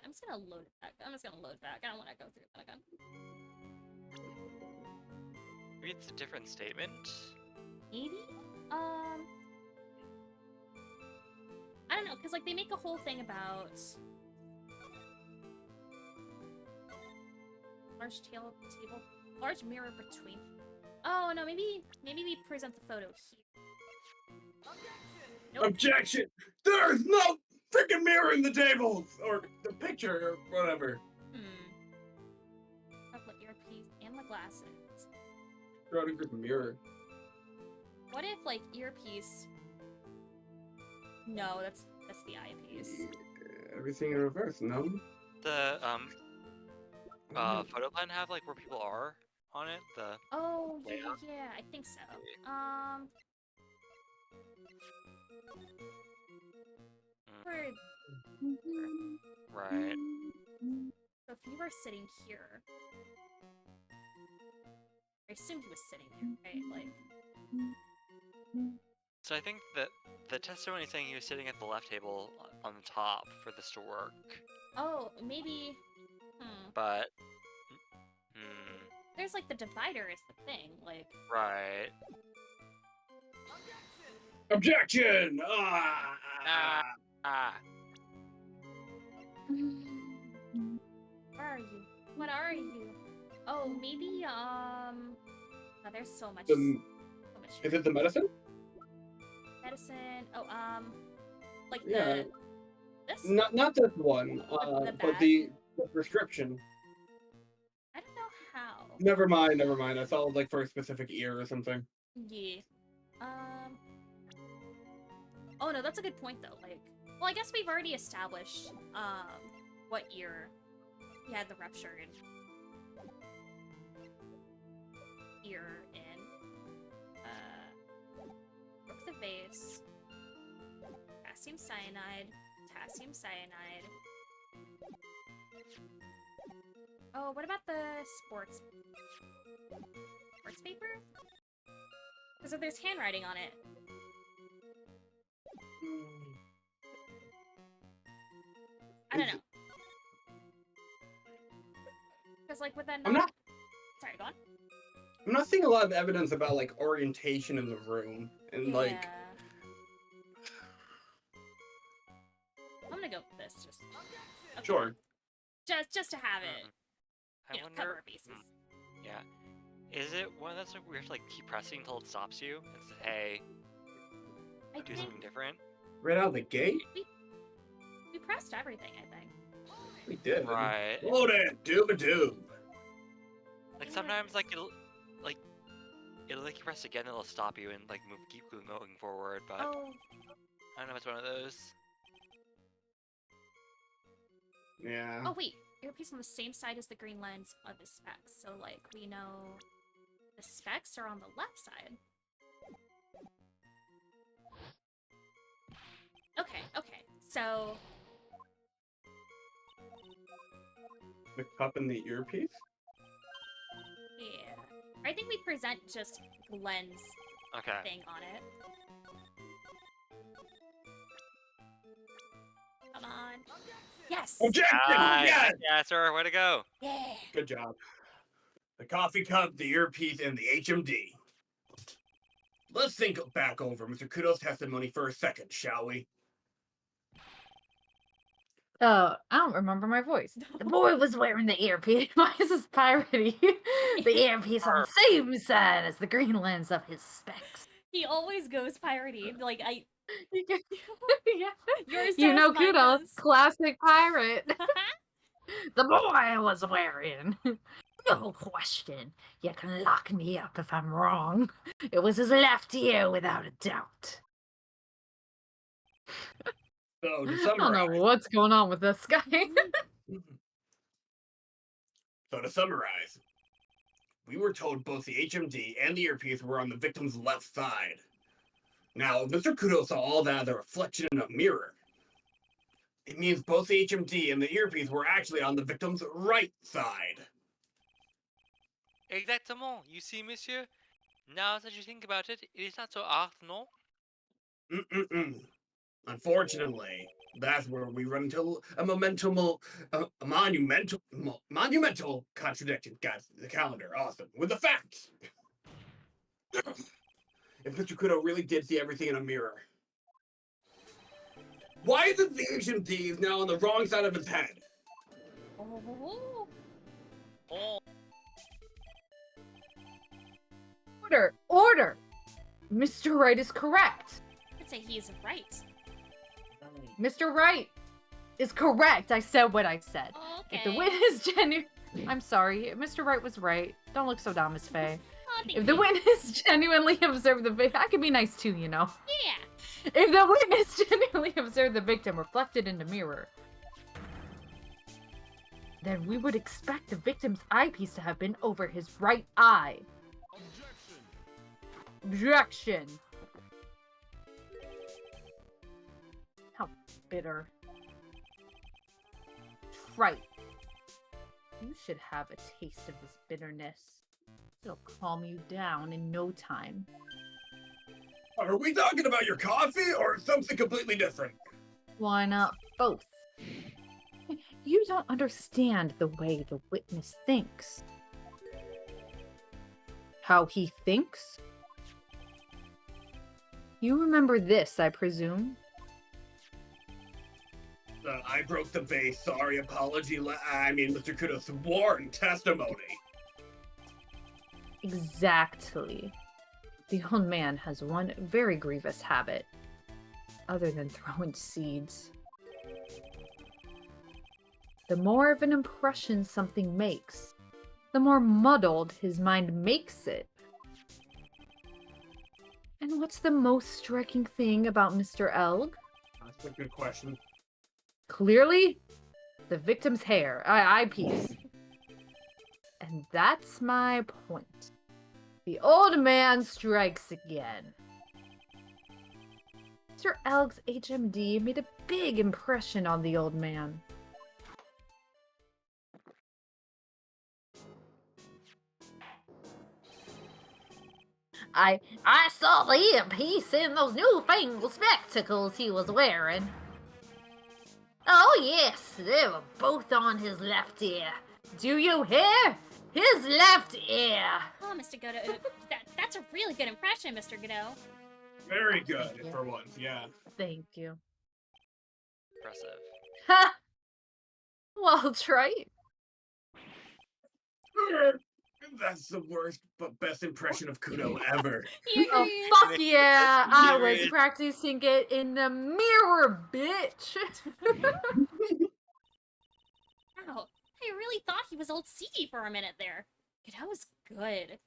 I'm just gonna load it back. I don't want to go through that again. Maybe it's a different statement. Maybe? I don't know, because like they make a whole thing about large mirror between. Oh no, maybe we present the photo here. Nope. Objection! There's no freaking mirror in the tables or the picture or whatever. Uplet earpiece and the glasses. Schrodinger's mirror. What if like earpiece? No, that's the eyepiece. Everything in reverse, no? The photo plan have like where people are on it. The Oh yeah, layout? yeah, I think so. For- right. So if you were sitting here, I assumed he was sitting there, right? Like, So I think that the testimony is saying he was sitting at the left table on the top for this to work, oh, maybe. but There's like the divider is the thing. Like, right. Objection! Ah. where are you? What are you? Oh, maybe. Oh, there's so much. The, is it the medicine? Medicine. Oh, like Yeah. the this. Not this one, The but bag? the prescription. I don't know how. Never mind. I saw like for a specific ear or something. Yeah. Oh no, that's a good point though. Like, well, I guess we've already established what ear he had the ruptured ear in. Broke the vase. Potassium cyanide. Oh, what about the sports paper? Because if there's handwriting on it. I don't know. Because like with that. I'm not. Sorry, go on. I'm not seeing a lot of evidence about like orientation in the room and like. Yeah. I'm gonna go with this. Just. Okay. Sure. Just to have it. I You know, wonder. cover our bases. Yeah. Is it one of those like, where you have to like keep pressing until it stops you and says, "Hey, I do think something different"? Right out of the gate. we pressed everything. I think. We did. Right. Load it, doob-a-doob. Like sometimes like it'll like you press again, it'll stop you and like keep going forward. But Oh. I don't know if it's one of those. Yeah. Oh wait, earpiece on the same side as the green lens of the specs. So like we know the specs are on the left side. Okay. So The cup and the earpiece? yeah, I think we present just the lens Okay. thing on it. Come on. Yes. Objection! Nice. Yes! Yeah, sir. Way to go. Yeah. Good job. The coffee cup, the earpiece, and the HMD. Let's think back over Mr. Kudo's testimony for a second, shall we? I don't remember my voice. The boy was wearing the earpiece. Why is this piratey? The earpiece on the same side as the green lens of his specs. He always goes piratey. Like Yeah. yours You does, know mine Kudo, does. classic pirate. The boy was wearing. No question. You can lock me up if I'm wrong. It was his left ear without a doubt. So, to I don't summarize, know what's going on with this guy. we were told both the HMD and the earpiece were on the victim's left side. Now, Mr. Kudo saw all that as a reflection in a mirror. It means both the HMD and the earpiece were actually on the victim's right side. Exactement. You see, monsieur? Now that you think about it, it is not so hard, no? Mm-mm-mm. Unfortunately, that's where we run into a monumental contradiction. Guys, the calendar, awesome. With the facts! If Mr. Kudo really did see everything in a mirror, why is it the HMD is now on the wrong side of his head? Oh. Oh, Order! Mr. Wright is correct. I'd say he is right. Mr. Wright is correct. I said what I said. Okay. If the witness genuine... I'm sorry, Mr. Wright was right. Don't look so dumb, Miss Faye. Oh, thank If the you. witness genuinely observed the victim... I can be nice too, you know. Yeah. If the witness genuinely observed the victim reflected in the mirror, then we would expect the victim's eyepiece to have been over his right eye. Objection! How bitter. Right. You should have a taste of this bitterness. It'll calm you down in no time. Are we talking about your coffee or something completely different? Why not both? You don't understand the way the witness thinks. How he thinks? You remember this, I presume? I broke the vase. Sorry, apology. Mr. Kudo's sworn testimony. Exactly. The old man has one very grievous habit, other than throwing seeds. The more of an impression something makes, the more muddled his mind makes it. And what's the most striking thing about Mr. Elg? That's a good question. Clearly, the victim's hair, eyepiece. And that's my point. The old man strikes again. Mr. Elg's HMD made a big impression on the old man. I saw the earpiece in those newfangled spectacles he was wearing. Oh yes, they were both on his left ear. Do you hear? His left ear. Oh, Mr. Godot. That's a really good impression, Mr. Godot. Very good, Thank you. for once, yeah. Thank you. impressive. Ha! Well, trite. That's the worst but best impression of Kudo ever. He Oh, agrees. fuck yeah! I was Period. practicing it in the mirror, bitch! Wow. I really thought he was old Seedy for a minute there. Godot was good.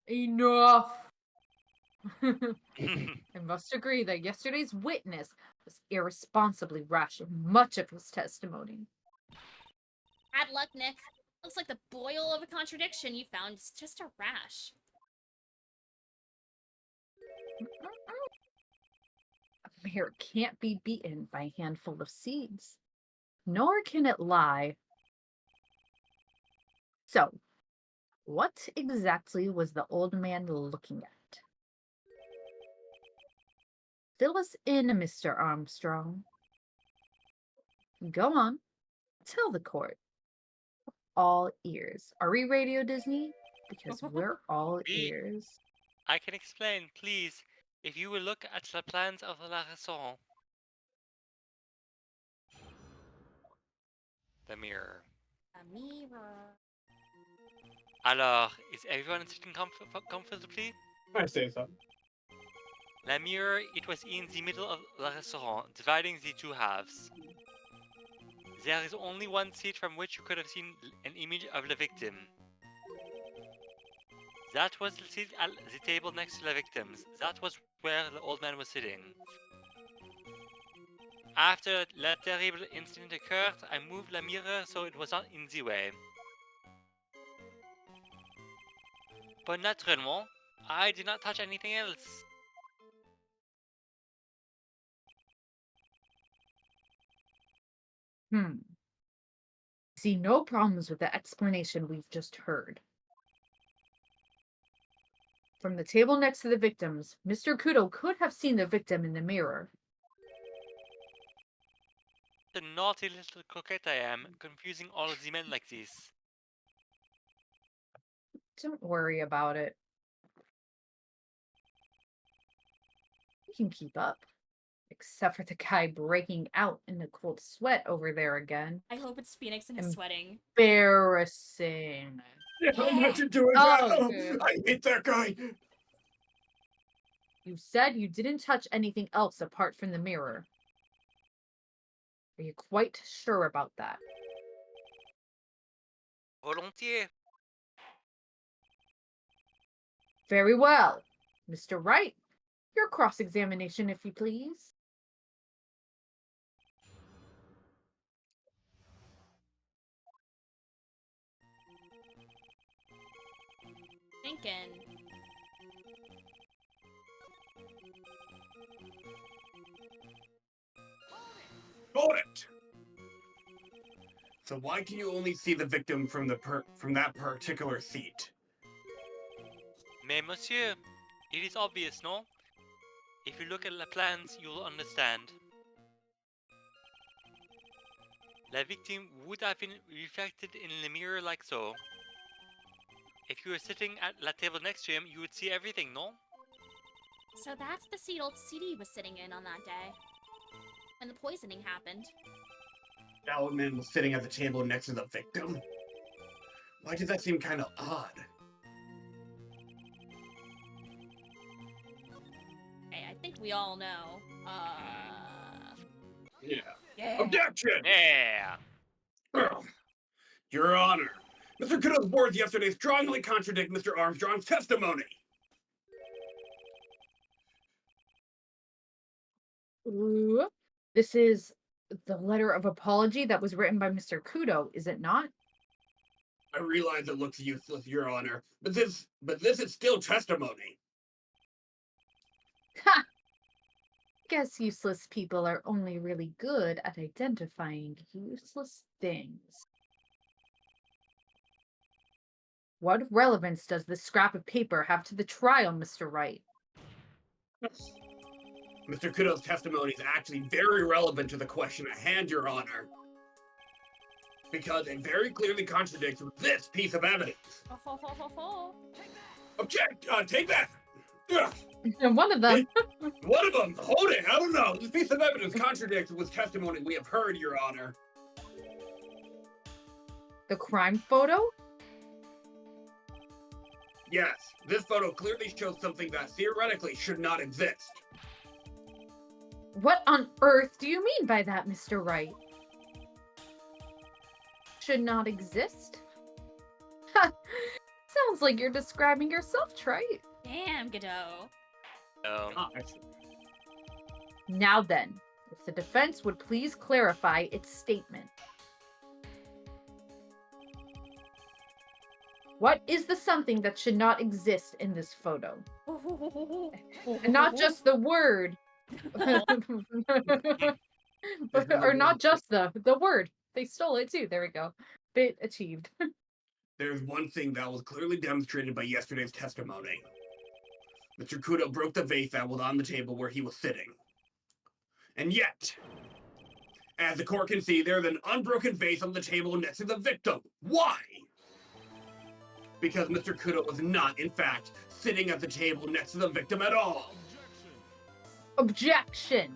Enough! I must agree that yesterday's witness was irresponsibly rash in much of his testimony. Bad luck, Nick. Looks like the boil of a contradiction you found is just a rash. A mare can't be beaten by a handful of seeds, nor can it lie. So, what exactly was the old man looking at? Fill us in, Mr. Armstrong. Go on, tell the court. All ears. Are we Radio Disney? Because we're all We- ears. I can explain, please. If you will look at the plans of the restaurant. The mirror. A mirror. Alors, is everyone sitting comfortably? I say so. La mirror, it was in the middle of the restaurant, dividing the two halves. There is only one seat from which you could have seen an image of the victim. That was the seat at the table next to the victims. That was where the old man was sitting. After the terrible incident occurred, I moved the mirror so it was not in the way. But naturellement, I did not touch anything else. See no problems with the explanation we've just heard. From the table next to the victims, Mr. Kudo could have seen the victim in the mirror. The naughty little coquette I am, confusing all of the men like this. Don't worry about it. We can keep up. Except for the guy breaking out in a cold sweat over there again. I hope it's Phoenix and his sweating. Embarrassing. How much you doing Oh, now? good. I hate that guy. You said you didn't touch anything else apart from the mirror. Are you quite sure about that? Volontiers. Very well. Mr. Wright, your cross-examination, if you please. Thinking. Hold it. So why can you only see the victim from that particular seat? Mais monsieur, it is obvious, no? If you look at the plans, you will understand. The victim would have been reflected in the mirror like so. If you were sitting at the table next to him, you would see everything, no? So that's the seat old CD was sitting in on that day. When the poisoning happened. That old man was sitting at the table next to the victim. Why does that seem kind of odd? Hey, I think we all know. Yeah. Yeah. Objection! Yeah! Your Honor, Mr. Kudo's words yesterday strongly contradict Mr. Armstrong's testimony. Ooh. This is the letter of apology that was written by Mr. Kudo, is it not? I realize it looks useless, Your Honor, but this is still testimony. Ha! Guess useless people are only really good at identifying useless things. What relevance does this scrap of paper have to the trial, Mr. Wright? Mr. Kudo's testimony is actually very relevant to the question at hand, Your Honor, because it very clearly contradicts this piece of evidence. Ho, ho, ho, ho, ho. Object! Take that! Ugh. And one of them. One of them! Hold it! I don't know! This piece of evidence contradicts with testimony we have heard, Your Honor. The crime photo? Yes, this photo clearly shows something that theoretically should not exist. What on earth do you mean by that, Mr. Wright? Should not exist? Ha! Sounds like you're describing yourself, Trite. Damn, Godot. Gosh. Now then, if the defense would please clarify its statement. What is the something that should not exist in this photo? And not just the word. Or not just the word. They stole it too. There we go. Bit achieved. There's one thing that was clearly demonstrated by yesterday's testimony. Mr. Kudo broke the vase that was on the table where he was sitting. And yet, as the court can see, there's an unbroken vase on the table next to the victim. Why? Because Mr. Kudo was not, in fact, sitting at the table next to the victim at all. Objection!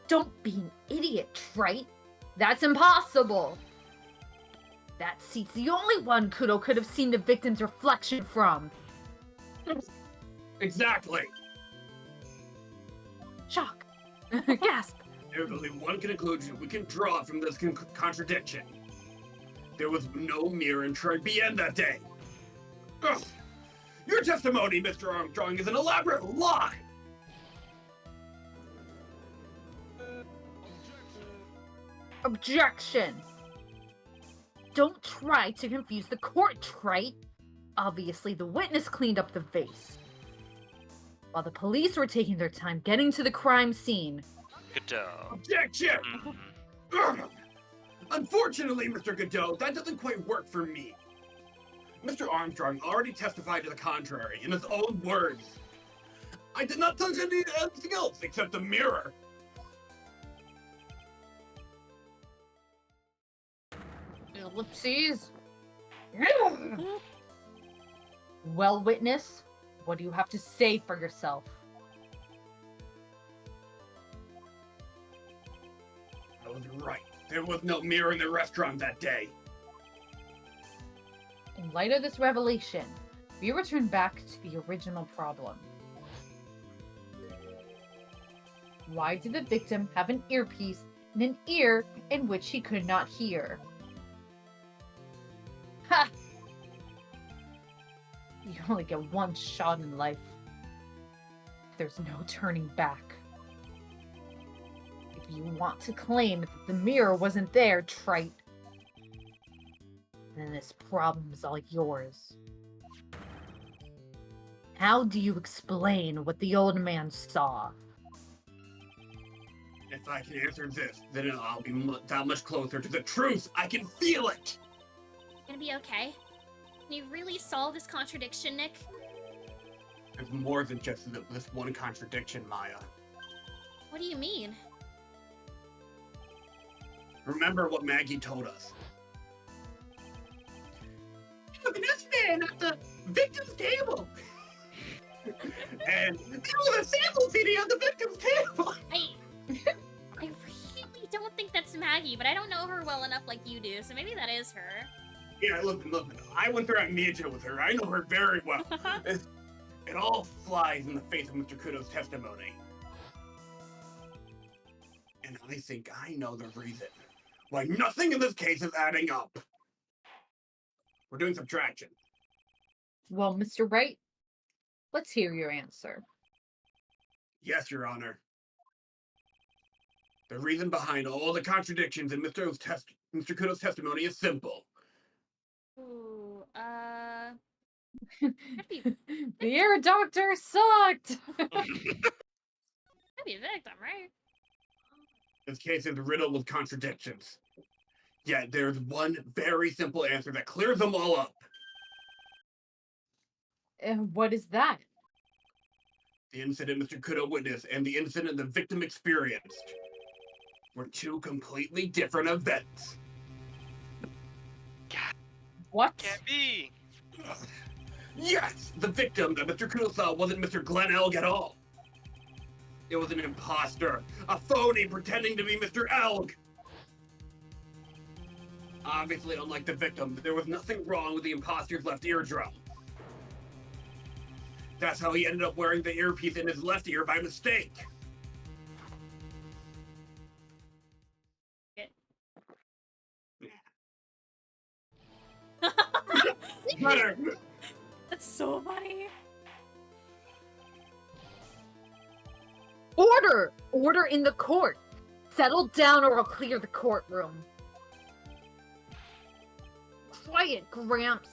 Don't be an idiot, Trite. That's impossible. That seat's the only one Kudo could have seen the victim's reflection from. Exactly. Shock. Gasp. There's only one conclusion we can draw from this contradiction. There was no mirror in Troy BN that day. Ugh. Your testimony, Mr. Armstrong, is an elaborate lie. Objection. Don't try to confuse the court, Trite. Obviously, the witness cleaned up the vase. While the police were taking their time getting to the crime scene. Godot. Objection! Mhm. Ugh. Unfortunately, Mr. Godot, that doesn't quite work for me. Mr. Armstrong already testified to the contrary in his own words. I did not touch anything else except the mirror. Ellipses. Well, witness, what do you have to say for yourself? I was right. There was no mirror in the restaurant that day. In light of this revelation, we return back to the original problem. Why did the victim have an earpiece and an ear in which he could not hear? Ha! You only get one shot in life. There's no turning back. If you want to claim that the mirror wasn't there, Trite, then this problem's all yours. How do you explain what the old man saw? If I can answer this, then I'll be that much closer to the truth. I can feel it. Gonna be okay? Can you really solve this contradiction, Nick? There's more than just this one contradiction, Maya. What do you mean? Remember what Maggie told us. Look at this man at the victim's table. And there was a sample CD on the victim's table. I really don't think that's Maggie, but I don't know her well enough like you do, so maybe that is her. Yeah, look, I went through amnesia with her. I know her very well. It all flies in the face of Mr. Kudo's testimony. And I think I know the reason why nothing in this case is adding up. We're doing subtraction. Well, Mr. Wright, let's hear your answer. Yes, Your Honor. The reason behind all the contradictions in Mr. Kudo's testimony is simple. Ooh, The ear doctor sucked! I'd be a victim, right? This case is riddled with contradictions. Yet there's one very simple answer that clears them all up. And what is that? The incident Mr. Kudo witnessed and the incident the victim experienced were two completely different events. What? Can't be. Yes, the victim that Mr. Kudo saw wasn't Mr. Glenn Elg at all. It was an imposter, a phony pretending to be Mr. Elg. Obviously, unlike the victim, there was nothing wrong with the imposter's left eardrum. That's how he ended up wearing the earpiece in his left ear by mistake. That's so funny. Order! Order in the court! Settle down or I'll clear the courtroom. Quiet, Gramps.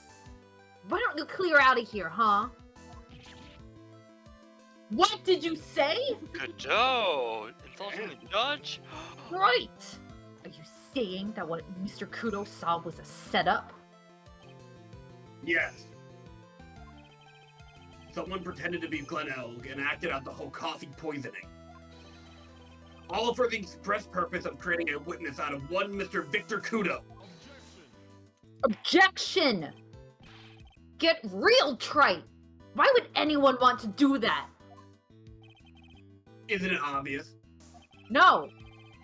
Why don't you clear out of here, huh? What did you say? Good joe! Insulting the judge? Right! Are you saying that what Mr. Kudo saw was a setup? Yes. Someone pretended to be Glen Elg and acted out the whole coffee poisoning. All for the express purpose of creating a witness out of one Mr. Victor Kudo. Objection! Get real trite! Why would anyone want to do that? Isn't it obvious? No!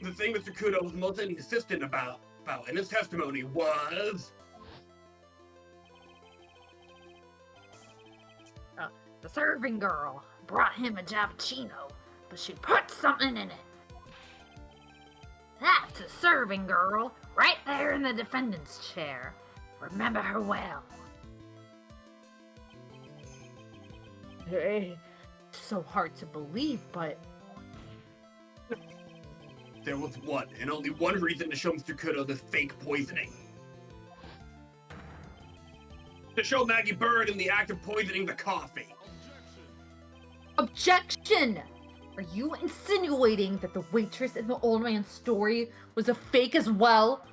The thing Mr. Kudo was most insistent about in his testimony was... The serving girl brought him a Javachino, but she put something in it. That's a serving girl, right there in the defendant's chair. Remember her well. It's so hard to believe, but... There was one, and only one reason to show Mr. Kudo this fake poisoning. To show Maggie Bird in the act of poisoning the coffee. Objection! Are you insinuating that the waitress in the old man's story was a fake as well?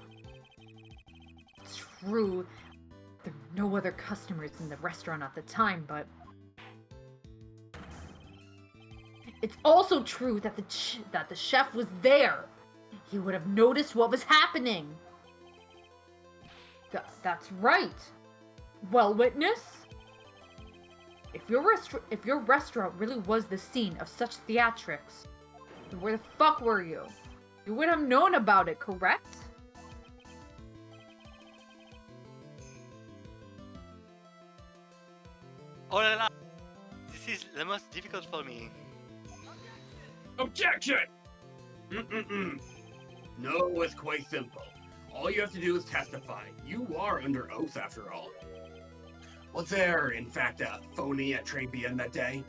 True, there were no other customers in the restaurant at the time, but... It's also true that the chef was there. He would have noticed what was happening. That's right. Well, witness? If your restaurant really was the scene of such theatrics, then where the fuck were you? You would have known about it, correct? Oh la la! This is the most difficult for me. Objection! No, it's quite simple. All you have to do is testify. You are under oath, after all. Was there, in fact, a phony at Trabian that day?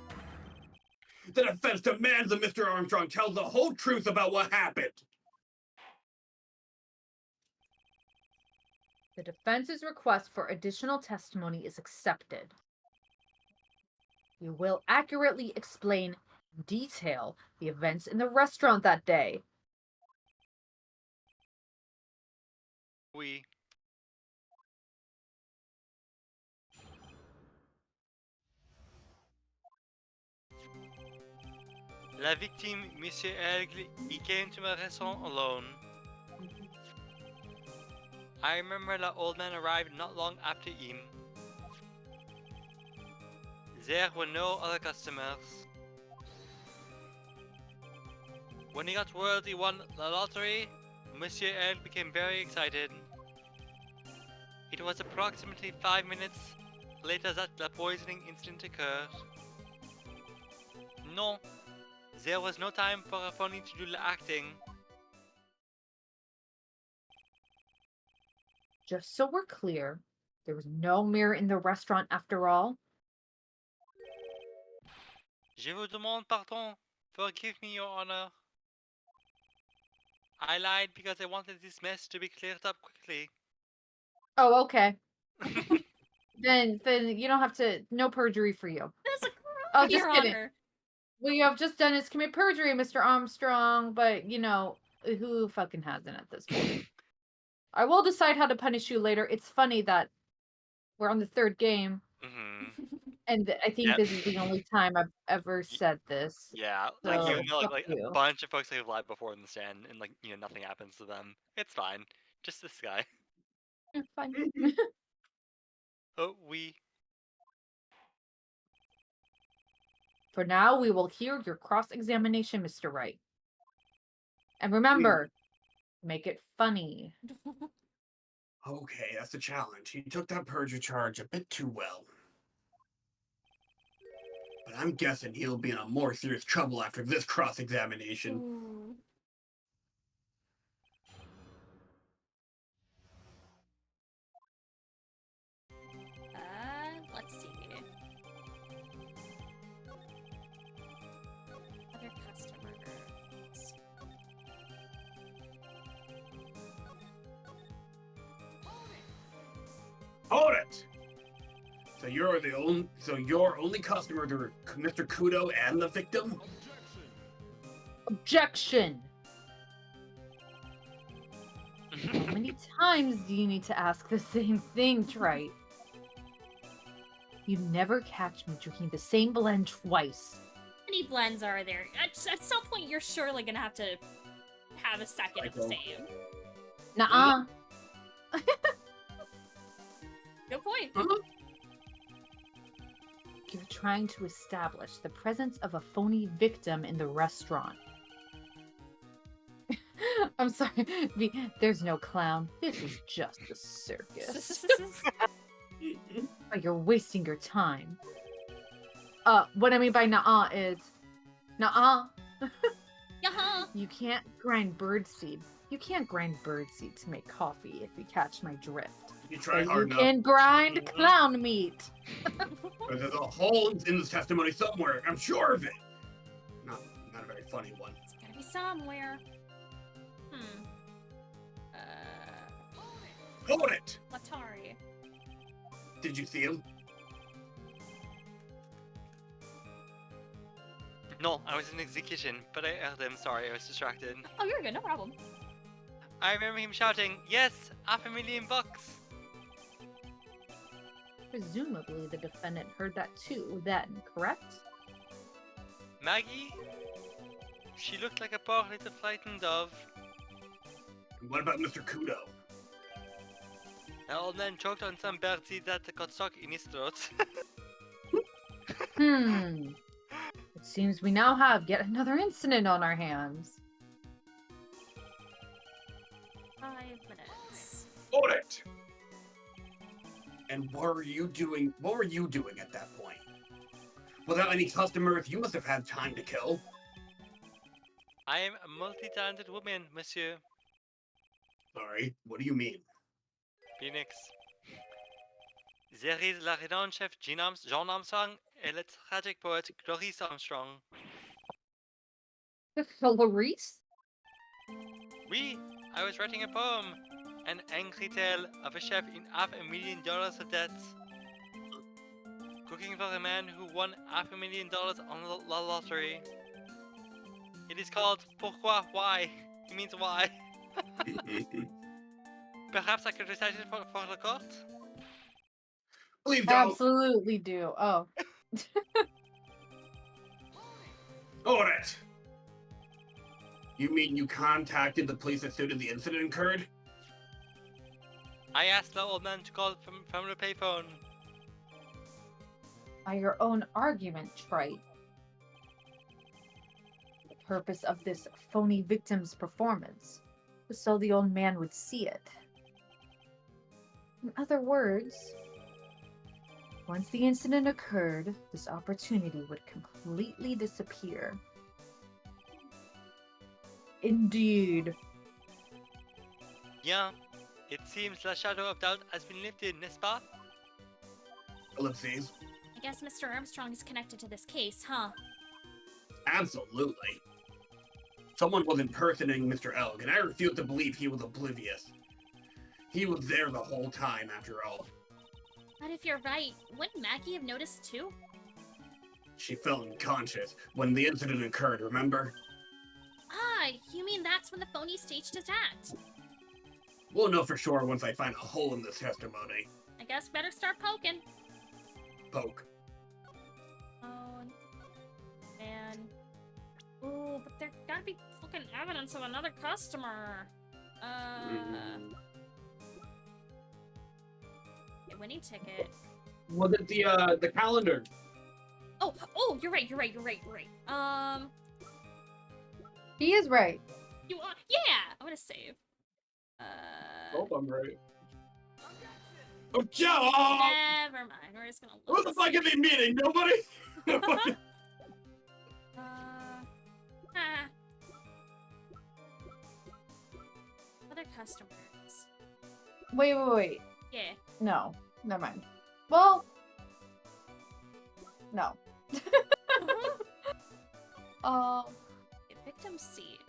The defense demands that Mr. Armstrong tells the whole truth about what happened. The defense's request for additional testimony is accepted. You will accurately explain in detail the events in the restaurant that day. Oui. La victime, Monsieur Aigle, he came to my restaurant alone. I remember the old man arrived not long after him. There were no other customers. When he got word he won the lottery, Monsieur Aigle became very excited. It was approximately 5 minutes later that the poisoning incident occurred. No, there was no time for a phony to do the acting. Just so we're clear, there was no mirror in the restaurant after all. Je vous demande pardon. Forgive me, Your Honor. I lied because I wanted this mess to be cleared up quickly. Oh, okay. Then you don't have to. No perjury for you. There's a Oh, crime, just Your kidding. Honor. What you have just done is commit perjury, Mr. Armstrong. But you know who fucking hasn't at this point. I will decide how to punish you later. It's funny that we're on the third game, and I think Yep. this is the only time I've ever said this. Yeah, So, like you know, fuck like you. a bunch of folks who've lied before in the stand, and like nothing happens to them. It's fine. Just this guy. Fine. Oh, we. For now, we will hear your cross-examination, Mr. Wright. And remember, make it funny. Okay, that's a challenge. He took that perjury charge a bit too well. But I'm guessing he'll be in a more serious trouble after this cross-examination. Ooh. Let's see. Other customers. So your only customers are Mr. Kudo and the victim? Objection! How many times do you need to ask the same thing, Trite? You'd never catch me drinking the same blend twice. How many blends are there? At some point, you're surely gonna have to have a second of the same. Nuh-uh. Good point. You're trying to establish the presence of a phony victim in the restaurant. I'm sorry, there's no clown. This is just a circus. But you're wasting your time. What I mean by nuh-uh is, nuh-uh. Yaha. You can't grind birdseed. You can't grind birdseed to make coffee if you catch my drift. You try But hard you enough. can grind clown meat. But there's a hole in this testimony somewhere. I'm sure of it. Not a very funny one. It's gotta be somewhere. Hold it! Latari. Did you see him? No, I was in execution, but I heard him. Sorry, I was distracted. Oh, you're good. No problem. I remember him shouting, "Yes, $500,000!" Presumably the defendant heard that too then, correct? Maggie? She looked like a poor little frightened dove. And what about Mr. Kudo? The old man choked on some birdseed that got stuck in his throat. It seems we now have yet another incident on our hands. 5 minutes. Hold it! And what were you doing? What were you doing at that point? Without any customers, you must have had time to kill. I am a multi-talented woman, monsieur. Sorry, what do you mean? Phoenix. There is la renowned chef Jean Armstrong and the tragic poet Clarice Armstrong. Clarice? Oui, I was writing a poem. An angry tale of a chef in $500,000 of debt. Cooking for a man who won $500,000 on the lottery. It is called Pourquoi? Why? It means why. Perhaps I could recite it for the court? Please don't. Absolutely do. Oh. Hold it! You mean you contacted the police as soon as the incident occurred? I asked the old man to call from the payphone. By your own argument, Trite. The purpose of this phony victim's performance was so the old man would see it. In other words, once the incident occurred, this opportunity would completely disappear. Indeed. Yeah, it seems the shadow of doubt has been lifted, n'est-ce pas? Ellipses. I guess Mr. Armstrong is connected to this case, huh? Absolutely. Someone was impersonating Mr. Elg, and I refuse to believe he was oblivious. He was there the whole time, after all. But if you're right, wouldn't Maggie have noticed too? She felt unconscious when the incident occurred, remember? Ah, you mean that's when the phony staged his act? We'll know for sure once I find a hole in this testimony. I guess better start poking. Poke. Oh, man. Ooh, but there gotta be fucking evidence of another customer. Okay, winning ticket. Was it the calendar? Oh, you're right. He is right. You are, yeah! I'm gonna save. Hope I'm right. Oh, Joe! Never mind. We're just gonna Who look. the fuck are they meeting? Nobody? Other customers. Wait. Yeah. No, never mind. Well, no. Victim C.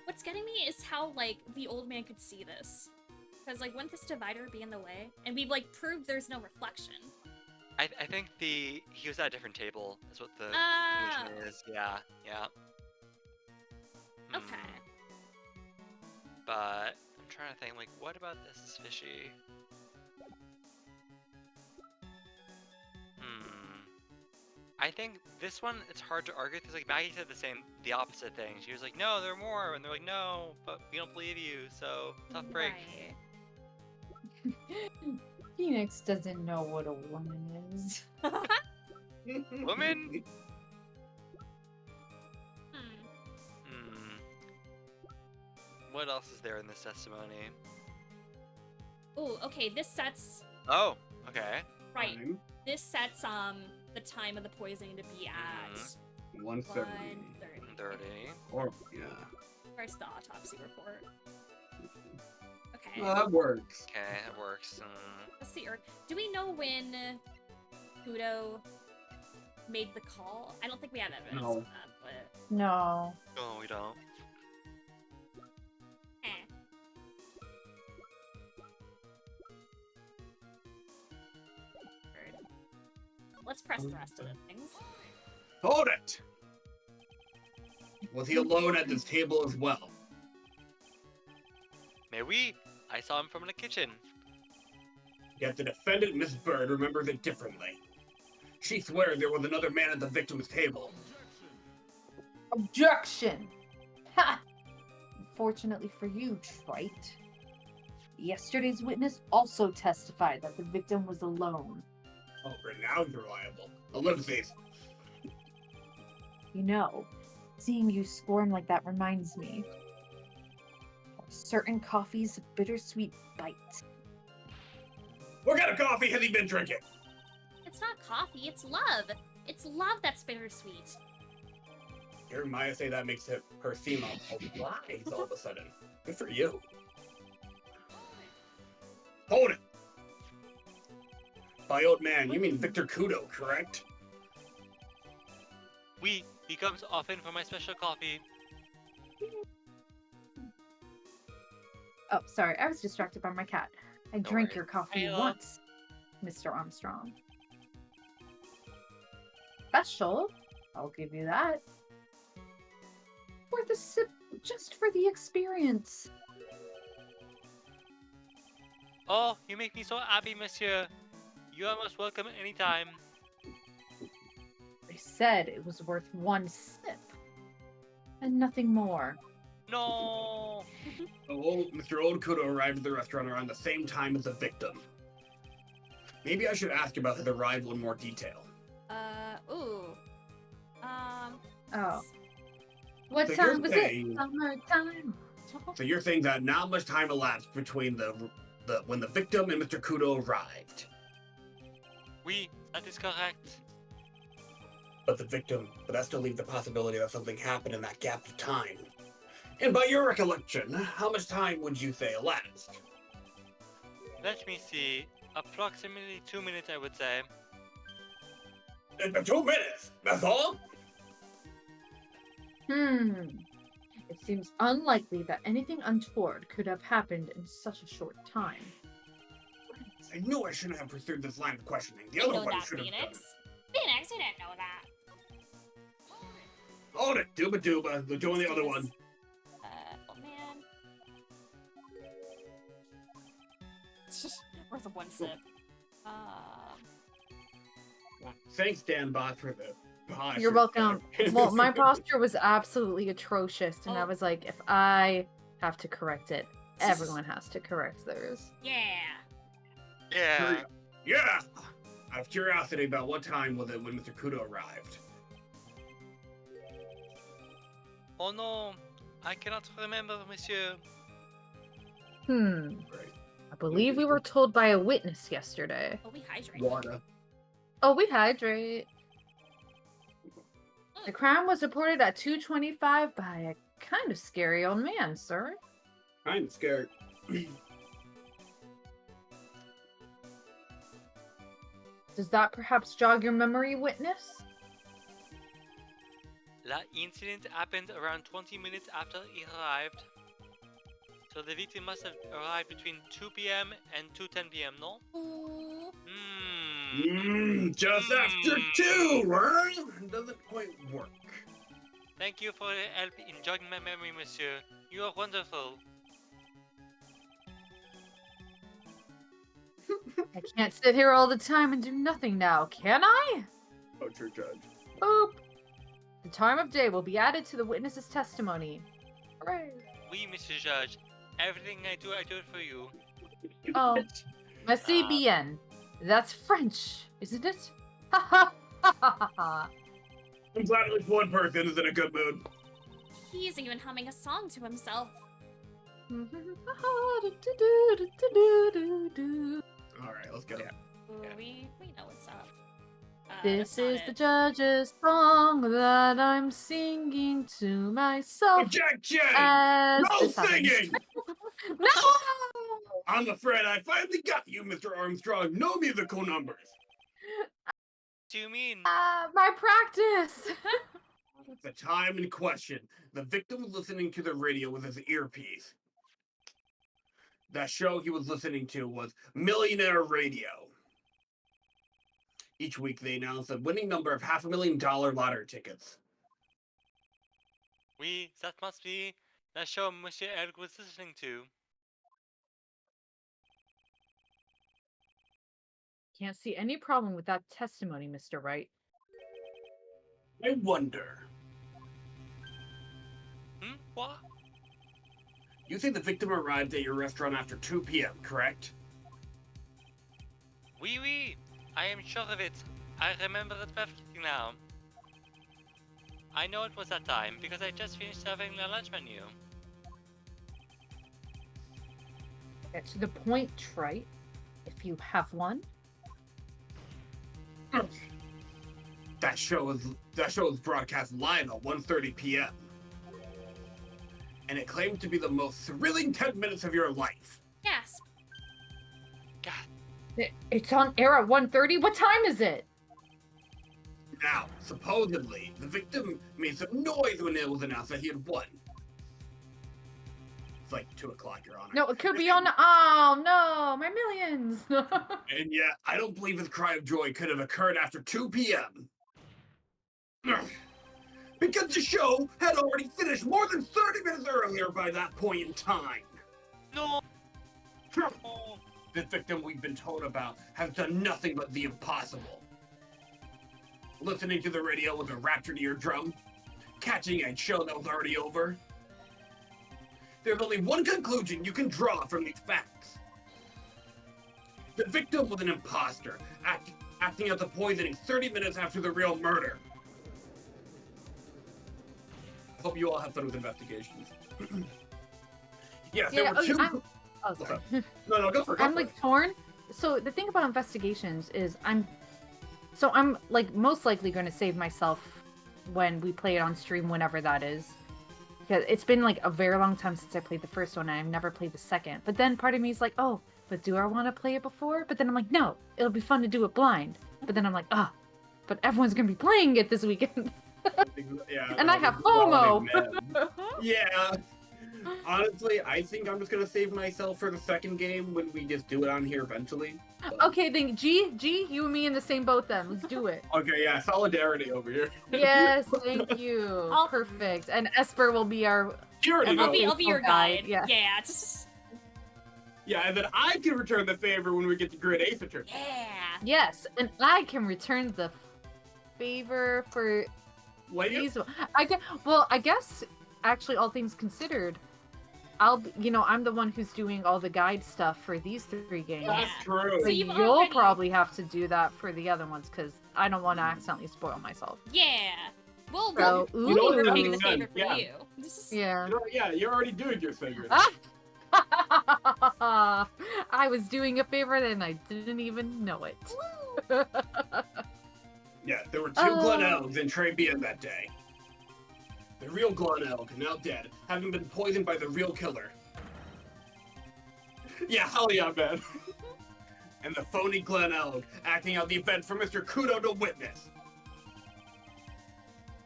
What's getting me is how, like, the old man could see this. Because, like, wouldn't this divider be in the way? And we've, like, proved there's no reflection. I think he was at a different table. That's what the Ah. conclusion is. Yeah. Okay. But I'm trying to think, like, what about this is fishy? I think this one, it's hard to argue because, like, Maggie said the opposite thing. She was like, no, there are more, and they're like, no, but we don't believe you, so tough break. Right. Phoenix doesn't know what a woman is. Woman? Hmm. What else is there in this testimony? Oh, okay, this sets... Oh, okay. Right. This sets, the time of the poisoning to be at... 1:30. 30. Or, yeah. Where's the autopsy report? Okay. Well, that works. Okay, that works. Let's see. Do we know when Kudo made the call? I don't think we have evidence No. of that, but... No. No, we don't. Let's press the rest of the things. Hold it! Was he alone at this table as well? Mais oui, I saw him from the kitchen. Yet the defendant, Miss Bird, remembers it differently. She swears there was another man at the victim's table. Objection! Ha! Unfortunately for you, Trite. Yesterday's witness also testified that the victim was alone. Oh, renowned reliable. Ellipses. You know, seeing you squirm like that reminds me of certain coffee's bittersweet bite. What kind of coffee has he been drinking? It's not coffee, it's love. It's love that's bittersweet. Hearing Maya say that makes her seem wise all of a sudden. Good for you. Hold it! By old man, you mean Victor Kudo, correct? Oui, he comes often for my special coffee. Oh, sorry, I was distracted by my cat. I drank worry. your coffee Hey, once, Mr. Armstrong. Special? I'll give you that. For the sip, just for the experience. Oh, you make me so happy, monsieur. You are most welcome anytime. They said it was worth one sip. And nothing more. No. Mr. Old Kudo arrived at the restaurant around the same time as the victim. Maybe I should ask about his arrival in more detail. Ooh. Oh. What So time you're was saying- it? Summertime. So you're saying that not much time elapsed between when the victim and Mr. Kudo arrived. Oui, that is correct. But that still leaves the possibility that something happened in that gap of time. And by your recollection, how much time would you say elapsed? Let me see. Approximately 2 minutes, I would say. 2 minutes, that's all? It seems unlikely that anything untoward could have happened in such a short time. I knew I shouldn't have pursued this line of questioning. The You other know one that, should have done. Phoenix. Phoenix, you didn't know that. Hold it, Dooba. They're doing the other one. Oh man. Worth of one sip. Thanks, Dan Bot, for the posture. You're welcome. Well, my posture was absolutely atrocious, and I Oh. was like, if I have to correct it, everyone has to correct theirs. Yeah. Yeah. Yeah! I have curiosity about what time was it when Mr. Kudo arrived. Oh no, I cannot remember, monsieur. I Right. believe we were told by a witness yesterday. Oh, we hydrate. Water. Oh, we hydrate. The crime was reported at 2:25 by a kind of scary old man, sir. I'm scared. Does that perhaps jog your memory, witness? That incident happened around 20 minutes after he arrived. So the victim must have arrived between 2 p.m. and 2:10 p.m. No? Ooh. Just after 2, huh? Doesn't quite work. Thank you for your help in jogging my memory, monsieur. You are wonderful. I can't sit here all the time and do nothing now, can I? Oh, true judge. Boop. The time of day will be added to the witness's testimony. Hooray. Oui, Mr. Judge. Everything I do it for you. Oh, merci bien. That's French, isn't it? Ha ha ha ha ha. I'm glad at least one person is in a good mood. He's even humming a song to himself. Alright, let's go. Ooh, we know what's up. This that's not is the it. judge's song that I'm singing to myself. Objection! As No this happens. singing! No! I'm afraid I finally got you, Mr. Armstrong. No musical numbers. What do you mean? My practice. The time in question, the victim was listening to the radio with his earpiece. That show he was listening to was Millionaire Radio. Each week they announced a winning number of $500,000 lottery tickets. Oui, that must be that show Monsieur Eric was listening to. Can't see any problem with that testimony, Mr. Wright. I wonder, What? you say the victim arrived at your restaurant after 2 p.m., correct? Oui, oui. I am sure of it. I remember it perfectly now. I know it was that time because I just finished serving the lunch menu. Get to the point, Trite. If you have one. That show is broadcast live at 1:30 p.m. And it claimed to be the most thrilling 10 minutes of your life. Yes. God, It's on air at 1:30? What time is it? Now, supposedly, the victim made some noise when it was announced that he had won. It's like 2 o'clock, Your Honor. No, it could be on. Oh, no, my millions. And yet, I don't believe his cry of joy could have occurred after 2 p.m. Because the show had already finished more than 30 minutes earlier by that point in time. no. The victim we've been told about has done nothing but the impossible. Listening to the radio with a raptured eardrum, catching a show that was already over. There's only one conclusion you can draw from these facts. The victim was an imposter, acting out the poisoning 30 minutes after the real murder. Hope you all have fun with investigations. Yes, there Yeah, were two. Oh, sorry. No, go for it. I'm like torn. So the thing about investigations is I'm like most likely going to save myself when we play it on stream, whenever that is. Because it's been like a very long time since I played the first one and I've never played the second. But then part of me is like, oh, but do I want to play it before? But then I'm like, no, it'll be fun to do it blind. But then I'm like, but everyone's going to be playing it this weekend. Yeah, And I have FOMO. Yeah. Honestly, I think I'm just gonna save myself for the second game when we just do it on here eventually. But- Okay, then G, you and me in the same boat then. Let's do it. Okay, yeah, solidarity over here. Yes, thank you. I'll- Perfect. And Esper will be our You already I'll know. I'll be your Faithful guide, guide. yeah. Just Yeah, and then I can return the favor when we get to Grid Ace Return. yeah. yes, and I can return the favor for Leia? these. I guess actually, all things considered, I'm the one who's doing all the guide stuff for these 3 games. Yeah. That's true. So you've you'll already- probably have to do that for the other ones because I don't want to accidentally spoil myself. Yeah. We'll So, You know what we're that making the makes favor sense, for yeah. you. This is Yeah. Yeah, you're already doing your favor. I was doing a favor and I didn't even know it. Yeah, there were 2 Glen Elgs in Trebian that day. The real Glen Elg, now dead, having been poisoned by the real killer. Yeah, hell yeah, man. And the phony Glen Elg acting out the event for Mr. Kudo to witness.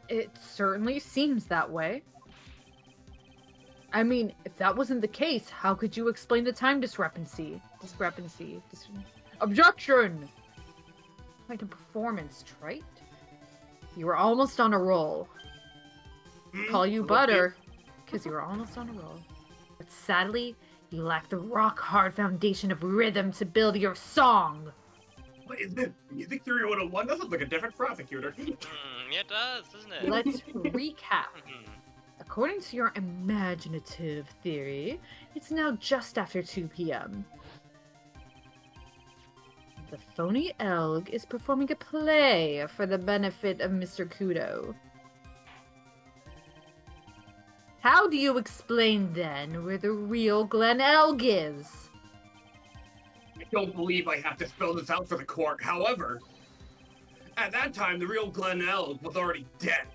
It certainly seems that way. I mean, if that wasn't the case, how could you explain the time discrepancy? Objection! Quite a performance, Trite. You were almost on a roll. Call you butter, because you were almost on a roll. But sadly, you lack the rock-hard foundation of rhythm to build your song. What is this? Music Theory 101? That sounds like a different prosecutor. Yeah, it does, doesn't it? Let's recap. Mhm. According to your imaginative theory, it's now just after 2 p.m. The phony Elg is performing a play for the benefit of Mr. Kudo. How do you explain then where the real Glen Elg is? I don't believe I have to spell this out for the court. However, at that time, the real Glen Elg was already dead.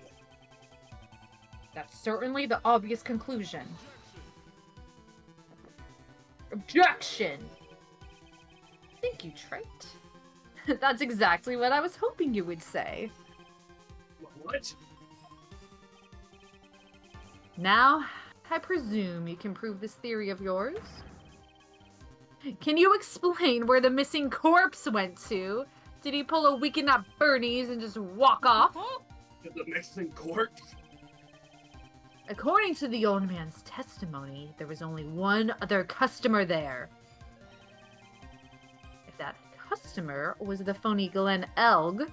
That's certainly the obvious conclusion. Objection! Thank you, Trite. That's exactly what I was hoping you would say. What? Now, I presume you can prove this theory of yours? Can you explain where the missing corpse went to? Did he pull a weekend at Bernie's and just walk off? The missing corpse? According to the old man's testimony, there was only one other customer there. If that customer was the phony Glen Elg,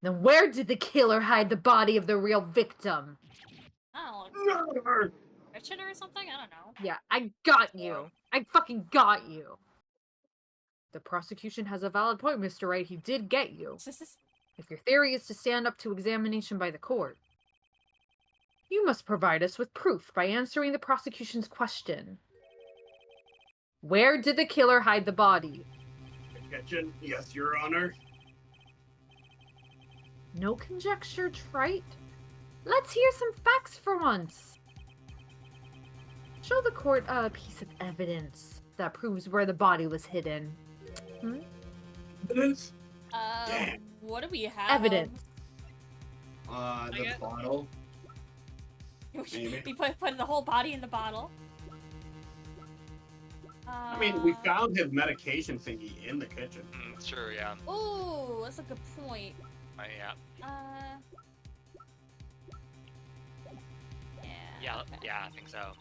then where did the killer hide the body of the real victim? Oh, No! Richard or something? I don't know. Yeah, I got you. I fucking got you. The prosecution has a valid point, Mr. Wright. He did get you. If your theory is to stand up to examination by the court, you must provide us with proof by answering the prosecution's question. Where did the killer hide the body? Objection. Yes, Your Honor. No conjecture, Trite. Let's hear some facts for once. Show the court a piece of evidence that proves where the body was hidden. Evidence? Uh, what do we have? Evidence. The get- bottle. Maybe. We put the whole body in the bottle. I mean, we found his medication thingy in the kitchen. Sure, yeah. Ooh, that's a good point. Yeah. Yeah. Yeah, okay. yeah, I think so.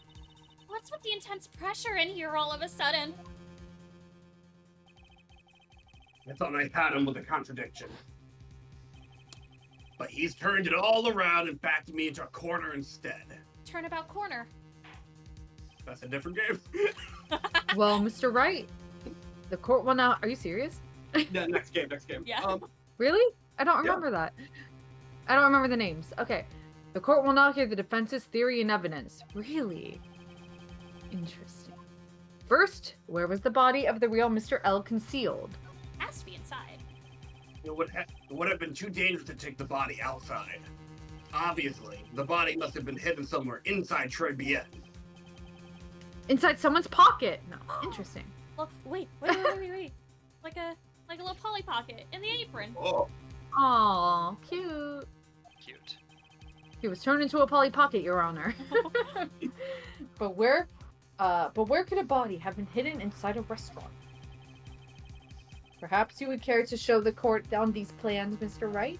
What's with the intense pressure in here all of a sudden? I thought I had him with a contradiction. But he's turned it all around and backed me into a corner instead. Turnabout corner. That's a different game. Well, Mr. Wright, the court will now. Are you serious? Yeah, next game. Yeah. Really? I don't Yeah. remember that. I don't remember the names. Okay. The court will now hear the defense's theory and evidence. Really? Interesting. First, where was the body of the real Mr. L concealed? Has to be inside. It would have been too dangerous to take the body outside. Obviously, the body must have been hidden somewhere inside Troy Bien. Inside someone's pocket. No. Interesting. Look, wait. Like a little Polly Pocket in the apron. Oh, Aw, cute. Cute. He was turned into a Polly Pocket, Your Honor. But where could a body have been hidden inside a restaurant? Perhaps you would care to show the court down these plans, Mr. Wright?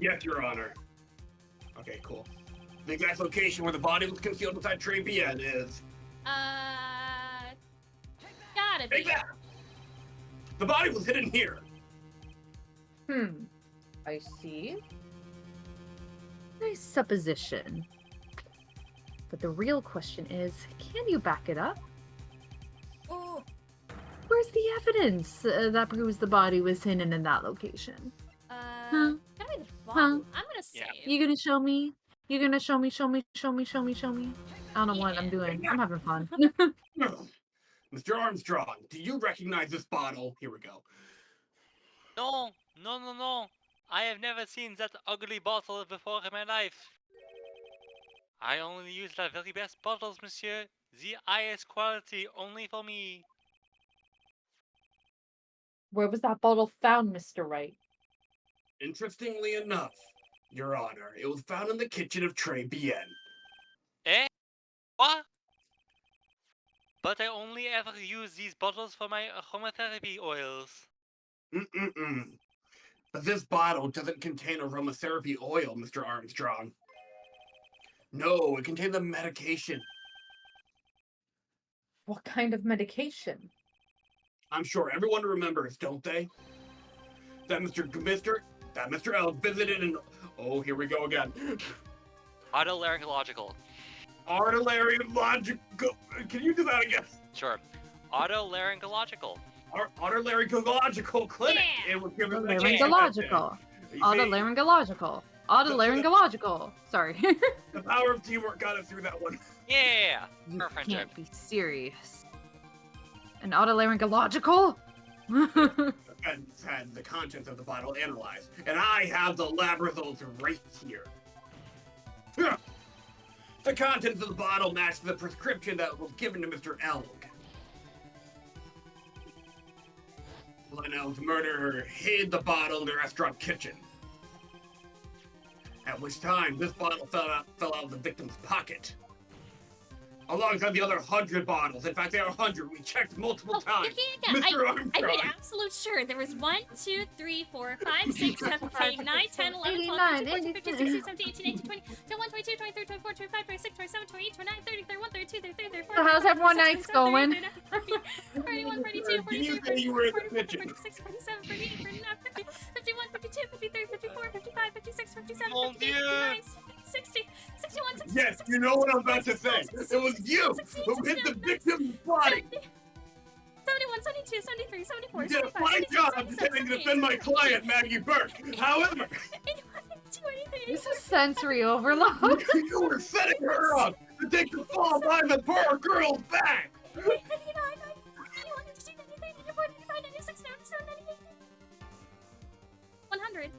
yes, Your Honor. Okay, cool. The exact location where the body was concealed inside Troy Bien is. Gotta be. Take that! The body was hidden here. I see. Nice supposition. But the real question is, can you back it up? Ooh. Where's the evidence that proves the body was hidden in that location? Gotta be the bottle. I'm gonna say. Yeah. You gonna show me? You gonna show me? I don't know what I'm Yeah. doing. I'm having fun. Mr. Armstrong, do you recognize this bottle? Here we go. No, no, no, no. I have never seen that ugly bottle before in my life. I only use the very best bottles, monsieur. The highest quality only for me. Where was that bottle found, Mr. Wright? Interestingly enough, Your Honor, it was found in the kitchen of Trey Bien. Eh? What? But I only ever use these bottles for my aromatherapy oils. Mm-mm-mm. But this bottle doesn't contain aromatherapy oil, Mr. Armstrong. No, it contains a medication. What kind of medication? I'm sure everyone remembers, don't they? That Mr. L visited and oh, here we go again. Otolaryngological. Otolaryngological. Can you do that again? Sure. Otolaryngological. Otolaryngological clinic. Yeah. It was given the Otolaryngological. You see, Otolaryngological. Otolaryngological. Sorry. the power of teamwork got us through that one. Yeah. You Her friendship. can't be serious. An otolaryngological? And had the contents of the bottle analyzed, and I have the lab results right here. The contents of the bottle match the prescription that was given to Mr. Elg. Lionel's murderer hid the bottle in the restaurant kitchen. At which time, this bottle fell out of the victim's pocket. Alongside the other 100 bottles. In fact, there are 100. We checked multiple times. Yeah. Mr. I Armstrong. made absolute sure. There was 1, 2, 3, 4, 5, 6, 7, 8, 9, 10, 11, 12, 13, 14, 15, 16, 17, 18, 19, 20, 21, 22, 23, 24, 25, 26, 27, 28, 29, 30, 31, 32, 33, 34. So how's everyone nights going? 41, 42, 43, Did you say you were in the 44, kitchen? 46, 47, 48, 49, 50, 51, 52, 53, 54, 55, 56, 57, Mon 58, Dieu. 59, 60, 61, 62, Yes, you know what I'm about to say. It was you who hit the victim's body. 71, 72, 73, 74, You did a 75, fine 76, job 77, pretending to 78, defend my 79, client, Maggie Burke. However, 81, 82, 83, This is sensory overload. you were setting her up to take the fall behind the poor girl's back. 89, 91, 92, 93, 94, 95, 96, 97, 98. 100.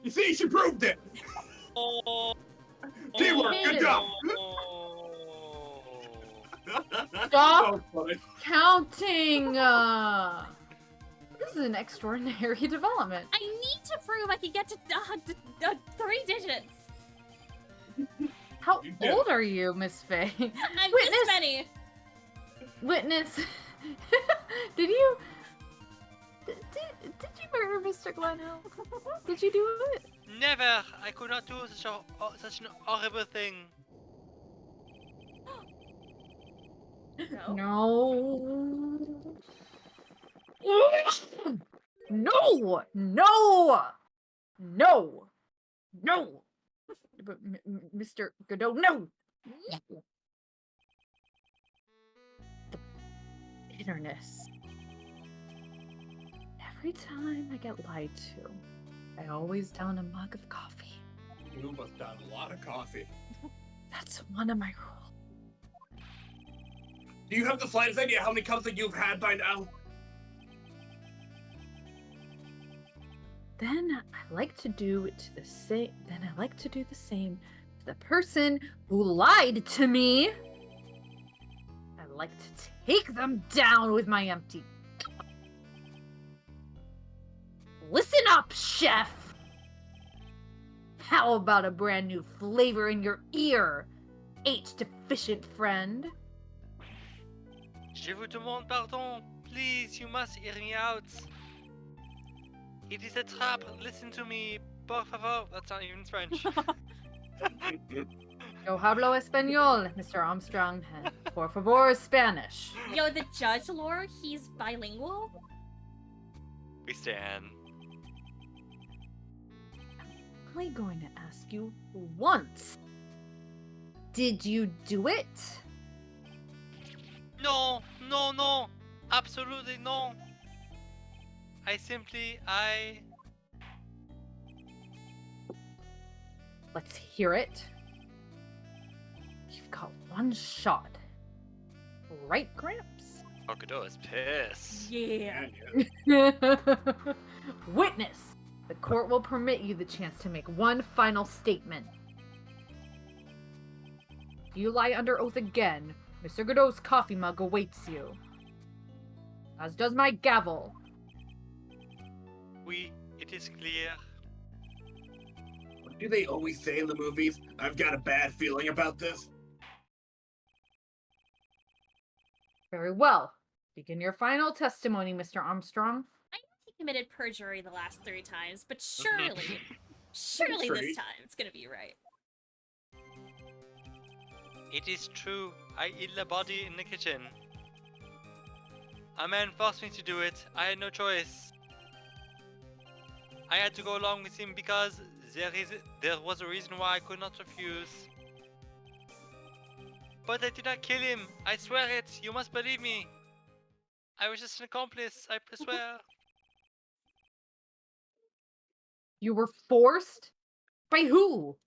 You see, she proved it. Oh. Teamwork, good job. Stop So funny. counting. This is an extraordinary development. I need to prove I can get to 3 digits. How You did. old are you, Miss Faye? I'm Witness. this many. Witness. Did you? Did you murder Mr. Glenhill? Did you do it? Never. I could not do such an horrible thing. No. No. No. No. No. But Mr. Godot, no. The bitterness. Every time I get lied to, I always down a mug of coffee. You must down a lot of coffee. That's one of my rules. Do you have the slightest idea how many cups that you've had by now? Then I like to do the same. Then I like to do the same to the person who lied to me. I like to take them down with my empty cup. Listen up, chef. How about a brand new flavor in your ear, H deficient friend? Je vous demande pardon. Please, you must hear me out. It is a trap. Listen to me. Por favor. That's not even French. Yo hablo español, Mr. Armstrong. And por favor, Spanish. Yo, the judge lore, he's bilingual? We stand. I'm only going to ask you once. Did you do it? No, no, no. Absolutely no. I Let's hear it. You've got one shot. Right, Gramps? Godot is pissed. Yeah. Witness! The court will permit you the chance to make one final statement. If you lie under oath again, Mr. Godot's coffee mug awaits you. As does my gavel. Oui, it is clear. What do they always say in the movies? I've got a bad feeling about this. Very well. Begin your final testimony, Mr. Armstrong. I know he committed perjury the last 3 times, but surely this True. time it's gonna be right. It is true. I hid the body in the kitchen. A man forced me to do it. I had no choice. I had to go along with him because there was a reason why I could not refuse. But I did not kill him. I swear it. You must believe me. I was just an accomplice. I swear. You were forced? By who?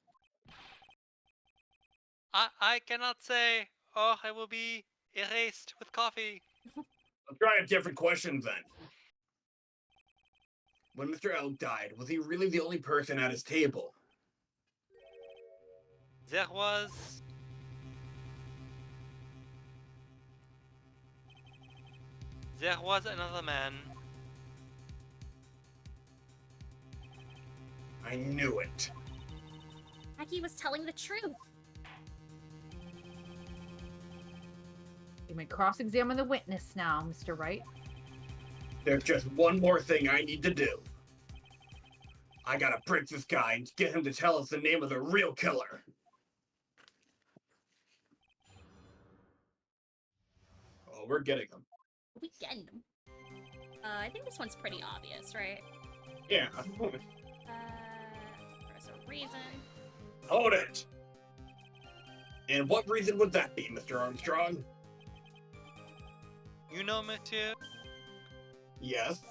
I cannot say, or I will be erased with coffee. Let's try a different question then. When Mr. Elk died, was he really the only person at his table? There was another man. I knew it. Maggie was telling the truth. You may cross-examine the witness now, Mr. Wright. There's just one more thing I need to do. I gotta break this guy and get him to tell us the name of the real killer. Oh, we're getting him. We getting them. I think this one's pretty obvious, right? Yeah. There's a reason. Hold it! And what reason would that be, Mr. Armstrong? You know, monsieur, Yes.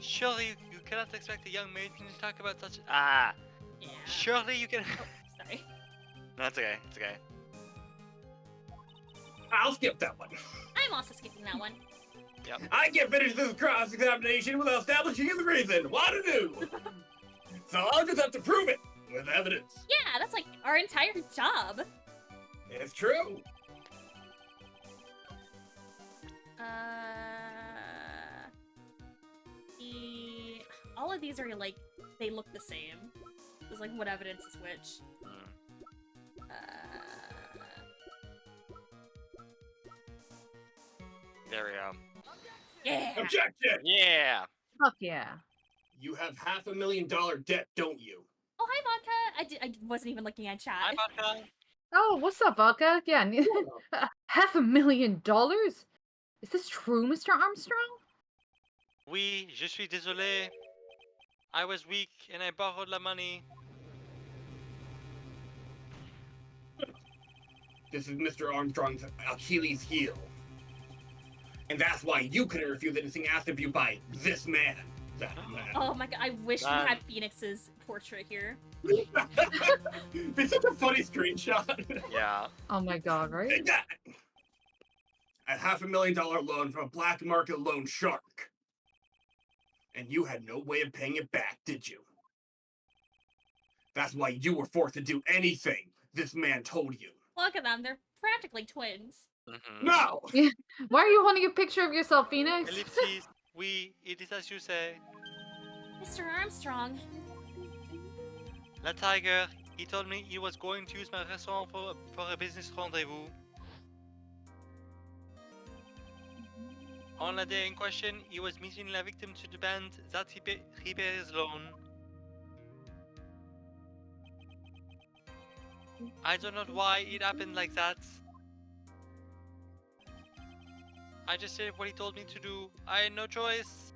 surely you cannot expect a young maiden to talk about such. Ah, Yeah. surely you can. Sorry. No, it's okay. It's okay. I'll skip that one. I'm also skipping that one. I can't finish this cross-examination without establishing his reason. What to do? So I'll just have to prove it with evidence. Yeah, that's like our entire job. It's true. All of these are like, they look the same. It's like, what evidence is which? There we go. Yeah! Objection! Yeah. Fuck yeah. You have $500,000 debt, don't you? Oh, hi, Vodka! I wasn't even looking at chat. Hi, Vodka. Oh, what's up, Vodka? Yeah, $500,000? Is this true, Mr. Armstrong? Oui, je suis désolé. I was weak and I borrowed the money. This is Mr. Armstrong's Achilles heel. And that's why you couldn't refuse anything asked of you by this man. That man. Oh my god, I wish we had Phoenix's portrait here. It's such a funny screenshot. Yeah. Oh my god, right? Take that! A $500,000 loan from a black market loan shark. And you had no way of paying it back, did you? That's why you were forced to do anything this man told you. Look at them, they're practically twins. Mm-hmm. No! Why are you holding a picture of yourself, Phoenix? Ellipses. Oui, it is as you say. Mr. Armstrong. La Tiger, he told me he was going to use my restaurant for a business rendezvous. On the day in question, he was meeting the victim to demand that he repay his loan. I don't know why it happened like that. I just did what he told me to do. I had no choice.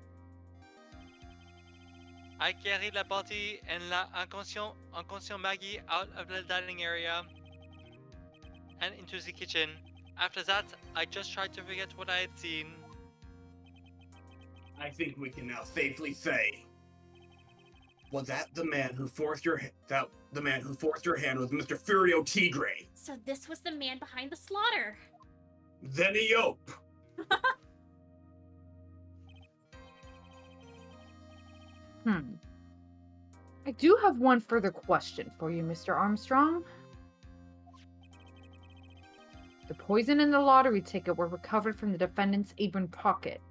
I carried la body and la inconscient Maggie out of the dining area and into the kitchen. After that, I just tried to forget what I had seen. I think we can now safely say, was that the man who forced your hand was Mr. Furio Tigre. So this was the man behind the slaughter. Then Eope. I do have one further question for you, Mr. Armstrong. The poison and the lottery ticket were recovered from the defendant's apron pocket.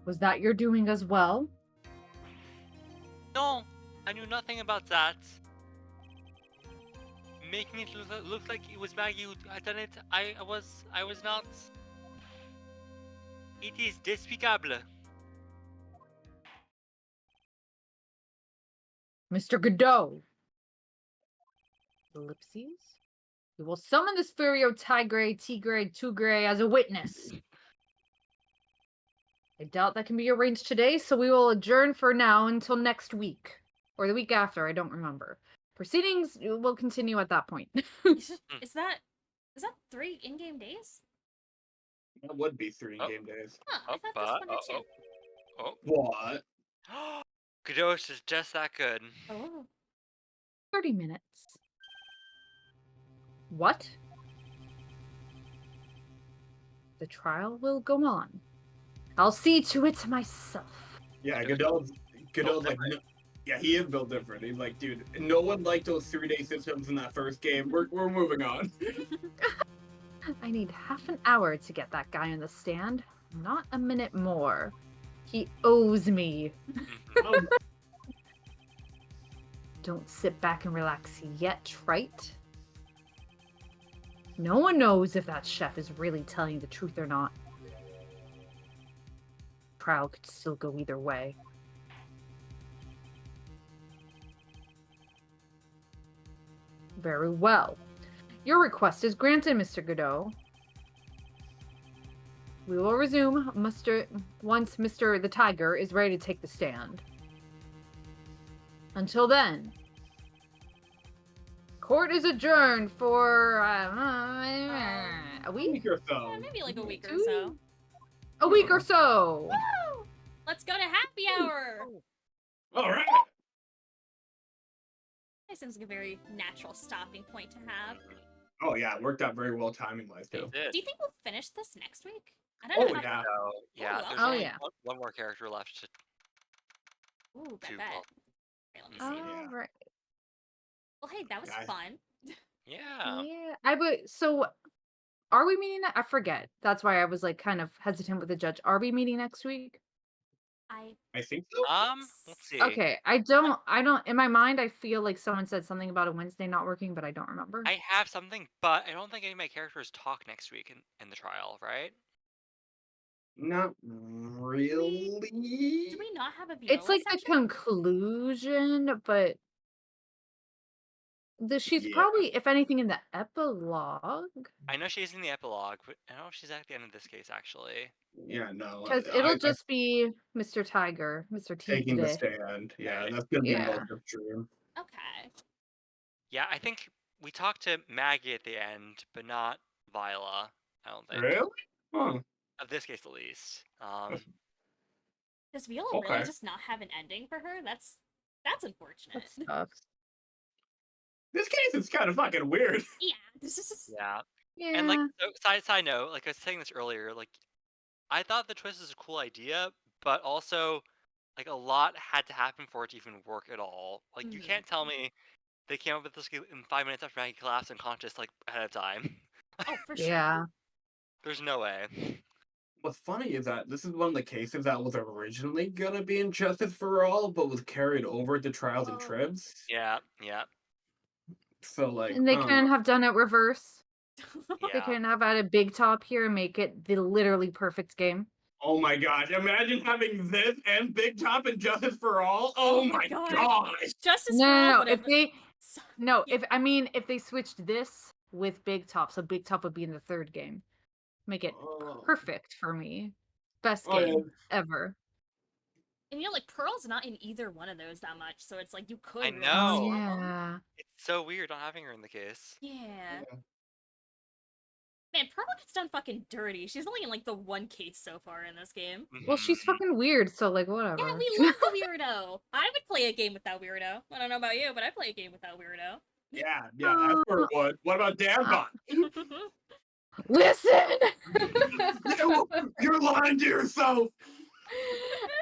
Was that your doing as well? No, I knew nothing about that. making it look like it was Maggie who had done it. I was not. It is despicable. Mr. Godot. Ellipses. We will summon this Furio Tigray, Tigray, Tugray as a witness. I doubt that can be arranged today, so we will adjourn for now until next week. Or the week after, I don't remember. Proceedings will continue at that point. Is that 3 in-game days? That would be 3 Oh. game days. Huh, I thought this one had 2. What? Kadosh is just that good. Oh. 30 minutes. What? The trial will go on. I'll see to it myself. Yeah, Godot's like, no, yeah, he is built different. He's like, dude, no one liked those 3-day systems in that first game. We're moving on. I need half an hour to get that guy on the stand. Not a minute more. He owes me. Oh, Don't sit back and relax yet, right? No one knows if that chef is really telling the truth or not. Trial could still go either way. Very well. Your request is granted, Mr. Godot. We will resume once Mr. the Tiger is ready to take the stand. Until then, court is adjourned for a week? or so. Yeah, maybe like a week or Two? so. A week or so. Woo! Let's go to happy hour. All right. This seems like a very natural stopping point to have. Oh yeah, it worked out very well timing-wise too. It Do you did. think we'll finish this next week? I don't Oh know. yeah. So, yeah, Oh, there's oh, only yeah. one more character left to Ooh, bet. do. Bet. Well, Okay, let me All see. Yeah. right. Well, hey, that was Yeah. fun. yeah. Yeah, I would. So, are we meeting? I forget. That's why I was like kind of hesitant with the judge. Are we meeting next week? I think so. Let's see. Okay, I don't. In my mind, I feel like someone said something about a Wednesday not working, but I don't remember. I have something, but I don't think any of my characters talk next week in the trial, right? Not really. Do we not have a Viola It's like the section? conclusion, but she's Yeah. probably, if anything, in the epilogue. I know she's in the epilogue, but I don't know if she's at the end of this case, actually. Yeah, no. Because it'll just be Mr. Tiger, Mr. taking the Tigray. stand. Yeah, Right. that's gonna be Yeah. most of stream. Okay. Yeah, I think we talked to Maggie at the end, but not Viola. I don't think. Really? Huh. Of this case, at least. Does Viola Okay. really just not have an ending for her? That's unfortunate. That sucks. This case is kind of fucking weird. Yeah. This is Yeah. Yeah. And like, so, side note, like I was saying this earlier, like I thought the twist was a cool idea, but also like a lot had to happen for it to even work at all. Like you Mhm. can't tell me they came up with this in 5 minutes after Maggie collapsed unconscious, like ahead of time. Oh, for sure. Yeah. There's no way. What's funny is that this is one of the cases that was originally gonna be in Justice for All, but was carried over to Trials and Oh. Tribs. Yeah, yeah, So like, And they I don't couldn't know. have done it reverse. They yeah. couldn't have added Big Top here and make it the literally perfect game. Oh my gosh! Imagine having this and Big Top and Justice for All. Oh, Oh my my God. gosh! Justice No, for All no, no. would If have- they so- no, Yeah. if they switched this with Big Top, so Big Top would be in the third game. Make it Oh. perfect for me. Best Oh, yeah. game ever. And like Pearl's not in either one of those that much, so it's like you could. I really know. swap 'em. Yeah. It's so weird not having her in the case. Yeah. Yeah. Man, Pearl gets done fucking dirty. She's only in like the one case so far in this game. Well, she's Mhm. fucking weird, so like whatever. Yeah, we love the weirdo. I would play a game with that weirdo. I don't know about you, but I play a game with that weirdo. Yeah, that's where it would. What about Danbot? Listen. You're lying to yourself.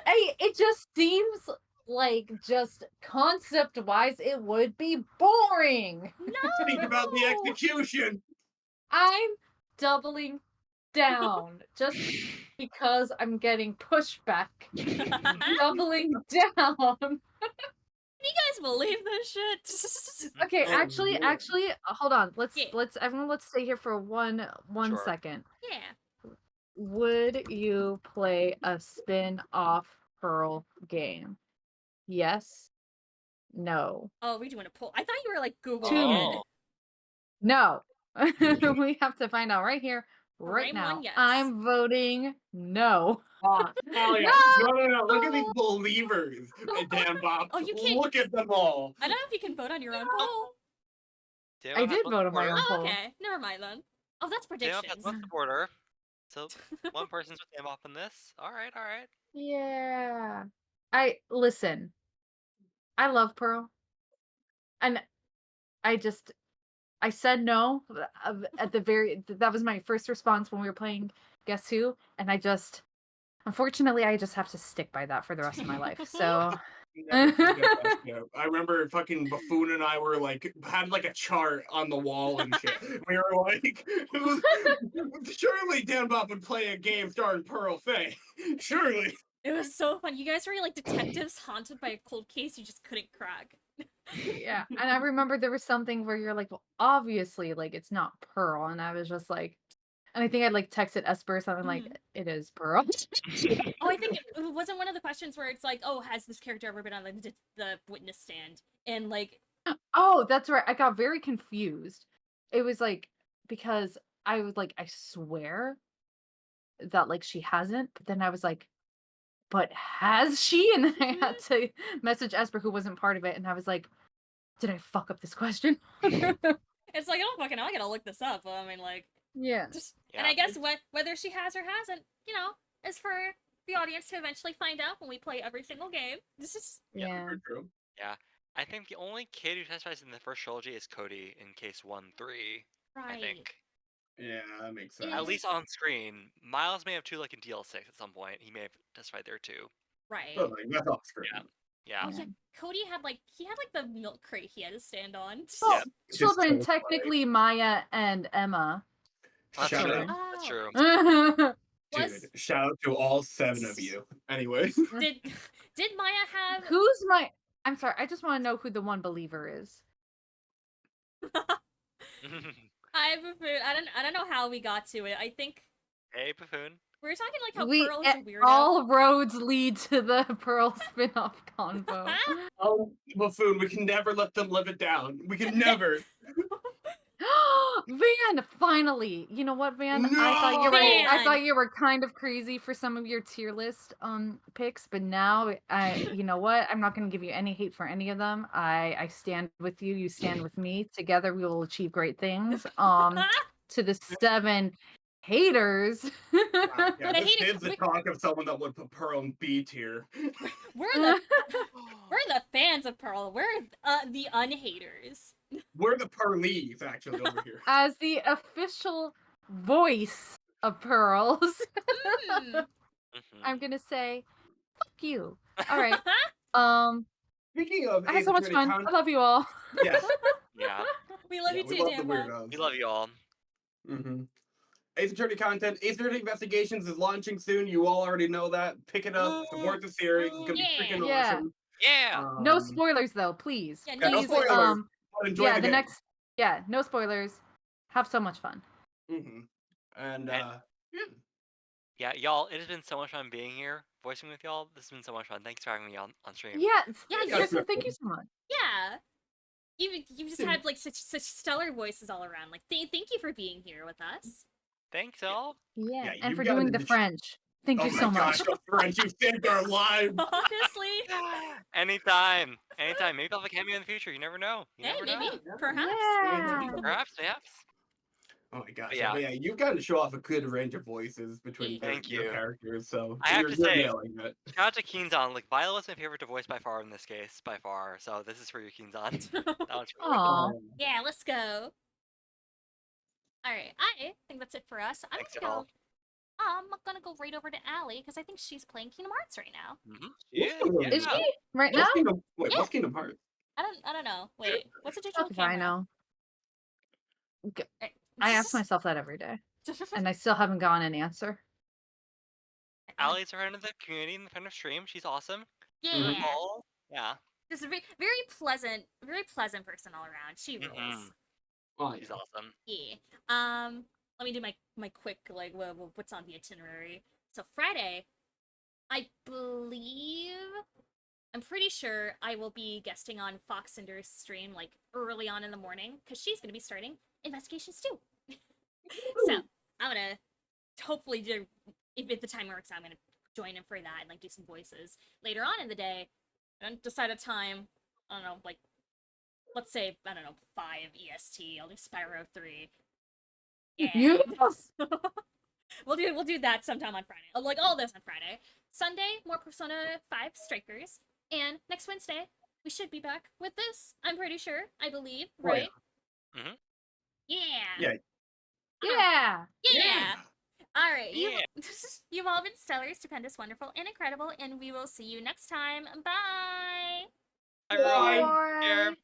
Hey, it just seems like just concept wise it would be boring. No. Think about the execution. I'm doubling down just because I'm getting pushback. Doubling down. You guys believe this shit? Okay, Oh, actually, yeah. hold on. Let's Yeah. everyone let's stay here for one Sure. second. Yeah. Would you play a spin-off Pearl game? Yes. No. Oh, we're doing a poll. I thought you were like Googling 2 it. minutes. No. We have to find out right here, right Rain one, now. yes. I'm voting no. Oh, hell yeah. No! No. Look at these believers. Damn, Bob. Oh, you can't- Look at them all. I don't know if you can vote on your own poll. Damn, I has did one vote on my supporter. own Oh, poll. okay. Never mind then. Oh, that's Damn has predictions. one supporter. So one person's with him off in this. All right. Yeah. Listen. I love Pearl. And I said no at the that was my first response when we were playing Guess Who, and unfortunately I just have to stick by that for the rest of my life. So Never forget that shit. I remember fucking Buffoon and I were like had like a chart on the wall and shit. We were like, surely Dan Bob would play a game starring Pearl Faye. Surely. It was so fun. You guys were like detectives haunted by a cold case you just couldn't crack. yeah, and I remember there was something where you're like, well, obviously, like it's not Pearl, and I was just like, and I think I'd like texted Esper or something like, it is Pearl. Oh, I think it wasn't one of the questions where it's like, oh, has this character ever been on like the witness stand? And like, Oh, that's right. I got very confused. It was like because I was like, I swear that like she hasn't, but then I was like, but has she? And then I had to message Esper who wasn't part of it, and I was like, did I fuck up this question? it's like I don't fucking know. I gotta look this up. I mean, like, Yeah. just, Yeah. and I guess whether she has or hasn't, you know, is for the audience to eventually find out when we play every single game. This is Yeah. Very true. I think the only kid who testifies in the first trilogy is Cody in case 1-3. right. I think. Yeah, that makes sense. Yeah. At least on screen. Miles may have two like in DL6 at some point. He may have testified there too. Right. But like that's off screen. Yeah. Oh yeah, Cody had like the milk crate he had to stand on. Well, Yeah. It's just children, so funny. technically Maya and Emma. That's Shout true. out, That's true. Was- dude. Shout out to all 7 of you. Anyways. Did Maya have? Who's my? I'm sorry. I just want to know who the one believer is. I Buffoon. I don't know how we got to it. I think Hey, Buffoon. we were talking like how We Pearl is a weirdo. all roads lead to the Pearl spin-off convo. Oh, Buffoon, we can never let them live it down. We can never. Van, finally. You know what, Van? I Van! thought you were kind of crazy for some of your tier list picks, but now you know what? I'm not going to give you any hate for any of them. I stand with you. You stand with me. Together we will achieve great things. To the 7 haters. Yeah, The this hating- is the talk of someone that would put Pearl in B tier. we're the fans of Pearl. We're the unhaters. We're the Pearlies, actually, over here. As the official voice of Pearls, Mm. I'm gonna say, fuck you. All right. Speaking of I had so much fun. I love you all. Yes. Yeah. We love you we too, love the Dan. weirdos. We love you all. Mm-hmm. Ace Attorney content. Ace Attorney Investigations is launching soon. You all already know that. Pick it up. Support the series. It's gonna be Yeah. freaking Yeah. awesome. Yeah. No spoilers though, please. Yeah, Yeah, no Please, spoilers. But enjoy yeah, the game. no spoilers. Have so much fun. Mm-hmm. And And- yeah. Yeah, y'all, it has been so much fun being here, voicing with y'all. This has been so much fun. Thanks for having me on stream. Yeah, Yeah, seriously, thank you so much. Yeah. You just Dude. had like such stellar voices all around. Like thank you for being here with us. Thanks, y'all. Yeah, Yeah, and you've for gotten doing the to- French. Thank you Oh so my much. gosh, the French, you saved our lives. Honestly. Anytime. Maybe I'll have a cameo in the future. You never know. You Hey, never know. maybe. Perhaps. Yeah. Perhaps. Oh my gosh. Yeah. But yeah, you've gotten to show off a good range of voices between Thank your you. characters, so I have you're, to you're say- nailing it. Shout out to Keen's-on. Like, Violet's my favorite to voice by far in this case, by far. So this is for you, Keen's-on. That was really Aw. Yeah, let's go. Alright, I think that's it for us. Thanks, I'm y'all. gonna go right over to Allie because I think she's playing Kingdom Hearts right now. Mhm. Ooh. Yeah. Is she right now? What's Kingdom, wait, Yeah. what's Kingdom Hearts? I don't know. Wait, what's a digital Fuck if I camera? know. Eh, I ask myself that every day, and I still haven't gotten an answer. Allie's a friend of the community and the friend of stream. She's awesome. Yeah. Nicole. Yeah. Just a very, very pleasant person all around. She rules. Mhm. Oh, He's yeah. awesome. Yeah. Let me do my quick like what's on the itinerary. So Friday, I believe, I'm pretty sure I will be guesting on Fox Cinder's stream like early on in the morning because she's gonna be starting investigations too. So I'm gonna hopefully do, if the time works, I'm gonna join in for that and like do some voices later on in the day. And decide a time. I don't know, like let's say I don't know 5 EST. I'll do Spyro 3. Yeah. Yes. We'll do that sometime on Friday. Like all this on Friday. Sunday, more Persona 5 Strikers. And next Wednesday, we should be back with this. I'm pretty sure. I believe, Oh, yeah. right? Mhm. Yeah. Yeah. Yeah. Yeah. All right. Yeah. You've all been stellar, stupendous, wonderful, and incredible, and we will see you next time. Bye. Hi, everyone. Bye. Take care.